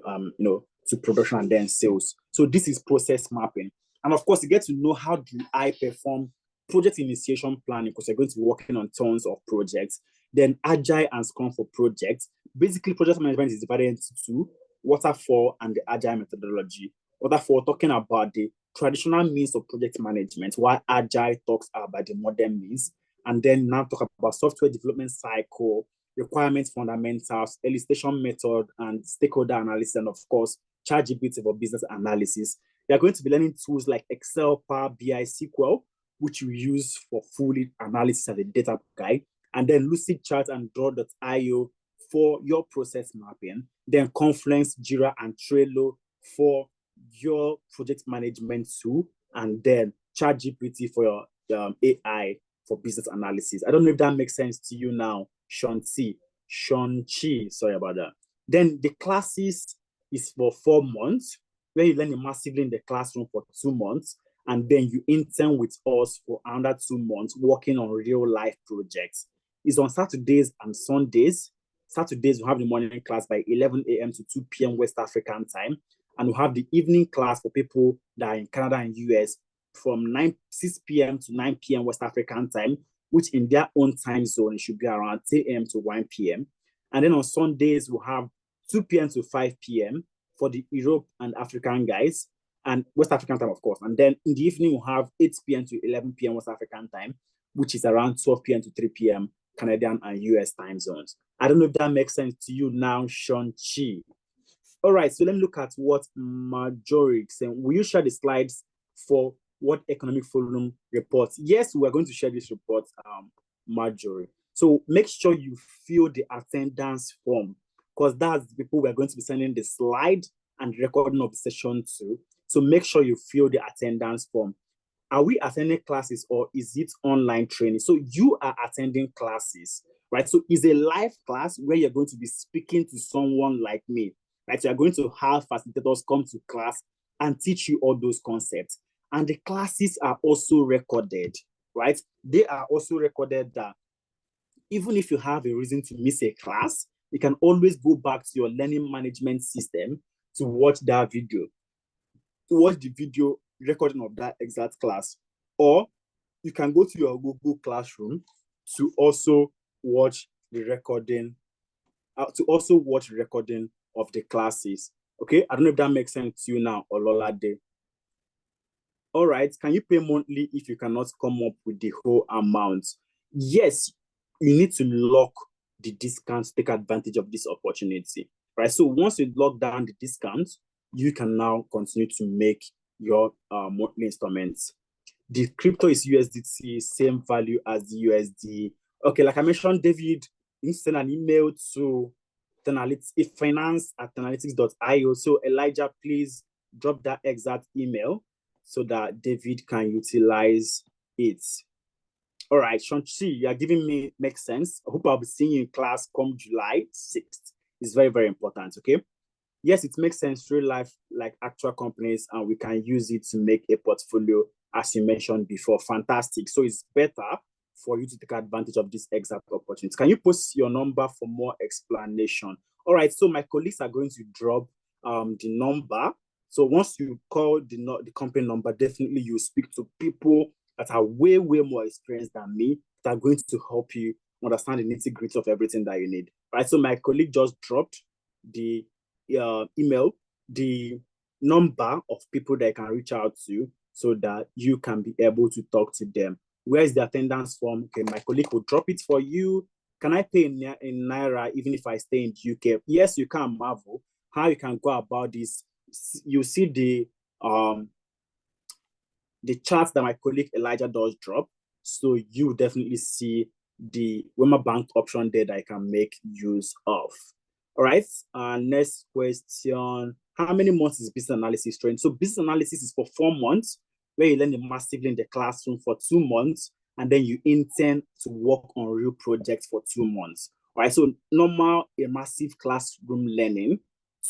to production, and then sales. So this is process mapping. And of course, you get to know how do I perform project initiation planning, because you're going to be working on tons of projects. Then Agile and Scrum for projects. Basically, project management is divided into two: Waterfall and the Agile methodology. Waterfall talking about the traditional means of project management, while Agile talks about the modern means. And then now talk about software development cycle, requirements fundamentals, elicitation method, and stakeholder analysis, and of course, ChatGPT for business analysis. You're going to be learning tools like Excel, Power BI, SQL, which you use for full analysis as a data guide, and then Lucidchart and Draw.io for your process mapping, then Confluence, Jira, and Trello for your project management tool, and then ChatGPT for your AI for business analysis. I don't know if that makes sense to you now, Shang-Chi, sorry about that. Then the classes is for 4 months, where you learn massively in the classroom for 2 months, and then you intern with us for another 2 months working on real life projects. It's on Saturdays and Sundays. Saturdays, we have the morning class by 11 a.m. to 2 p.m. West African time. And we have the evening class for people that are in Canada and US from 6 p.m. to 9 p.m. West African time, which in their own time zone, it should be around 10 a.m. to 1 p.m. And then on Sundays, we'll have 2 p.m. to 5 p.m. for the Europe and African guys, and West African time, of course. And then in the evening, we'll have 8 p.m. to 11 p.m. West African time, which is around 12 p.m. to 3 p.m. Canadian and US time zones. I don't know if that makes sense to you now, Sean Chi. All right, so let me look at what Marjorie is saying. Will you share the slides for what Economic Forum reports? Yes, we're going to share this report, Marjorie. So make sure you fill the attendance form, because that's the people we're going to be sending the slide and recording of the session to. So make sure you fill the attendance form. Are we attending classes or is it online training? So you are attending classes, right? So it's a live class where you're going to be speaking to someone like me, right? So you're going to have facilitators come to class and teach you all those concepts. And the classes are also recorded, right? They are also recorded that even if you have a reason to miss a class, you can always go back to your learning management system to watch that video, to watch the video recording of that exact class. Or you can go to your Google Classroom to also watch the recording, of the classes. Okay, I don't know if that makes sense to you now, Ololade. All right, can you pay monthly if you cannot come up with the whole amount? Yes, you need to lock the discount to take advantage of this opportunity, right? So once you lock down the discount, you can now continue to make your monthly installments. The crypto is USDT, same value as the USD. Okay, like I mentioned, David, you can send an email to finance@tenalytics.io. So Elijah, please drop that exact email so that David can utilize it. All right, Sean-Chi, you are giving me makes sense. I hope I'll be seeing you in class come July 6th. It's very, very important, okay? Yes, it makes sense, real life, like actual companies, and we can use it to make a portfolio, as you mentioned before. Fantastic. So it's better for you to take advantage of this exact opportunity. Can you post your number for more explanation? All right, so my colleagues are going to drop the number. So once you call the company number, definitely you speak to people that are way, way more experienced than me that are going to help you understand the nitty-gritty of everything that you need. Right. So my colleague just dropped the email, the number of people that you can reach out to so that you can be able to talk to them. Where is the attendance form? Okay, my colleague will drop it for you. Can I pay in Naira even if I stay in the UK? Yes, you can, Marvel. How you can go about this, you see the charts that my colleague Elijah does drop. So you definitely see the Wema Bank option there that I can make use of. All right, next question. How many months is business analysis training? So business analysis is for 4 months, where you learn it massively in the classroom for 2 months, and then you intend to work on real projects for 2 months. All right, so normal, a massive classroom learning,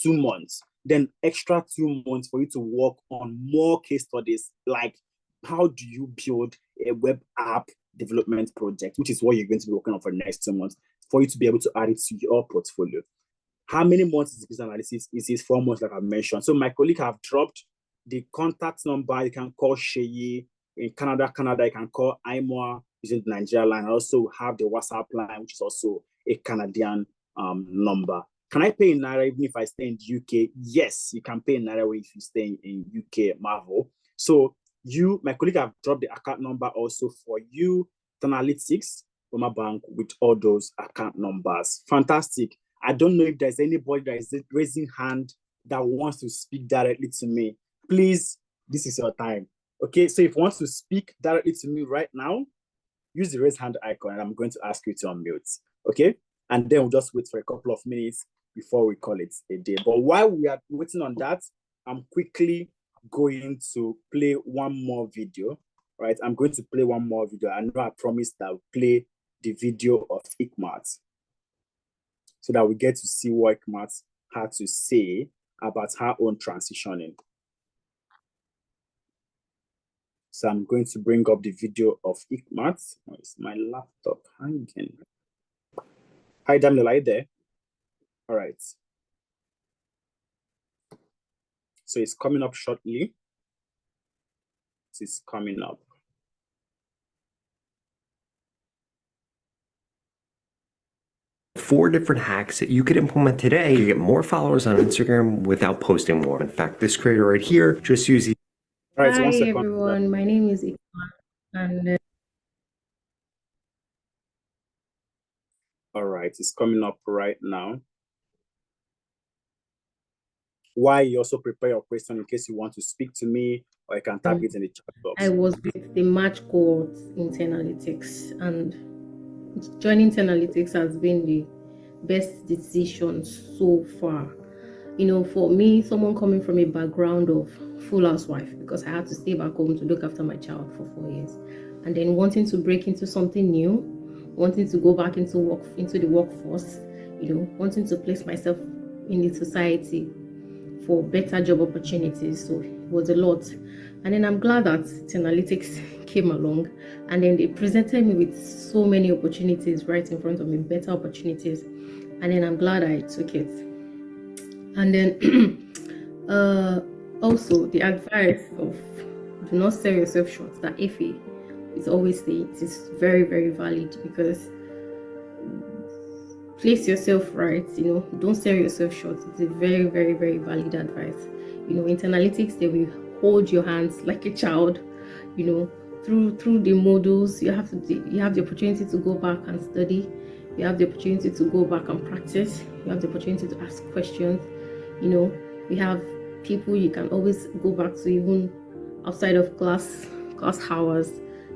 2 months. Then extra 2 months for you to work on more case studies, like how do you build a web app development project, which is what you're going to be working on for the next 2 months, for you to be able to add it to your portfolio. How many months is business analysis? It is 4 months, like I mentioned. So my colleague have dropped the contact number. You can call Sheyi. In Canada, you can call Aimoa using the Nigeria line. I also have the WhatsApp line, which is also a Canadian number. Can I pay in Naira even if I stay in the UK? Yes, you can pay in Naira if you stay in UK, Marvel. So my colleague have dropped the account number also for you, Tenalytics, Wema Bank, with all those account numbers. Fantastic. I don't know if there's anybody that is raising hand that wants to speak directly to me. Please, this is your time. Okay, so if you want to speak directly to me right now, use the raise hand icon and I'm going to ask you to unmute. Okay, and then we'll just wait for a couple of minutes before we call it a day. But while we are waiting on that, I'm quickly going to play one more video. Right, I'm going to play one more video. I know I promised that I'll play the video of Ikmat, so that we get to see what Ikmat had to say about her own transitioning. So I'm going to bring up the video of Ikmat. Oh, it's my laptop hanging. Hi, Daniel, are you there? All right. So it's coming up shortly. It's coming up. 4 different hacks that you could implement today to get more followers on Instagram without posting more. In fact, this creator right here just used these. All right, Hi 1 second. everyone, my name is Ikman, and All right, it's coming up right now. Why you also prepare your question in case you want to speak to me, or you can type it in the chat box. I was with the March cohort in Tenalytics, and joining Tenalytics has been the best decision so far. You know, for me, someone coming from a background of full housewife, because I had to stay back home to look after my child for 4 years, and then wanting to break into something new, wanting to go back into the workforce, you know, wanting to place myself in the society for better job opportunities. So it was a lot. And then I'm glad that Tenalytics came along, and then they presented me with so many opportunities right in front of me, better opportunities. And then I'm glad I took it. And then also the advice of do not sell yourself short, that Effie is always saying, it is very, very valid, because place yourself right, you know, don't sell yourself short. It's a very, very, very valid advice. You know, in Tenalytics, they will hold your hands like a child, you know, through the modules. You have the opportunity to go back and study. You have the opportunity to go back and practice. You have the opportunity to ask questions. You know, you have people you can always go back to, even outside of class hours.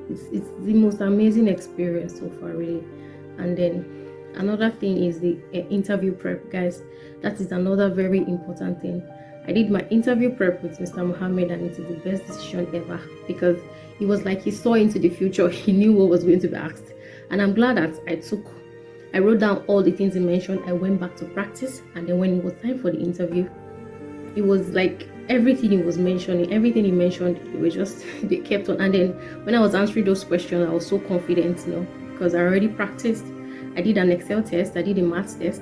It's the most amazing experience so far, really. And then another thing is the interview prep, guys. That is another very important thing. I did my interview prep with Mr. Mohammed, and it's the best decision ever, because he was like, he saw into the future. He knew what was going to be asked. And I'm glad that I wrote down all the things he mentioned. I went back to practice, and then when it was time for the interview, it was like everything he was mentioning, everything he mentioned, it was just, they kept on. And then when I was answering those questions, I was so confident, you know, because I already practiced. I did an Excel test, I did a maths test,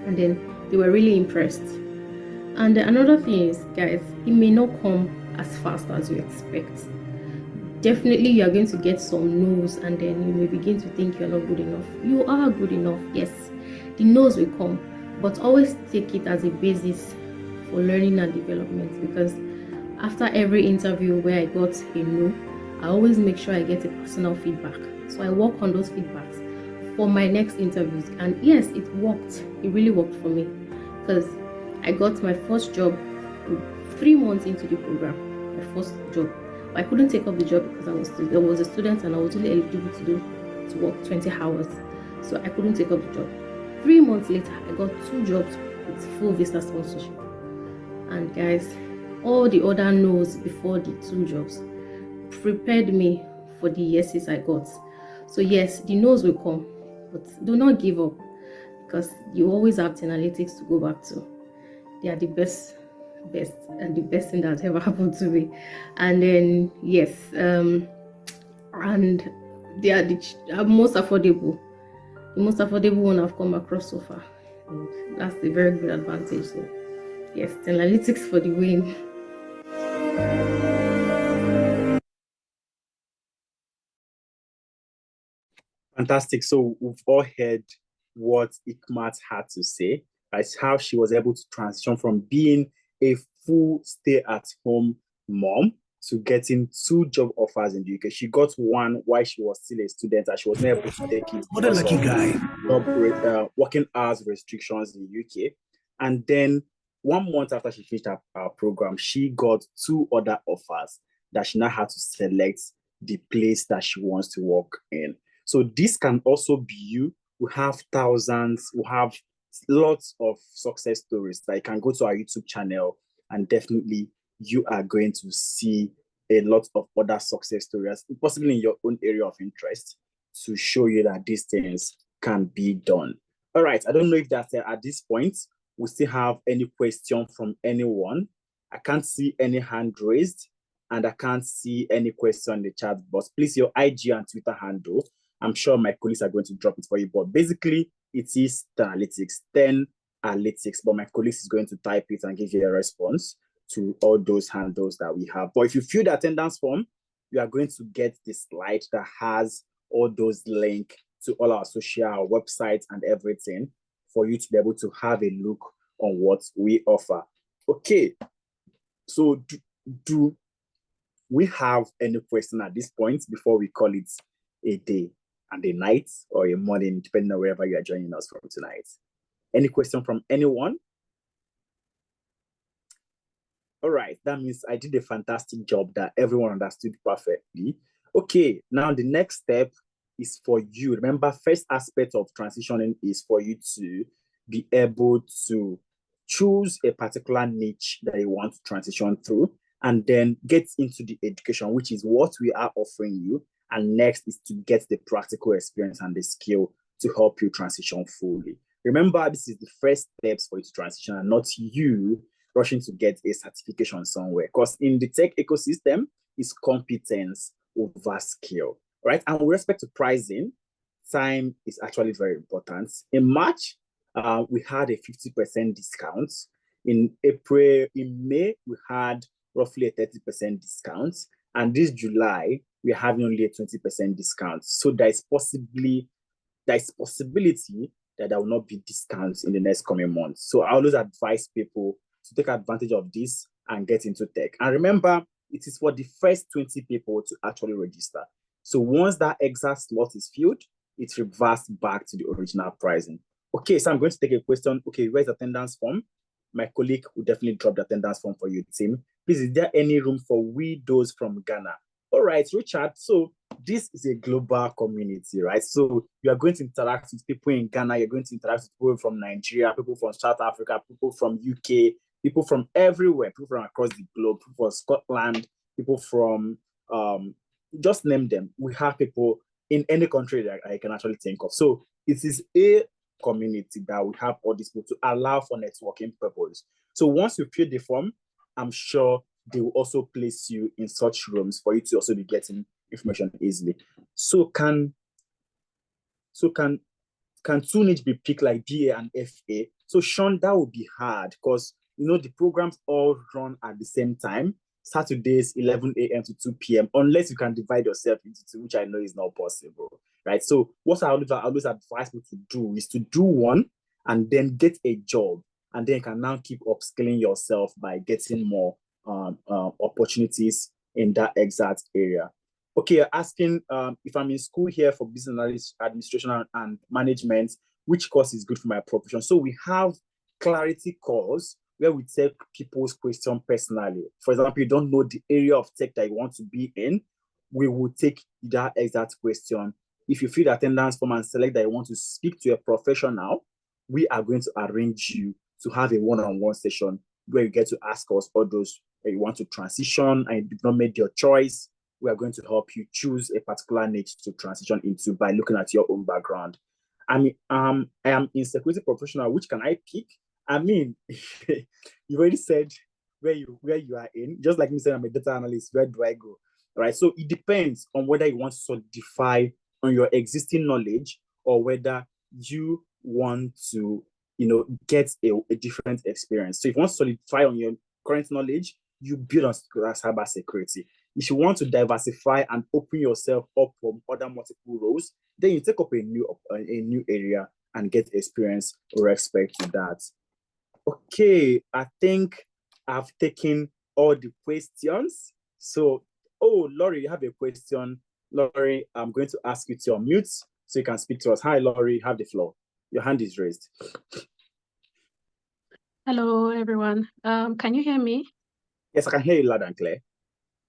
and then they were really impressed. And another thing is, guys, it may not come as fast as you expect. Definitely you are going to get some no's, and then you may begin to think you're not good enough. You are good enough, yes. The no's will come, but always take it as a basis for learning and development, because after every interview where I got a no, I always make sure I get a personal feedback. So I work on those feedbacks for my next interviews. And yes, it worked. It really worked for me, because I got my first job 3 months into the program, my first job. But I couldn't take up the job because I was a student, and I was only eligible to work 20 hours. So I couldn't take up the job. 3 months later, I got 2 jobs with full visa sponsorship. And guys, all the other no's before the 2 jobs prepared me for the yeses I got. So yes, the no's will come, but do not give up, because you always have Tenalytics to go back to. They are the best, and the best thing that ever happened to me. And then yes, and they are the most affordable one I've come across so far, and that's a very good advantage. So yes, Tenalytics for the win. Fantastic. So we've all heard what Ikmat had to say, as how she was able to transition from being a full stay-at-home mom to getting 2 job offers in the UK. She got one while she was still a student, and she was not able to take it. What a lucky guy. Working hours restrictions in the UK. And then 1 month after she finished her program, she got 2 other offers that she now had to select the place that she wants to work in. So this can also be you. We have thousands, we have lots of success stories that you can go to our YouTube channel, and definitely you are going to see a lot of other success stories, possibly in your own area of interest, to show you that these things can be done. All right, I don't know if that's at this point, we still have any question from anyone. I can't see any hand raised, and I can't see any question in the chat box. Please, your IG and Twitter handle. I'm sure my colleagues are going to drop it for you, but basically it is Tenalytics, Tenalytics, but my colleagues is going to type it and give you a response to all those handles that we have. But if you fill the attendance form, you are going to get the slide that has all those links to all our social websites and everything for you to be able to have a look on what we offer. Okay, so do we have any question at this point before we call it a day and a night or a morning, depending on wherever you are joining us from tonight? Any question from anyone? All right, that means I did a fantastic job that everyone understood perfectly. Okay, now the next step is for you. Remember, first aspect of transitioning is for you to be able to choose a particular niche that you want to transition through, and then get into the education, which is what we are offering you. And next is to get the practical experience and the skill to help you transition fully. Remember, this is the first steps for you to transition and not you rushing to get a certification somewhere. Because in the tech ecosystem, it's competence over skill, right? And with respect to pricing, time is actually very important. In March, we had a 50% discount. In May, we had roughly a 30% discount. And this July, we're having only a 20% discount. So there's possibility that there will not be discounts in the next coming months. So I always advise people to take advantage of this and get into tech. And remember, it is for the first 20 people to actually register. So once that exact slot is filled, it reverts back to the original pricing. Okay, so I'm going to take a question. Okay, where's the attendance form? My colleague will definitely drop the attendance form for you, team. Please, is there any room for widows from Ghana? All right, Richard. So this is a global community, right? So you are going to interact with people in Ghana. You're going to interact with people from Nigeria, people from South Africa, people from UK, people from everywhere, people from across the globe, people from Scotland, people from, just name them. We have people in any country that I can actually think of. So it is a community that we have all these people to allow for networking purposes. So once you fill the form, I'm sure they will also place you in such rooms for you to also be getting information easily. So can two niche be picked like BA and FA? So Sean, that would be hard because the programs all run at the same time. Saturdays 11 a.m. to 2 p.m. unless you can divide yourself into two, which I know is not possible, right? So what I always advise people to do is to do one and then get a job, and then you can now keep upskilling yourself by getting more opportunities in that exact area. Okay, asking if I'm in school here for business administration and management, which course is good for my profession? So we have clarity course where we take people's question personally. For example, you don't know the area of tech that you want to be in, we will take that exact question. If you fill the attendance form and select that you want to speak to a professional, we are going to arrange you to have a one-on-one session where you get to ask us all those that you want to transition and you did not make your choice. We are going to help you choose a particular niche to transition into by looking at your own background. I mean, I am in security professional, which can I pick? I mean, you already said where you are in. Just like me saying I'm a data analyst, where do I go? All right. So it depends on whether you want to solidify on your existing knowledge or whether you want to, get a different experience. So if you want to solidify on your current knowledge, you build on cyber security. If you want to diversify and open yourself up from other multiple roles, then you take up a new area and get experience with respect to that. Okay, I think I've taken all the questions. So, Laurie, you have a question. Laurie, I'm going to ask you to unmute so you can speak to us. Hi, Laurie, you have the floor. Your hand is raised. Hello, everyone. Can you hear me? Yes, I can hear you loud and clear.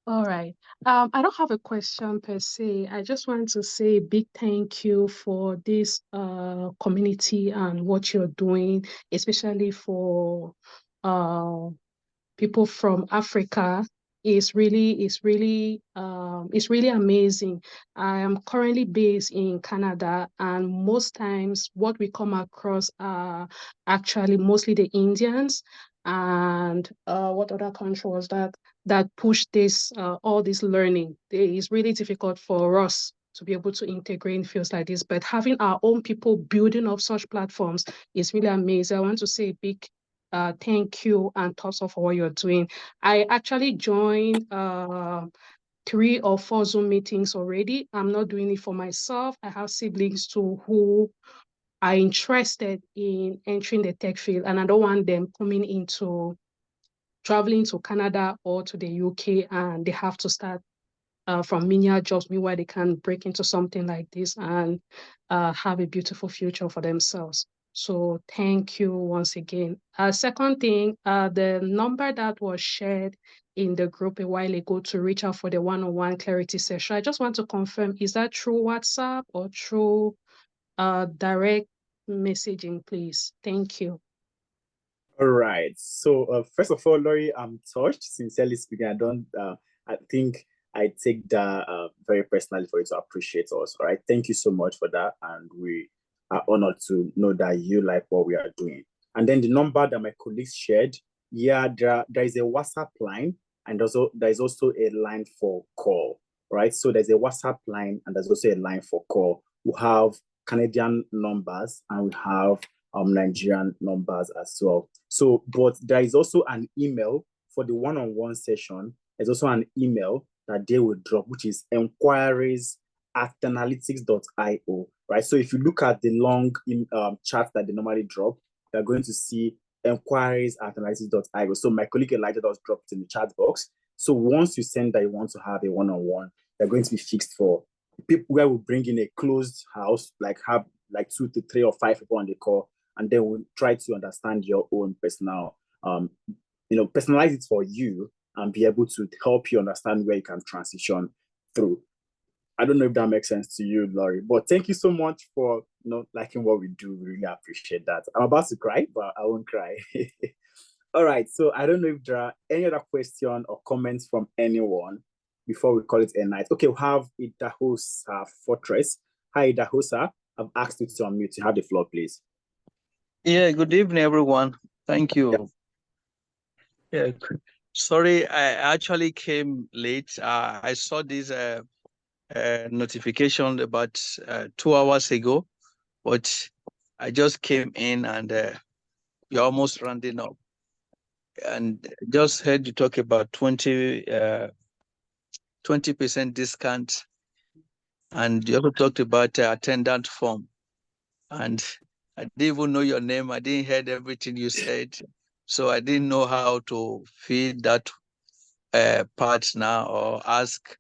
All right. I don't have a question per se. I just want to say a big thank you for this community and what you're doing, especially for people from Africa. It's really amazing. I am currently based in Canada, and most times what we come across are actually mostly the Indians and what other country was that push this all this learning. It's really difficult for us to be able to integrate in fields like this, but having our own people building up such platforms is really amazing. I want to say a big thank you and thoughts of what you're doing. I actually joined 3 or 4 Zoom meetings already. I'm not doing it for myself. I have siblings too who are interested in entering the tech field, and I don't want them traveling to Canada or to the UK, and they have to start from menial jobs. Meanwhile, they can break into something like this and have a beautiful future for themselves. So thank you once again. Second thing, the number that was shared in the group a while ago to reach out for the one-on-one clarity session, I just want to confirm, is that through WhatsApp or through direct messaging, please? Thank you. All right. So first of all, Laurie, I'm touched. Sincerely speaking, I think I take that very personally for you to appreciate us. All right. Thank you so much for that. And we are honored to know that you like what we are doing. And then the number that my colleagues shared, yeah, there is a WhatsApp line, and there is also a line for call, right? So there's a WhatsApp line and there's also a line for call. We have Canadian numbers and we have Nigerian numbers as well. So, but there is also an email for the one-on-one session. There's also an email that they will drop, which is enquiries@tenalytics.io, right? So if you look at the long chat that they normally drop, you're going to see enquiries@tenalytics.io. So my colleague Elijah does drop it in the chat box. So once you send that you want to have a one-on-one, they're going to be fixed for people where we bring in a closed house, have 2 to 3 or 5 people on the call, and then we'll try to understand your own personal, personalize it for you and be able to help you understand where you can transition through. I don't know if that makes sense to you, Laurie, but thank you so much for liking what we do. We really appreciate that. I'm about to cry, but I won't cry. All right, so I don't know if there are any other questions or comments from anyone before we call it a night. Okay, we have Idahosa Fortress. Hi, Idahosa. I've asked you to unmute. You have the floor, please. Yeah, good evening, everyone. Thank you. Yeah, sorry, I actually came late. I saw this notification about 2 hours ago, but I just came in and you're almost rounding up. And just heard you talk about 20% discount, and you also talked about attendant form. And I didn't even know your name. I didn't hear everything you said. So I didn't know how to feed that part now or ask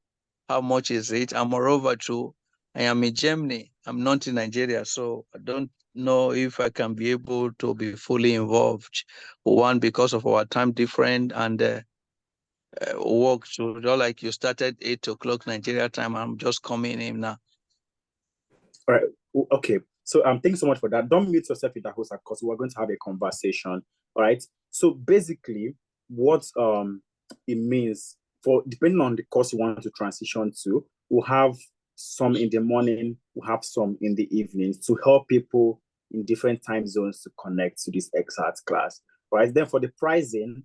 how much is it. And moreover, too, I am in Germany. I'm not in Nigeria. So I don't know if I can be able to be fully involved. One, because of our time difference and work. So like you started 8 o'clock Nigeria time. I'm just coming in now. All right. Okay. So thanks so much for that. Don't mute yourself with the host, because we're going to have a conversation. All right. So basically, what it means for depending on the course you want to transition to, we'll have some in the morning, we'll have some in the evenings to help people in different time zones to connect to this exact class. All right. Then for the pricing,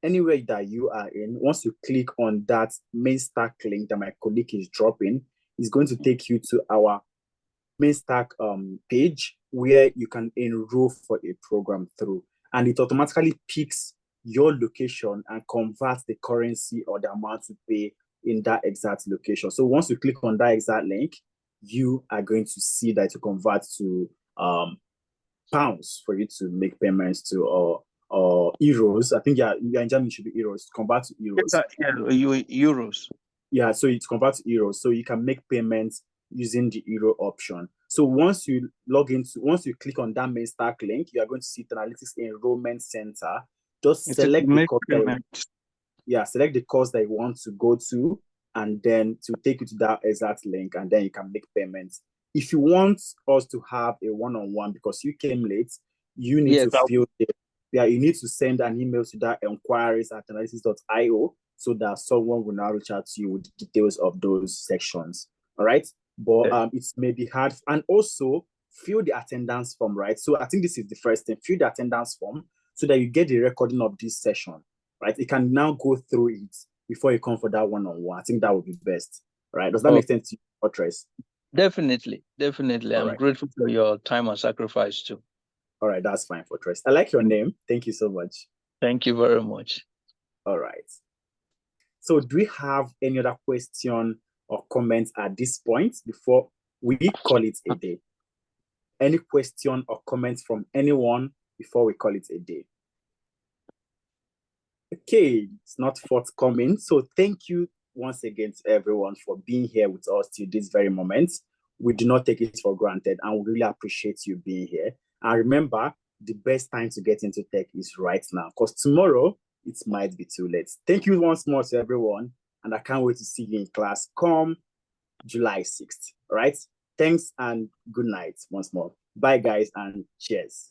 anywhere that you are in, once you click on that main stack link that my colleague is dropping, it's going to take you to our main stack page where you can enroll for a program through, and it automatically picks your location and converts the currency or the amount to pay in that exact location. So once you click on that exact link, you are going to see that to convert to pounds for you to make payments to, or euros. I think in Germany it should be euros. Convert to euros. Euros. Yeah, so it's convert to euros. So you can make payments using the euro option. So once you click on that main stack link, you are going to see Tenalytics Enrollment Center. Just select the course select the course that you want to go to, and then to take you to that exact link, and then you can make payments. If you want us to have a one-on-one because you came late, you need you need to send an email to that enquiries@tenalytics.io so that someone will now reach out to you with the details of those sections. All right. But it may be hard. And also fill the attendance form, right? So I think this is the first thing. Fill the attendance form so that you get the recording of this session, right? You can now go through it before you come for that one-on-one. I think that would be best, right? Does that make sense to you, Fortress? Definitely. I'm grateful for your time and sacrifice too. All right, that's fine, Fortress. I like your name. Thank you so much. Thank you very much. All right. So do we have any other question or comments at this point before we call it a day? Any question or comments from anyone before we call it a day? Okay, it's not forthcoming. So thank you once again to everyone for being here with us till this very moment. We do not take it for granted, and we really appreciate you being here. And remember, the best time to get into tech is right now, because tomorrow it might be too late. Thank you once more to everyone, and I can't wait to see you in class come July 6th. All right? Thanks and good night once more. Bye, guys, and cheers.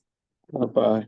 Bye-bye.